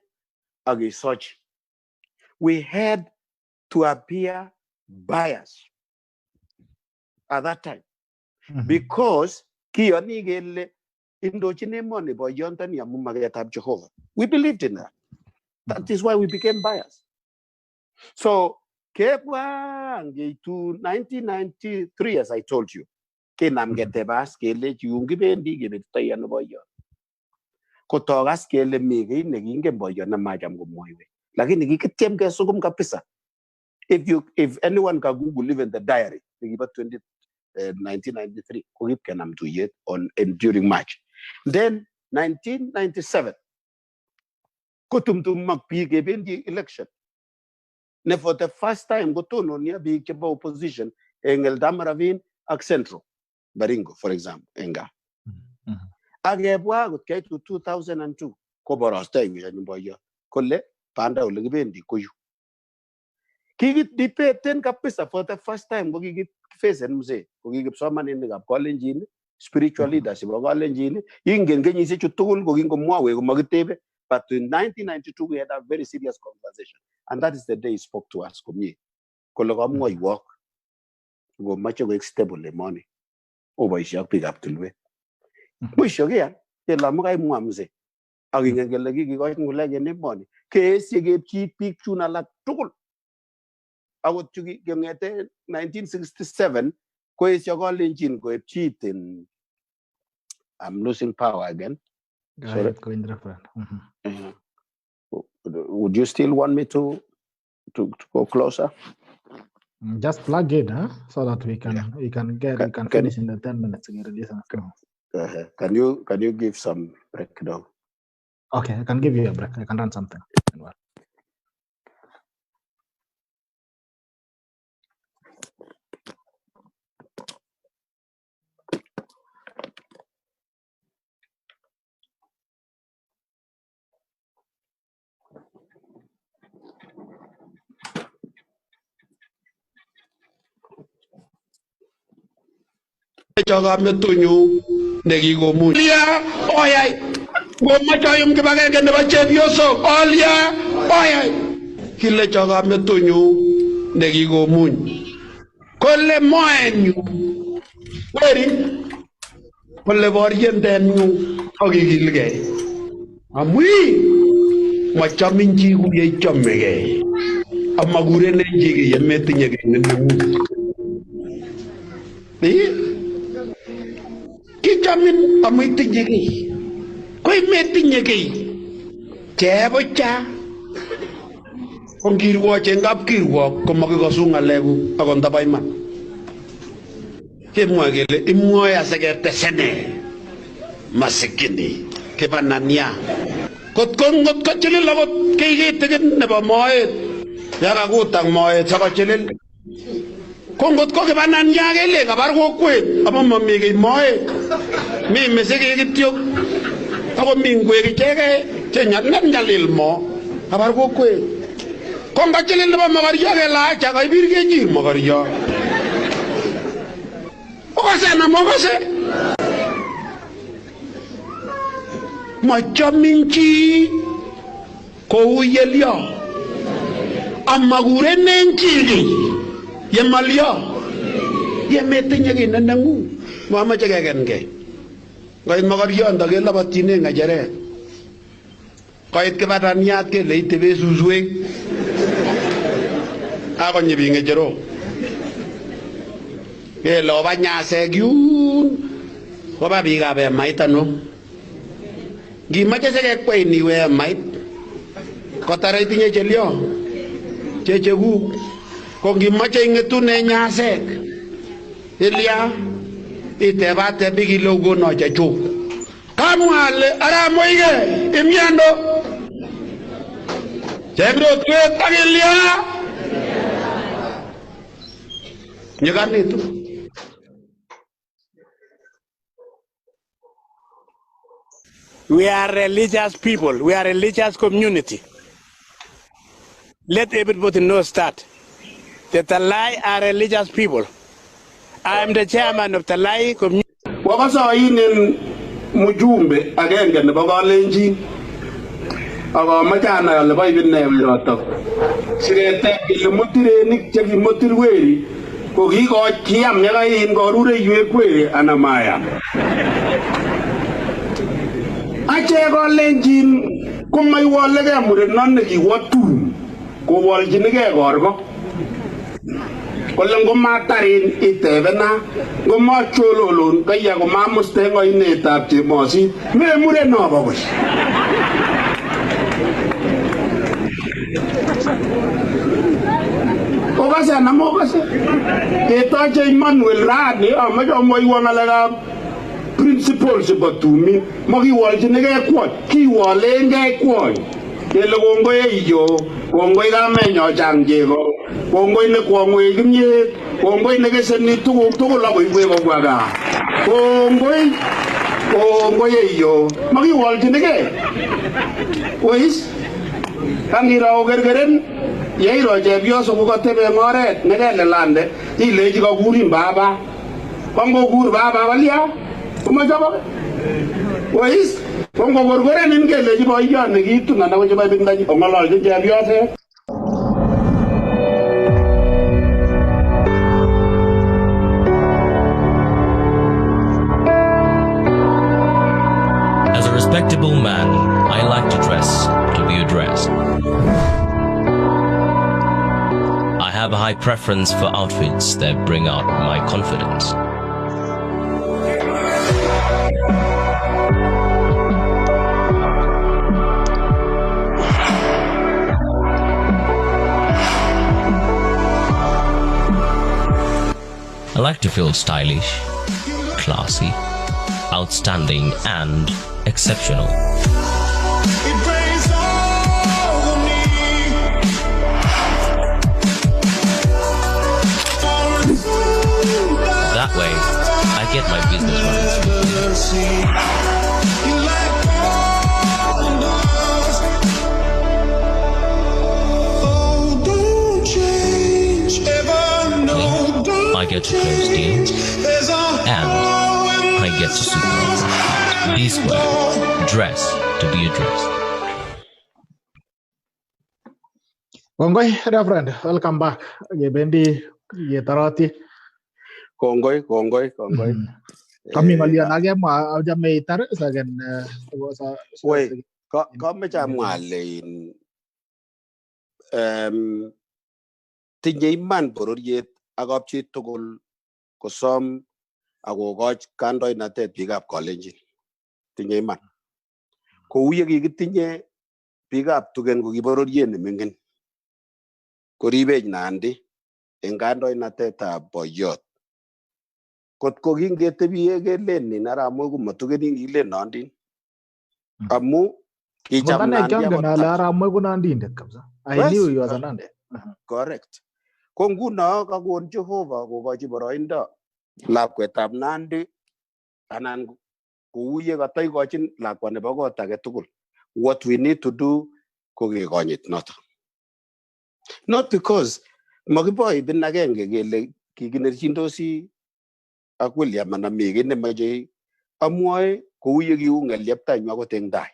akesochi. We had to appear biased at that time because kiyoni kele indochin emoni boyondoni amu maketab Jehovah. We believed in that. That is why we became biased. So kebwa ngeitu 1993, as I told you, kenam ketebas kele yungibendi kebetitoi ano boyot. Kotokas kele mi kiy nekingen boyot nemacham komwoiwech. Lakini kikityem kesukum kabisa. If anyone can Google even the diary, 1993, kokip kenam tuyet during March. Then 1997, kotumtumak biik kebendi election. Ne for the first time kotononia biik chebo opposition eng Eldama Ravine ak Central Baringo, for example, enga. Akebwa kot kaitu 2002 koborostoi boyot kole panda ole kibendi koyu. Kikidebeten kabisa for the first time kokikifacen mzee kokikipsomaninikab Kalenjin, spiritual leaders chebo Kalenjin, ingen kenyisiechu tugul kokingomwowe komakitebe. But in 1992 we had a very serious conversation, and that is the day he spoke to us komie. Kole kamwoiwok komache koek stable emoni oboisie ak biikab tulwet. Mwisho kea kele amu kaimwa mzee akingen kele kikikoit ng'ulek en emoni keesye kepchi biik chun alak tugul. Akot keng'ete 1967 koesyo Kalenjin koepchi in I'm losing power again. Sorry. Would you still want me to go closer? Just plug it, huh? So that we can finish in the 10 minutes. Can you give some breakdown? Okay, I can give you a break. I can run something. Chagametunyu nekikomuny. Olia oyai ngomachoyum kibagenge nebo chepyosok. Olia oyai kile chagametunyu nekikomuny. Kole moenyu weri kole boryendenyu akikilgei. Amui machamin chi kuye chomegei. Amakurenen chi kiye metinye kiy neneng'ung. Kichamin amu itinye kiy. Koi metinye kiy. Chebocha. Kongirwoch eng kapkirwok komakikosu ng'alekuk akot ndaba iman. Kemwoe kele imwoe asiketesene masikini kibanania. Kot kochilil akot kiy kitigin nebo moet yakakutang moet sakochilil. Ko ngot ko kibanania kele kabar kokwet amu mami kiy moet. Mi misikik kityo ako mi ngwek ichegei chenyalil mo kabar kokwet. Konga chilil nebo mogorio kela cha kaibir kejir mogorio. Okase na mogase. Machamin chi kou yelio. Amakurenen chi yemalio. Yemetinye kiy nenengu. Moamache kekengei. Ngoit mogorio kelabatine ng'echeret. Koit kibataniat kele itebe suswek. Akonyi biik ng'echerok. Kele oba nyasek yun. Koba biikab emait ano. Ngimache sekekwei niwe emait. Kotare itinye chelio. Chechekuk. Ko ngimache ing'etune nyasek. Ilia. Itebate bigile ugono chechuk. Kamwale aramoige imyendo. Chebro kwet agilia. Nyeganitu. We are religious people. We are a religious community. Let everybody know that. The Talai are religious people. I am the chairman of Talai community. Wakasa inen mujumbe agenge nebo Kalenjin. Ako machana ale ba ibin ne yotok. Sirete ile mutirenik che kimutirweri ko kikochiam yakain korure yue kweri ana maya. Ache Kalenjin komaiwolegei murenon nekiwatun kowolchinigei korko. Kole ngomatarin itebena ngomachololon kaya komamuste ngoinetab chemosit memure nobo koy. Okase na mokase. Ketoche Emmanuel rani amache amwoiwo ng'alekab principles chebo tumin makiwolchinigei kwony kiwolengei kwony. Kele kongoi iyo kongoi kamenyo chang chego kongoi ne kwongwe kimyet kongoi ne keseni tuguk tugul akoibwe kobwa gaa kongoi iyo makiwolchinigei wis kangiro okerkeren yeiro chepyoso kokatebe eng oret nekelelande ilechi kakurin baba kongokur baba walia komachobok wis kongokorkorenin kelechi boiyot nekitun anan ko chebo ibindanyi ong'ololchin chepyoset. As a respectable man, I like to dress to be addressed. I have a high preference for outfits that bring out my confidence. I like to feel stylish, classy, outstanding, and exceptional. That way, I get my business running smoothly. I get to close deals, and I get to super off. These were dress to be addressed. Kongoi, Reverend. Welcome back. Yebendi yetarati. Kongoi. Kami ngalian age ma jame itar sagen Wait, kameche amwa lein tinye iman bororiet ak kapchi tugul kosom akokoch kandoinatet biikab Kalenjin. Tinye iman. Kou ye kikitinye biikab Tugen ko kibororiet neming'in. Koribech Nandi eng kandoinatetab boiyot. Kotko kingetebie kelen nin Arap ko matugenin kilen Nandin. Amu kicham Nandi akot. I knew you was a Nandi. Correct. Ko nguno kakon Jehova kokochi boroindo lakwetab Nandi anan kou ye kataikochin lakwa nebo kot age tugul. What we need to do ko kekonyit noto. Not because Magiboy bin agenge gele kiginerchindosi ak William and Amig in the Maje Amoy ko yigi unga lepta nyago tengdai.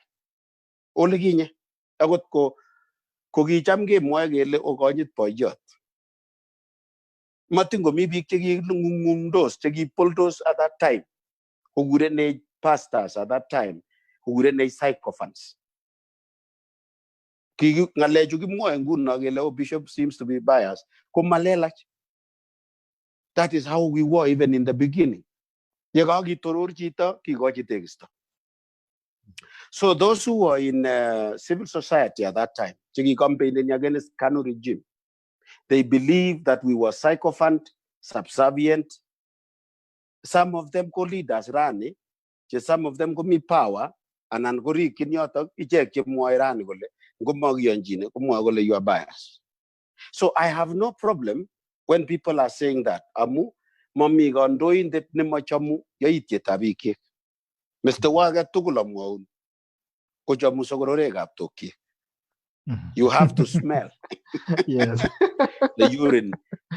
Ole ginye agot ko gi chamge moy gele o gonyit poyot. Matingo mi big tegi ngundos tegi poldos at that time. Who wouldn't need pastors at that time, who wouldn't need sycophants. Bishop seems to be biased. That is how we were even in the beginning. So those who were in civil society at that time, campaigning against Kanu regime, they believed that we were sycophant, subservient. Some of them co-leaders Rani, some of them go me power, and Angori Kinyotok, eject Moirani gole, you are biased. So I have no problem when people are saying that Amu, Mommy Gondoin that Nemachamu, Yaiti Tabiki. Mr. Waga Tugulam, Kojamu Sogorega Toki. You have to smell Yes. the urine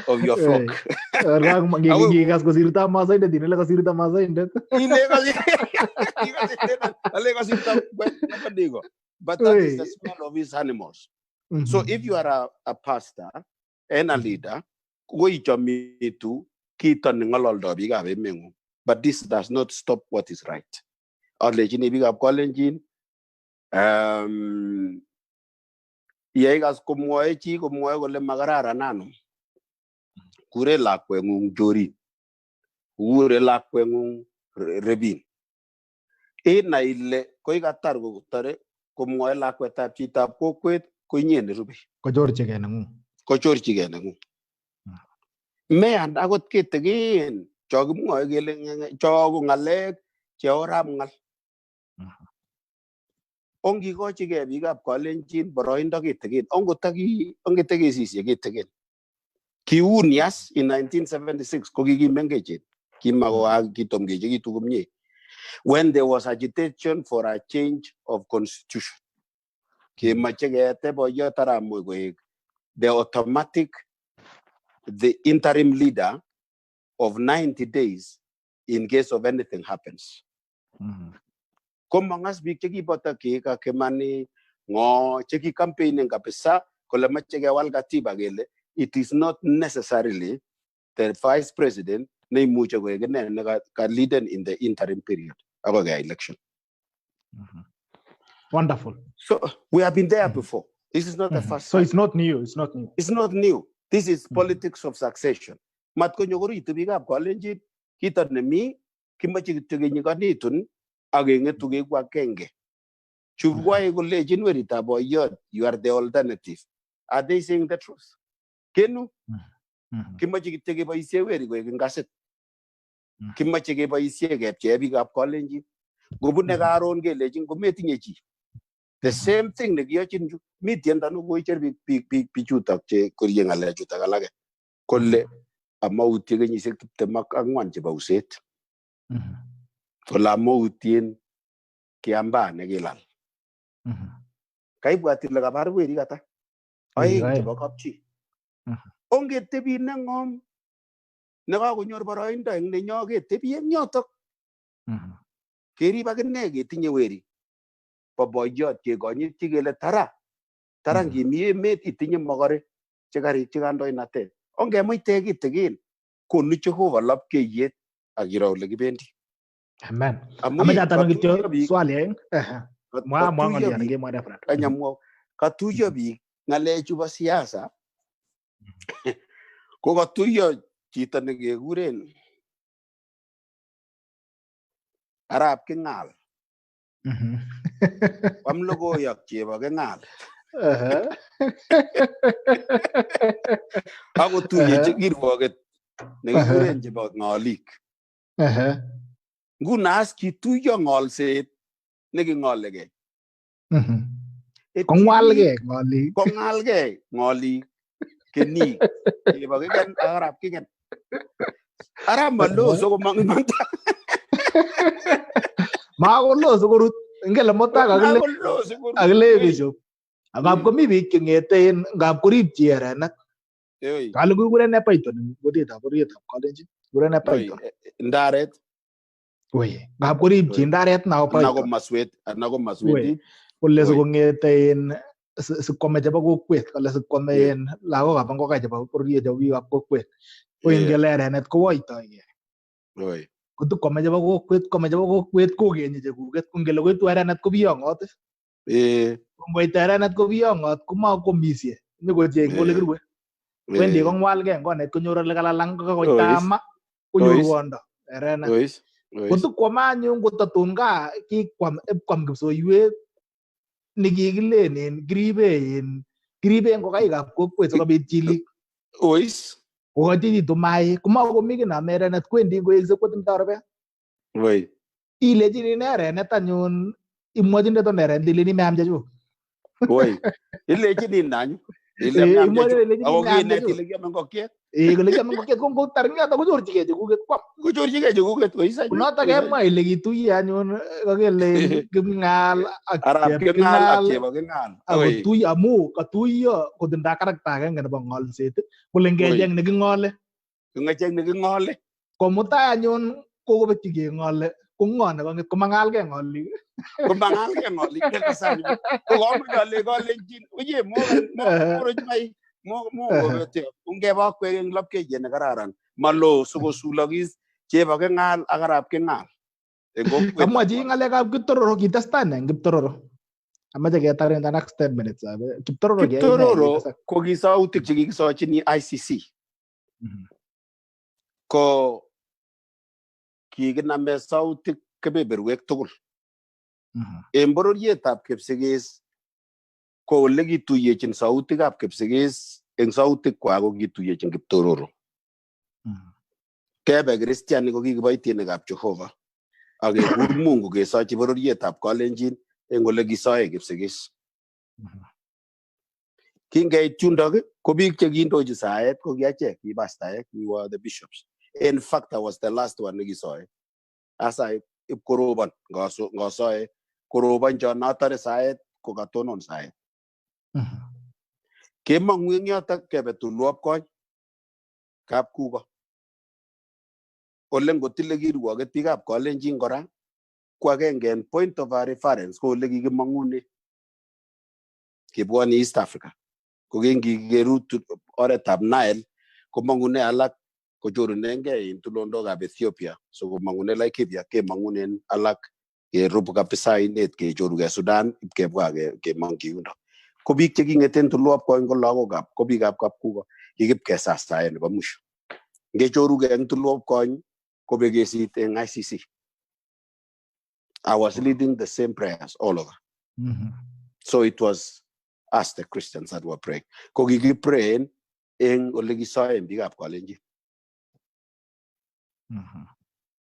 of your flock. But that is the smell of his animals. So if you are a pastor and a leader, but this does not stop what is right. Yegas komoechi komoe gole magarara nano. Kure lakwe ngung jori. Kure lakwe ngung rebin. Na ile koi gatar go tare komoe lakwe tap chita kokwet koinyen rubi. Kojorchi genangu. Kochorchi genangu. Me and agot ketegin jog moe gele jog ngalek cheoram ngal. Ongi gochi ge bigap kolenjin boroindo ketegin ongetegi sisi ketegin kiunias in 1976 kogigi mengeje kimago kitom geje kitugumye when there was agitation for a change of constitution kimache gete boyo taramu goek the interim leader of 90 days in case of anything happens. Komangas big cheki bota ka kemani ngo cheki campaigning kapesa kolama cheki wal katiba gele it is not necessarily the vice president ne mucho go gene ka leader in the interim period about the election. Wonderful. So we have been there before. This is not the first so time. it's not new. It's not new. It's not new. This is politics of succession. Mat ko nyogori itubiga kolenji kita nemi kimachi tugenyi kanitun agenge tuge kwa kenge. Chubwa ego legend where it you are the alternative. Are they saying the truth? Kenu? Kimachi tege ba ise where go ngaset. Kimachi ge ba ise ge chebi gap kolenji. Gobune garon ge legend go metinyechi. The same thing ne gyachin mitienda no go cher pichutak che kuryeng ale chutak alage. Kolle amauti ge nyisek temak angwan che ba uset. Kola mautin kiamba negilal. Kai buati laga baru eri kata. Ai coba kapci. Onge tebi nangom. Naga kunyor barainda yang nenyoge tebi yang nyotok. Keri bagene ge tinye weri. Paboyot ke gonyi tigele tara. Tarang gimi met itinye magare. Cegari cegando inate. Onge moi tegi tegin. Konu Jehova lap ke yet agiraw lagi bendi. Amen. Ameda tanong ito swali Mwa ngali nge mwa different. Anyamwo katuyo bi ngale chuba siasa. Ko katuyo chita nege guren. Arab kengal. Pamlogo yak cheba kengal. Ako tuye chigir waget nege guren cheba ngalik. Gunas ki tuyo ngol se negi ngolege. Kongalge ngoli keni e bagi kan Arab kigen Arab malo so ko mangimanta ma gollo so gorut ngela mota agle bishop Agap komi biik cheng'eten ngap korib chi erenet. Kale kikuren ne python kutitab bororietab Kalenjin. Kikuren ne python. Ndaret. Wei, ngap korib chi ndaret na python. Nako maswet. Kole sikong'ete sikwame chebo kokwet, kole sikwame lagokab ngokai chebo bororiet chebo biikab kokwet. Ko ingele erenet kowoitoigei. Kotikwame chebo kokwet kokenyi chekuket. Ko ngele koitu erenet ko biyong'ot. Ngoit erenet ko biyong'ot komakomisie. Nyikocheng ole kirue. Wendi kong'walgei ngonet konyor ole kalalang kokoitama konyor wondo erenet. Kotikwame anyun kotatun kaa kikwam kipsoiwet nikikilenen kiribe ngokaikab kokwet sikobit chilik. Kokachinitu maik komakomi kinam erenet kwendi koekse kotindoi rubet. Ilechini erenet anyun imwochin neton erenet ileni meam chechuk. Ilechini nanyu. Kole kiame ngokiet ko ngotar ngata kochorchigei chekuket kwam. Notok kemwa ile kituye anyun kakele Kipng'al ak Chepking'al akotuyo amu katuyo kotindoi karakta agenge nebo ng'olset. Kole ngecheng neking'ole. Ko mutai anyun kokobekyi keng'ole ko ng'o nekang'et komang'algei ng'olik. Ungeba kwek eng lapkeiyet ne kararan malo sikosulokis chebo King'al ak arap King'al. Kamwa chi ng'alekab Kiptororo kitestai eng Kiptororo. Amache ketar in the next 10 minutes. Kiptororo ko kisautik chekikisochini ICC. Ko kikiname sautik kebeberwek tugul. En bororietab Kipsigis ko ole kituyechin sautikab Kipsigis eng sautik kwak ko kituyechin Kiptororo. Kebe Kristiani ko kikiboitienikab Jehova ak kekur Mungu kesochi bororietab Kalenjin eng ole kisoe Kipsigis. Kingeit yundok ko biik chekindochi saet ko kiachek, ki pastaek, we were the bishops. In fact, I was the last one nekisoe. Asa ipkorobon ngasoe korobon cho natare saet ko katonon saet. Kemong'u eng yotok kebe tulwop kony kapkuko. Ole ngotile kirwoket biikab Kalenjin kora ko agenge en point of reference ko ole kikimong'une. Kibwoni East Africa. Ko kingikerut oretab Nile komong'une alak kochorunengei en tulondokab Ethiopia. So komong'une Laikipia kemong'unen alak kerupu kabisa ainet kechorugei Sudan kebwa kemong'chi yundo. Ko biik cheking'eten tulwop kony ko lagokab ko biikab kapkuko kikipkesastae nebo mwisho. Ngechorugei eng tulwop kony ko bekesit eng ICC. I was leading the same prayers all over. So it was us the Christians that were praying. Ko kikiprayen eng ole kisoe biikab Kalenjin.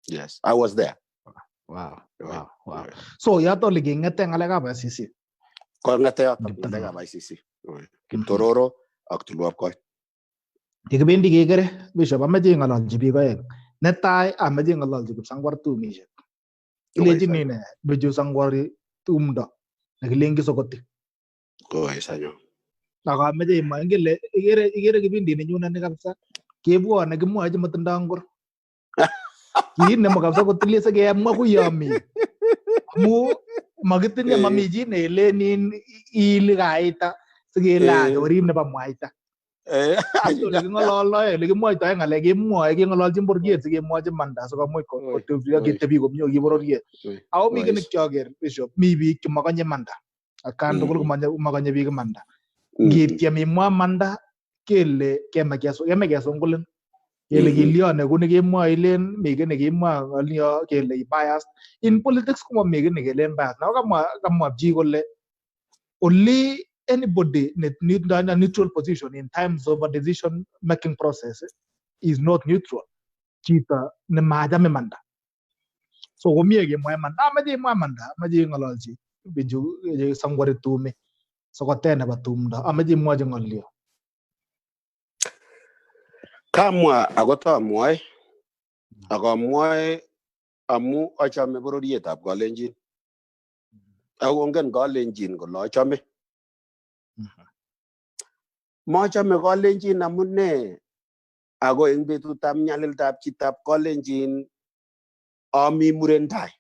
Yes, I was there. Wow. So yato ole king'ete ng'alekab ICC. Kong'ete yotok ng'alekab ICC. Kiptororo ak tulwop kony. Kikibendi kekere Bishop amache ng'ololji biik oeng. Netai amache ng'ololji Kipsangwar tumisiek. Ilechini ne Bichu Sangwari tumdo nekilen Kisokoti. Sanyo. Akameche imwa ngele ikere kipindi nenyunet ni kabisa kebwone kimwochi matindoi ngor. Kiit nemo kabisa kotilie sikemwa kuyomi. Amu makitinye mami chi neelenin ili kaita sikele orib nebo mwaita. Ole king'ololdoe ole kimwoitoi ng'alek kemwoe keng'ololchin bororiet sikemwochi manda sikomuch ketebi komie ki bororiet. Ako mi kinik choker Bishop mi biik chemakanye manda. Atkan tugul komakanye biik manda. Ngityem imwa manda kele keme kesongolen. Kele kilyon kuni kemwoe ilen mi kiy nekimwa ng'olyo kele biased. In politics komami kiy nekelen biased. Now kamwa chi kole only anybody in a neutral position in times of a decision making process is not neutral. Chito nemachame manda. So komie kemwoe manda. Amache imwa manda, amache ng'ololchi Bichu Sangwari tumi. Sokote nebo tumdo. Amache imwochi ng'olyo. Kamwa akotamwoe akamwoe amu achame bororietab Kalenjin. Ako ngen Kalenjin kole achame. Mochome Kalenjin amune ako eng betutab nyalildab chitab Kalenjin ami muren tai.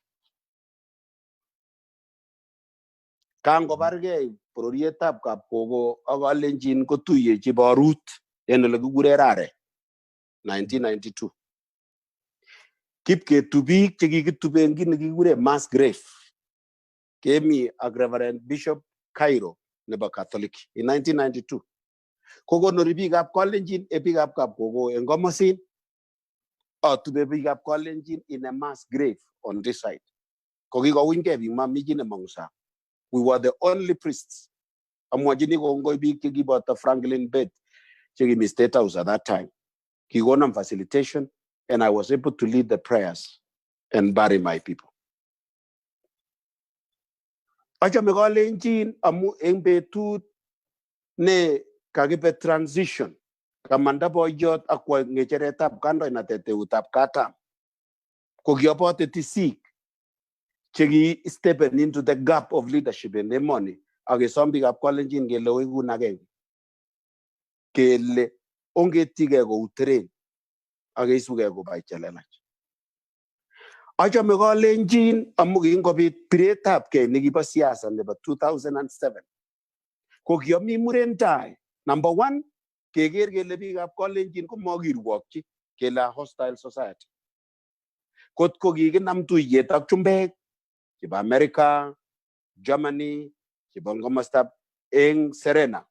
Kangobargei bororietab Kapkogo ak Kalenjin kotuyechi borut en ole kikure Rare 1992. Kipketu biik chekikituben kit nekikure mass grave. Kemi ak Reverend Bishop Cairo nebo Catholic in 1992. Kokonori biikab Kalenjin e biikab Kapkogo en komosin. Atube biikab Kalenjin in a mass grave on this side. Kokikowunyke biik mami chi nemong'u sang. We were the only priests. Amwachini kongoi biik chekiboto Franklin Bett chekimi State House at that time. Kikonam facilitation and I was able to lead the prayers and bury my people. Achame Kalenjin amu eng betut ne kakibe transition kamanda boyot akwa ngecheretab kandoinatet eutab katam. Kokiobote tisik cheki steppen into the gap of leadership in emoni akesom biikab Kalenjin kele oikun agenge. Kele ongetige kou teren akeisuge kobai chelelach. Achame Kalenjin amu kingobit piretabgei nekibo siasa nebo 2007. Kokiomi muren tai. Number one, keker kele biikab Kalenjin komokirwokyi kele a hostile society. Kotko kikinam tuyet ak chumbek chebo America, Germany, chebo komostab eng Serena,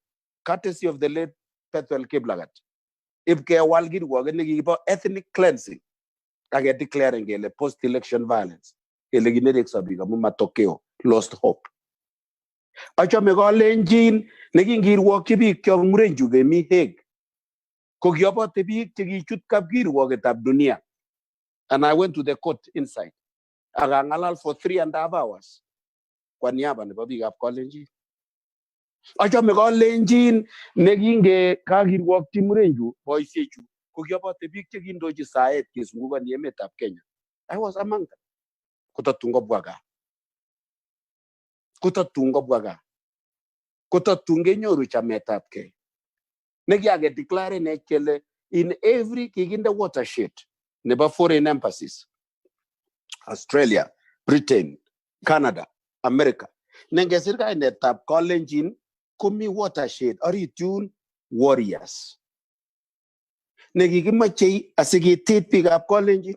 courtesy of the late Pethuel Kiplagat. Ibkewal kirwoket nekibo ethnic cleansing ake declare kele post-election violence. Kele kinerekso biik amu matokeo, lost hope. Achame Kalenjin nekingirwokyi biik kyok murenchu kemi Hague. Kokiobote biik chekichut kapkirwoketab dunia. And I went to the court inside. Akangalal for 3.5 hours. Kwa niaba nebo biikab Kalenjin. Achame Kalenjin nekinge kakirwokyi murenchu boisiechu. Kokiobote biik chekindochi saet kesungukoni emetab Kenya. I was among them. Kotatun kobwa gaa. Kotatun kobwa gaa. Kotatun kenyoru chametabgei. Nekiake declare kele in every kikinde watershed nebo foreign embassies. Australia, Britain, Canada, America. Nengesir kainetab Kalenjin komi watershed orit yun warriors. Nekikimoche asiketet biikab Kalenjin.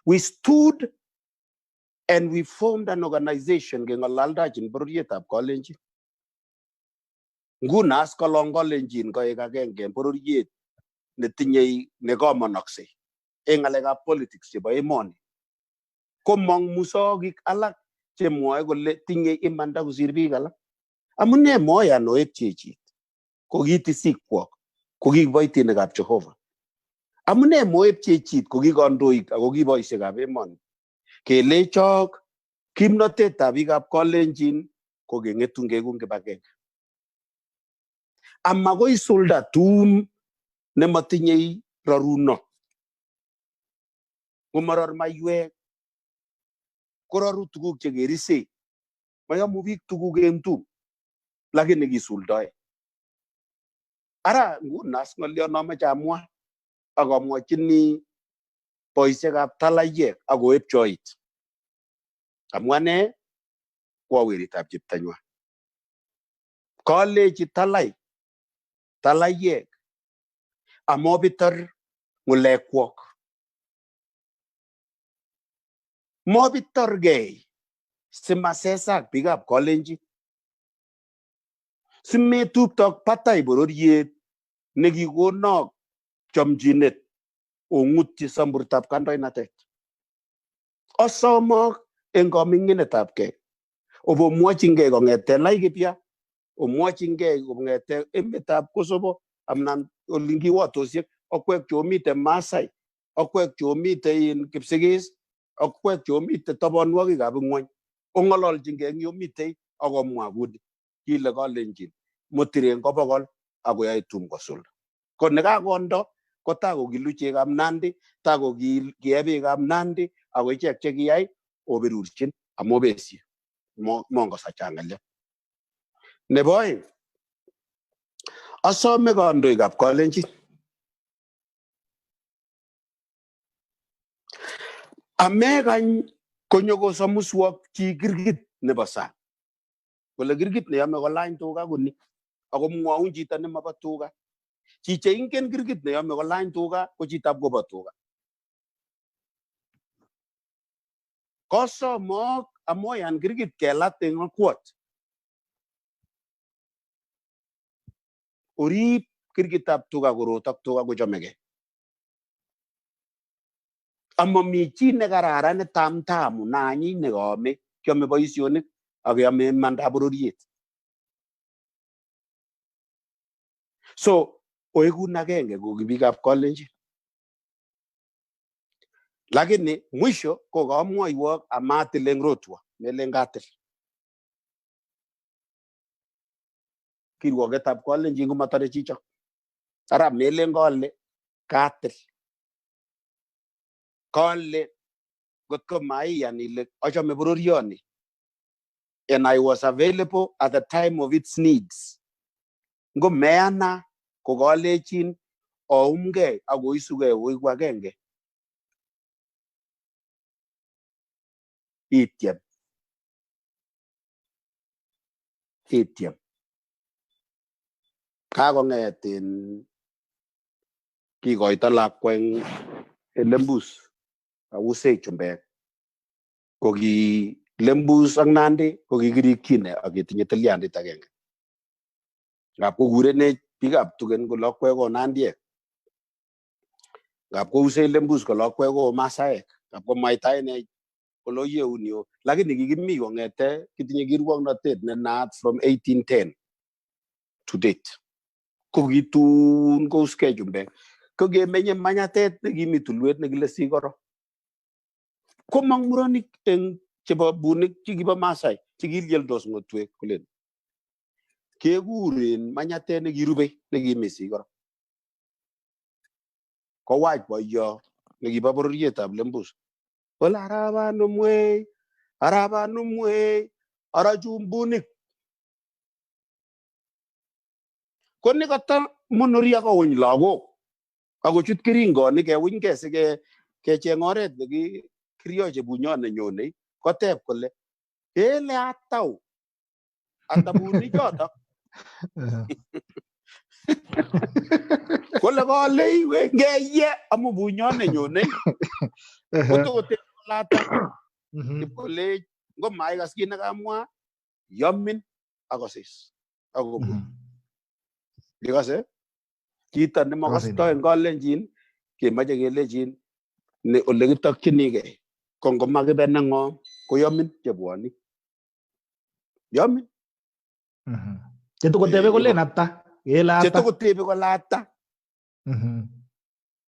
We stood and we formed an organization kengalalndachin bororietab Kalenjin. Nguna as kolong Kalenjin koek agenge bororiet netinye nekomonoksei eng ngalekab politics chebo emoni. Komong musokik alak chemwoe kole tinye imanda kosir biik alak. Amune moyan oep chechit kokitisikwok kokikiboitinikab Jehova. Amune moep chechit kokikandoik ako kiboisiekab emoni. Kelechok kimnotetab biikab Kalenjin kokeng'etun kekun kibagenge. Amakoi sulda tum nematinye raruno. Ngomaror maiwek koraru tuguk chekerisei. Mayamu biik tuguk eng tum lakini kisuldoe. Ara ngunas ng'olyo nomoche amwa akamwachini boisiekab Talaiek akoep choit. Amwa ne kwa weritab cheptanywa. Kalechi Talaiek amobitor ng'ulekwok. Mobitorgei simasesak biikab Kalenjin. Simetuptok batai bororiet nekikonok chomchinet ong'utyi samburtab kandoinatet. Osomok eng koming'inetabgei. Obomwochingei kong'ete Laikipia, omwochingei kong'ete emetab Kosovo, amnan olingiwatosiek, okwek chomite Maasai, okwek chomite in Kipsigis, okwek chomite tomonwokikab ng'ony. Ong'ololchingei eng yomitei akomwa kuni kile Kalenjin motiren ko bokol akoyoe tum kosulda. Ko nekakondo kotako kilu chekab Nandi, tako kiee beekab Nandi ako ichek chekiyai obirurchin amobesie. Mongo sachang'alyo. Nebo oeng, Asome kandoikab Kalenjin. Amekany konyo kosamuswok chi kirgit nebo sang. Kole kirgit neyome kolany tuga kuni. Ako mwaun chito nemabo tuga. Chi che ingen kirgit neyome kolany tuga ko chitab kobo tuga. Kosomok amoyan kirgit kelat eng akwot. Orip kirgitab tuga korotok tuga kochomege. Amami chi nekararan netamtamu nanyi nekame kiame boisionik ak kiame imandab bororiet. So, oekun agenge ko biikab Kalenjin. Lakini mwisho ko kamwoiwok amatil eng rotwa, melen katil. Kirwogetab Kalenjin komatare chichok. Ara melen kole katil. Kole kotko maiyan ile achame bororioni. And I was available at the time of its needs. Ngo meana ko kalechin oumgei ako isugei oiku agenge. Ityem. Kakong'et in kikoito lakweng Lembus awuse chumbek. Ko ki Lembus ak Nandi ko kikirikyine ak ketinye tilyandit agenge. Ngap ko kurene biikab tugen ko lakwek ko Nandiek. Ngap ko use Lembus ko lakwek ko Masaek. Ngap ko maitaene kolo yeunio. Lakini kikimi kong'ete kitinye kirwoknotet ne naat from 1810 to date. Ko kitun ko uske chumbek. Ko kemenye manyatet nekimi tulwet nekile Sikoro. Ko mang muronik eng chebo bunik chikibo Masai chikilieldos ngotwek kulen. Kekuren manyatet nekirube nekimi Sikoro. Ko wach boyo nekibo bororietab Lembus. Ola araba numwe, ara chumbunik. Ko nikata monoria ko wony lagok. Ako chut keringonik kewunyke sike kecheng oret neki kirioche bunyon nenyone. Koteb kole, ele atau. Atabuni chotok. Kole kole iwe ngeye amu bunyon nenyone. Kotokote lata. Kole ngomai kaskin nakamwa yomin akosis. Akobu. Dikase? Kita nemakosto eng Kalenjin kemache kelejin ne ole kitokchinigei. Ko ngomakibe neng'om ko yomin chebwoni. Yomin. Chetukotebe kole nata. Chetukotebe kole ata.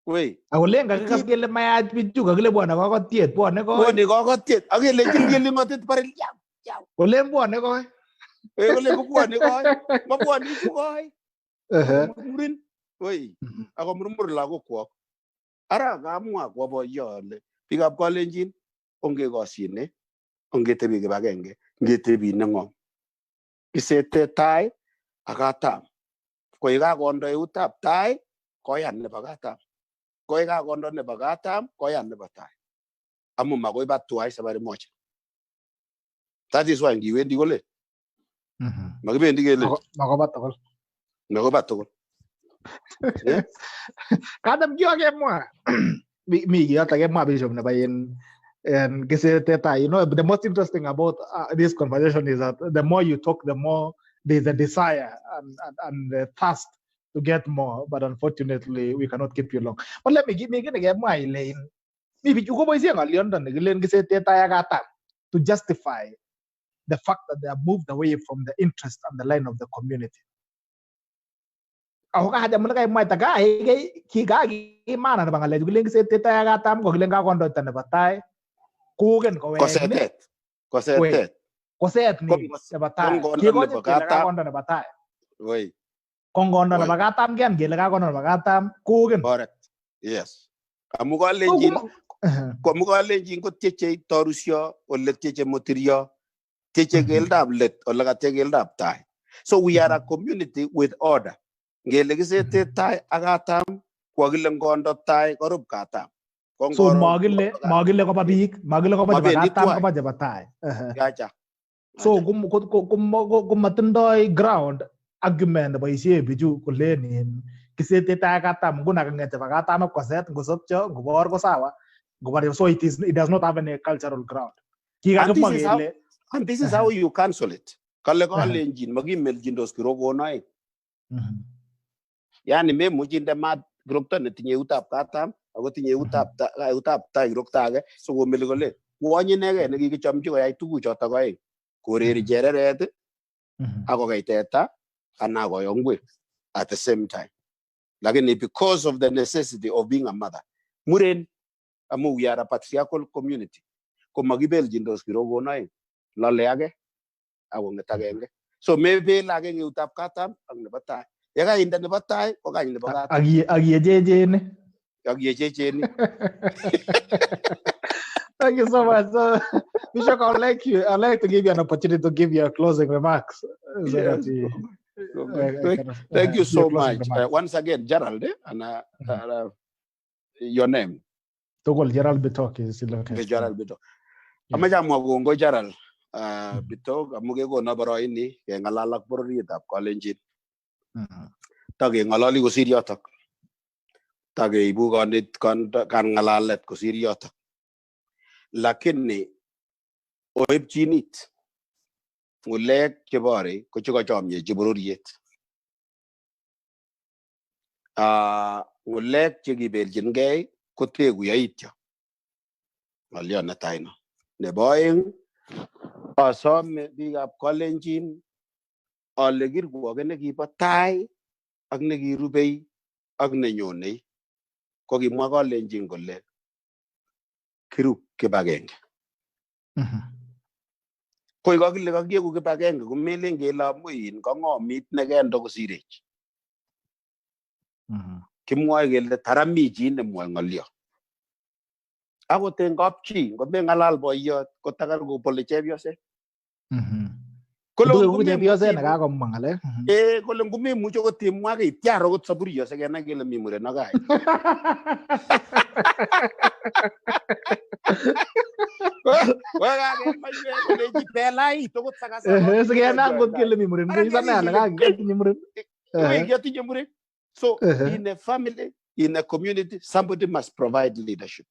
Wei. Ako lenga kakas kele mayach bichu kakile bwana kokotiet bwana ko. Bwana kokotiet. Akele jingeli ngotit paril yaw. Kole bwana ko. Kole bwana ko. Mabwani isu ko. Murin. Wei. Ako murmur lagok kwok. Ara kamwa kwa boyo ale biikab Kalenjin ongekosine ongetebi kibagenge ngetebi neng'om. Kisete tai akatam. Ko yekakondo eutab tai koyan nebo katam. Ko yekakondo nebo katam koyan nebo tai. Amu makoi batuai sabari moja. That is why ngiwendi kole. Makibendi kele. Makoba tugul. Kadam kyo kemwa. Mi kiyota kemwa bishop na bayin and you know the most interesting about this conversation is that the more you talk the more there's a desire and the thirst to get more, but unfortunately we cannot keep you long. But let me get my lane. Maybe you go by London to justify the fact that they are moved away from the interest and the line of the community. Ako kahit mo na kay may taga kigagi mana na bangalay guling sa teta gatam ko giling ka kondo tan batay kugen ko kosetet ni sa batay kigo ka kondo na batay wei kongondo na bagatam gen gila ka kondo na bagatam kugen correct yes amuga lenjin ko teche torusyo ole teche motirio teche geldab let ole ka teche geldab tai. So we are a community with order. ngele kisete tai akatam kwa kile ngondo tai korup katam. So magile koba biik, magile koba katam koba jaba tai. Gacha. So kumatindoi ground argument boisie biju kulenin kisete tai katam nguna kangete ba katam ko set ngosopcho ngobor ko sawa ngobor, so it does not have any cultural ground. And this is how you cancel it. Kale kalenjin magimeljindos kirogonoe. Yani me mujinde mat grokta netinye utap katam ako tinye utap ta grokta age so go meligole wonye nege nekikichamchi koyai tuguchoto koeng koreri jereret ako kaiteta ana koyongwe at the same time. Lakini because of the necessity of being a mother, muren amu we are a patriarchal community. Ko magibeljindos kirogonoe lole age ako ngetagenge. So maybe lage ngi utap katam ang nebata. Yaga inda nebatai ko kany nebo katam. Agiyejejene. Thank you so much. Bishop, I'd like to give you an opportunity to give your closing remarks. Yes. Thank you so much. Once again, Gerald, and your name. Togol Gerald Bitok is Gerald Bitok. Amaja mwagongo Gerald Bitok amuge go nabaro ini ke ngalalak bororiet ab Kalenjin. Tage ngalali ko Siriotok. Tage ibu kan ngalalet ko Siriotok. Lakini oib chinit ngulek chebore ko chiko chomye chibororiet. Ngulek chekibeljin gei ko tegu yaityo. Ngalion na tayo. Nebo oeng asome biikab Kalenjin ale kirwoke nekibo tai ak nekirubei ak nenyonei ko kimwa Kalenjin kole kirub kibagenge. Koi kakile kakieku kibagenge komelen kele amuin kang'omit nekendo kosirech. Kimwoe kele tarami chi nemwoe ng'olyo. Akot eng kapchi ngobe ng'alal boiyot kotakar kopole chepyoset. Kole ngumemuche kotimwa ki tiar akot saburio sikenai kele mi muren ak ai. So in a family, in a community, somebody must provide leadership.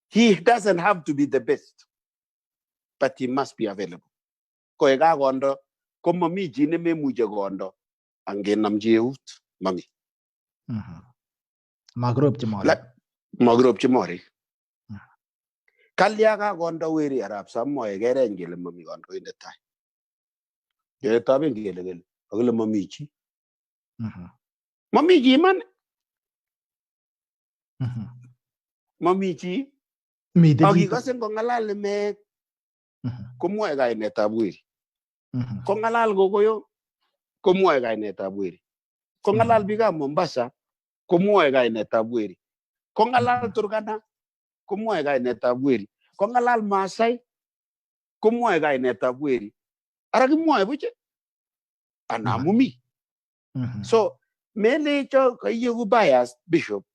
He doesn't have to be the best, but he must be available. Ko ega gondo ko mami jine me muje gondo angenam jeut mami. Magrop chimori. Kalya ga gondo weri arab samo egere ngele mami gondo in the time. Ye tabe ngele agele mami chi. Mami ji man. Mami chi. Agi kasen ko ngalal me kumwa ga inetab weri. Ko ngalal gogoyo kumwa ga inetab weri. Ko ngalal biga Mombasa kumwa ga inetab weri. Ko ngalal Turkana kumwa ga inetab weri. Ko ngalal Masai kumwa ga inetab weri. Ara kimwa buche anamumi. So mele cho kayo bias bishop.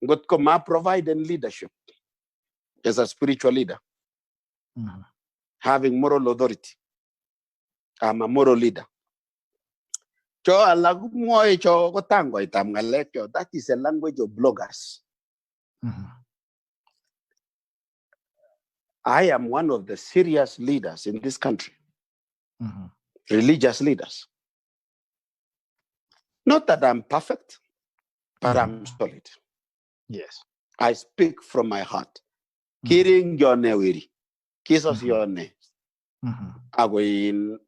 Got ma provide leadership as a spiritual leader. Having moral authority. I'm a moral leader. Cho alagu moy cho ko tango itam ngalek cho. That is a language of bloggers. I am one of the serious leaders in this country. Religious leaders. Not that I'm perfect, but I'm solid. Yes. I speak from my heart. Kiring yone wiri. Kisos yone. Agoin.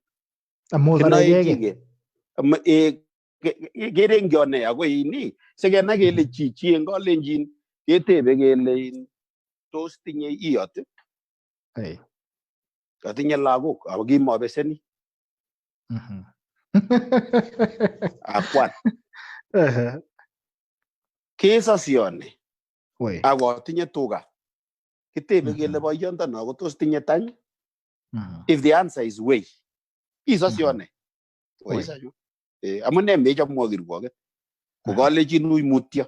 Kiring yone agoini. Segena gele chichi en Kalenjin. Ketebe gele tos tinye iyot. Hey. Katinye lagok. Agi mo beseni. Akwat. Kisos yone. Ago tinye tuga. Kitebe gele boyonda no tos tinye tany. If the answer is way, Isosione. Oisa ju. Amune meja mwa kirwoget. Ko kalechin ui mutyo.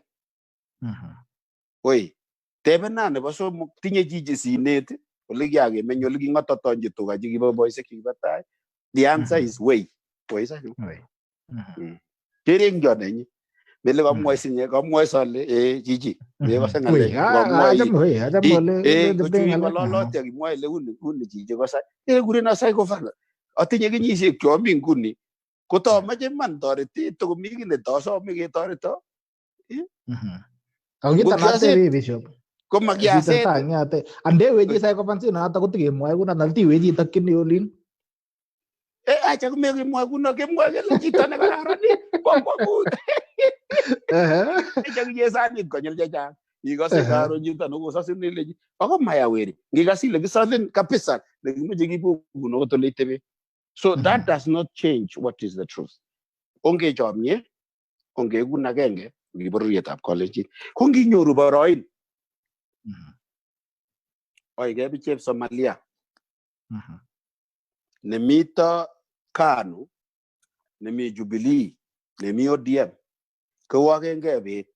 Oi. Tebena nebo somok tinye chichi sinet ole kiakemeny ole king'ototonji tuga chekibo boisiek chekibo tai. The answer is way. Oisa ju. Kerengyon nenyi. Mele kamwoe sinye kamwoe sole chichi. Mekose ng'alek. Kochuyi ng'ololot yakimwoe ile uni chichi kosai. Kuren psychopath. Atinye kenyisiek chomi nguni. Kotomoche man toretet tokomi kit netosome ketoreto. Ko makiaset. Ande weji psychopath noto kotikemwoe kuna nalti weji takini olin. Acha kumekemwoe kuno kemwoe kele chito nekararan. Acha kichesanit konyil chechang. Ikose karon chito nokosasin ilechi ako maya weri. Ngikas ile kisasin kabisa nekimoche kibu kuno kotole itebe. So that does not change what is the truth. Onge chomye, onge kun agenge, ngi bororietab Kalenjin. Ko nginyoru boroin. Oike bichep Somalia. Nemito KANU, nemi Jubilee, nemi ODM. Ko agenge bet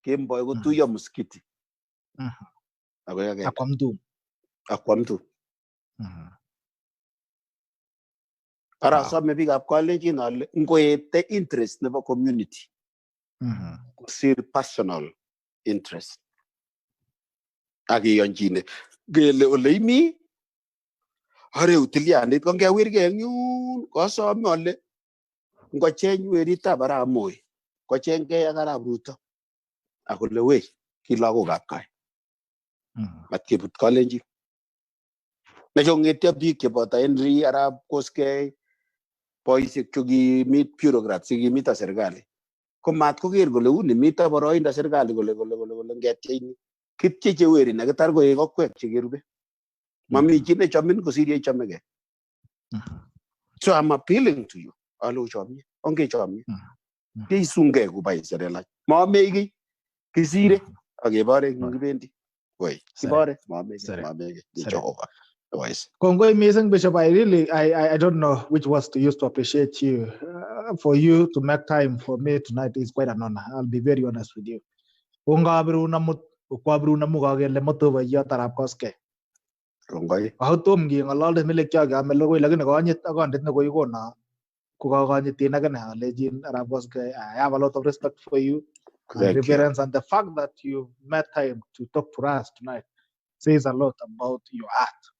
kemboi kotuiyo msikiti. Akwamtu. Ara some biikab Kalenjin ale ngoete interest nebo community. Kosir personal interest. Akiyonjine gele ole imi are utilianit ko ngewirge eng yun kosome ole ngocheny weritab Arap Moi kochengkei ak Arap Ruto akole we ki lagokab kaa matkebut Kalenjin. Nechongetyo biik cheboto Henry Arap Kosgei boisiek chukimit bureaucrats chekimito serikali ko mat koker kole uni mito boroindo serikali kole ngetyeini kitcheche weri nakitar koek okwek chekerube. Mami chi nechomin kosir yechomegei. So I'm appealing to you. Alo chomye. Onge chomye. Keisungei kubai serelach. Mamegi kisire akebore ngibendi. Woi, kibore mamegi. Jehova. Kongoi amazing Bishop. I don't know which words to use to appreciate you. For you to make time for me tonight is quite an honor. I'll be very honest with you. Ungabiru namut ukwabiru namukagele motoba yatarap Kosgei. Kongoi. Autom gi ngalal mele kyaga melogoi lakini konyit akondit ne koikona kukakonyitin akane alejin Arap Kosgei. I have a lot of respect for you and reverence, and the fact that you made time to talk to us tonight says a lot about your art.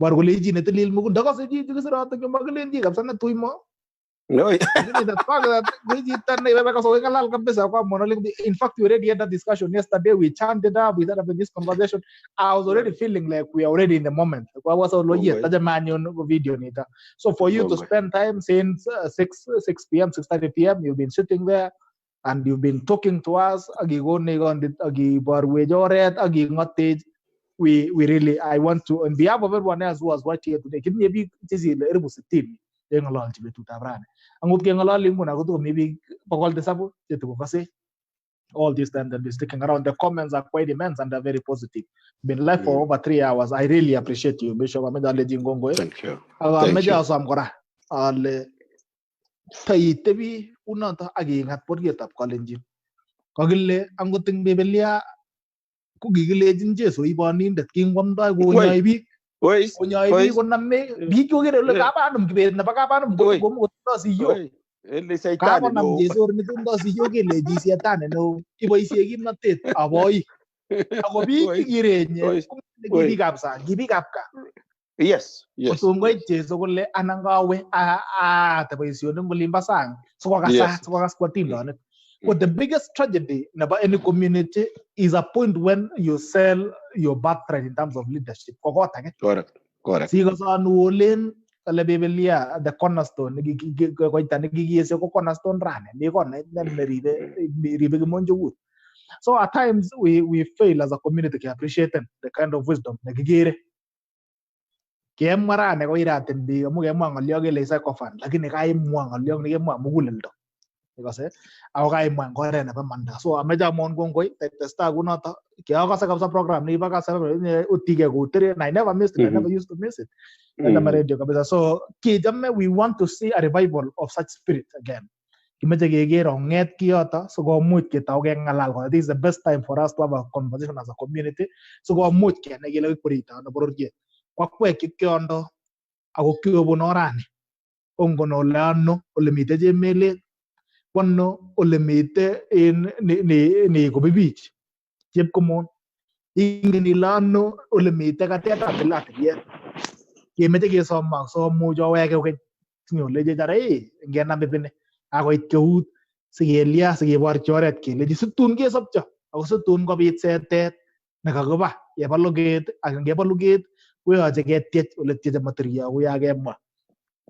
Warguleji netilil mukunda kasi ji kisirata kumagelenji kapsana tuimo. No. The fact that in fact, we already had that discussion yesterday. We chanted up, we started this conversation. I was already feeling like we are already in the moment. So for you to spend time since 6 p.m., 6:30 p.m., you've been sitting there and you've been talking to us. We really, I want to, on behalf of everyone else who was right here today, all this time that we're sticking around. The comments are quite immense and they're very positive. Been live for over 3 hours. I really appreciate you, Bishop. Thank you. Thank you. Kakonam Jesu mitundo siyo kele jisiatane no iboisie kimnatet aboi ako biik kikirenye kibikab sang kibikab ka. Yes. Kotungoi Jesu kole anangawe te boisionik ngolimba sang sokokas kwatindonet. But the biggest tragedy about any community is a point when you sell your birthright in terms of leadership. Correct. The cornerstone cornerstone so at times we fail as a community to appreciate them, the kind of wisdom ikose ako kaimwa eng oret nebo manda. So ameche amwon kongoi testai kunoto kiakase kabisa program ni bakase utige kutere and I never missed it. I never used to miss it. Radio kabisa. So kijame we want to see a revival of such spirit again. Kimeche keker onget kiyoto so komuch ketau kengalal. This is the best time for us to have a conversation as a community. So komuch kenai kele kiporito ano bororiet. Kwakwek kyondo ako kyobun orani. Ongon ole ano ole mite chemelet kwano ole mite ni kobibich chepkomon ingen ile ano ole mite katetab tilatiliet kemeche kesomak somuch oweke kokeny sinyole jare ngenam ibine akoit keut sikelia sikeborchi oret kelechi situn kesopcho ako situn kobit setet nekakiba yeba luget ak ngeba luget koyoche ketiech ole tieche material kuya kemwa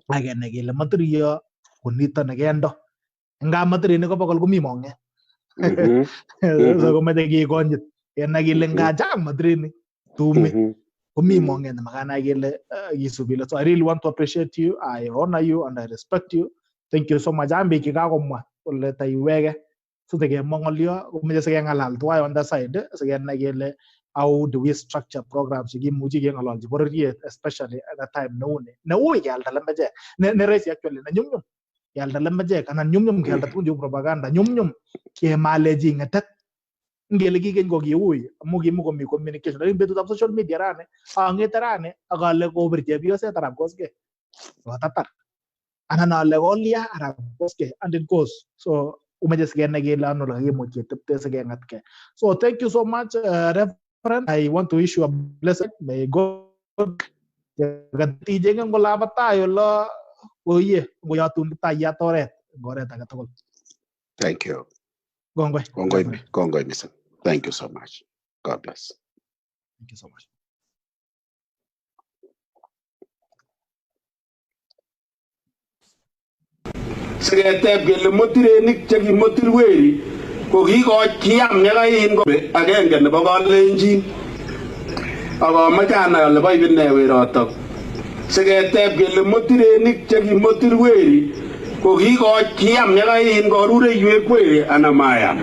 akenai kele material konito nekendo nga material ko bokol komi monget so komeche kekonyit kenai kele nga chang material tumi komi monget makanai kele kisubile. So I really want to appreciate you, I honor you and I respect you. Thank you so much. Ambi kikakomwa kole taiweke so tekemwa ngolyo komeche sikengalal tuwai on the side sikenai kele how do we structure programs chekimuchi kengalalchi bororiet especially at a time neui kealda lembechek ne raisi actually ne nyumnyum kealda lembechek anan nyumnyum kealda tugun cheu propaganda nyumnyum kemale chi ngetet ngele kikeny ko kiui amu kimukomi communication lakini betutab social media rani angete rani akale kobir chepyoset arap Kosgei kotatar anan ale kolia arap Kosgei and it goes. So umeche sikenai kele ano kakimuch ketepte sikengatke. So thank you so much Reverend. I want to issue a blessing. May God gatijenge ngolaba tayo lo oye ngoyatun tayat oret ngoret age tugul. Thank you. Gongoi, Mr. Thank you so much. God bless. Thank you so much. Siketeb kele motirenik chekimotir weri ko kikokiam nekain kobe agenge nebo kalenjin akomache anai ale boibin ne werotok. Siketeb kele motirenik chekimotir weri ko kikokiam nekain korureiwek weri ana mayam.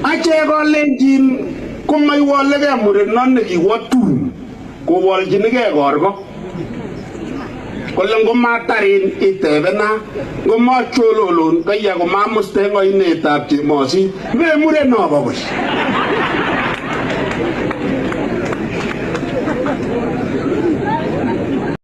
Achek kalenjin komaiwolegei murenon nekiwo tum kowolchinigei korko kole ngomatarin itebena ngomachololon kaya komamuste eng oinetab chemosit memureno bokoi.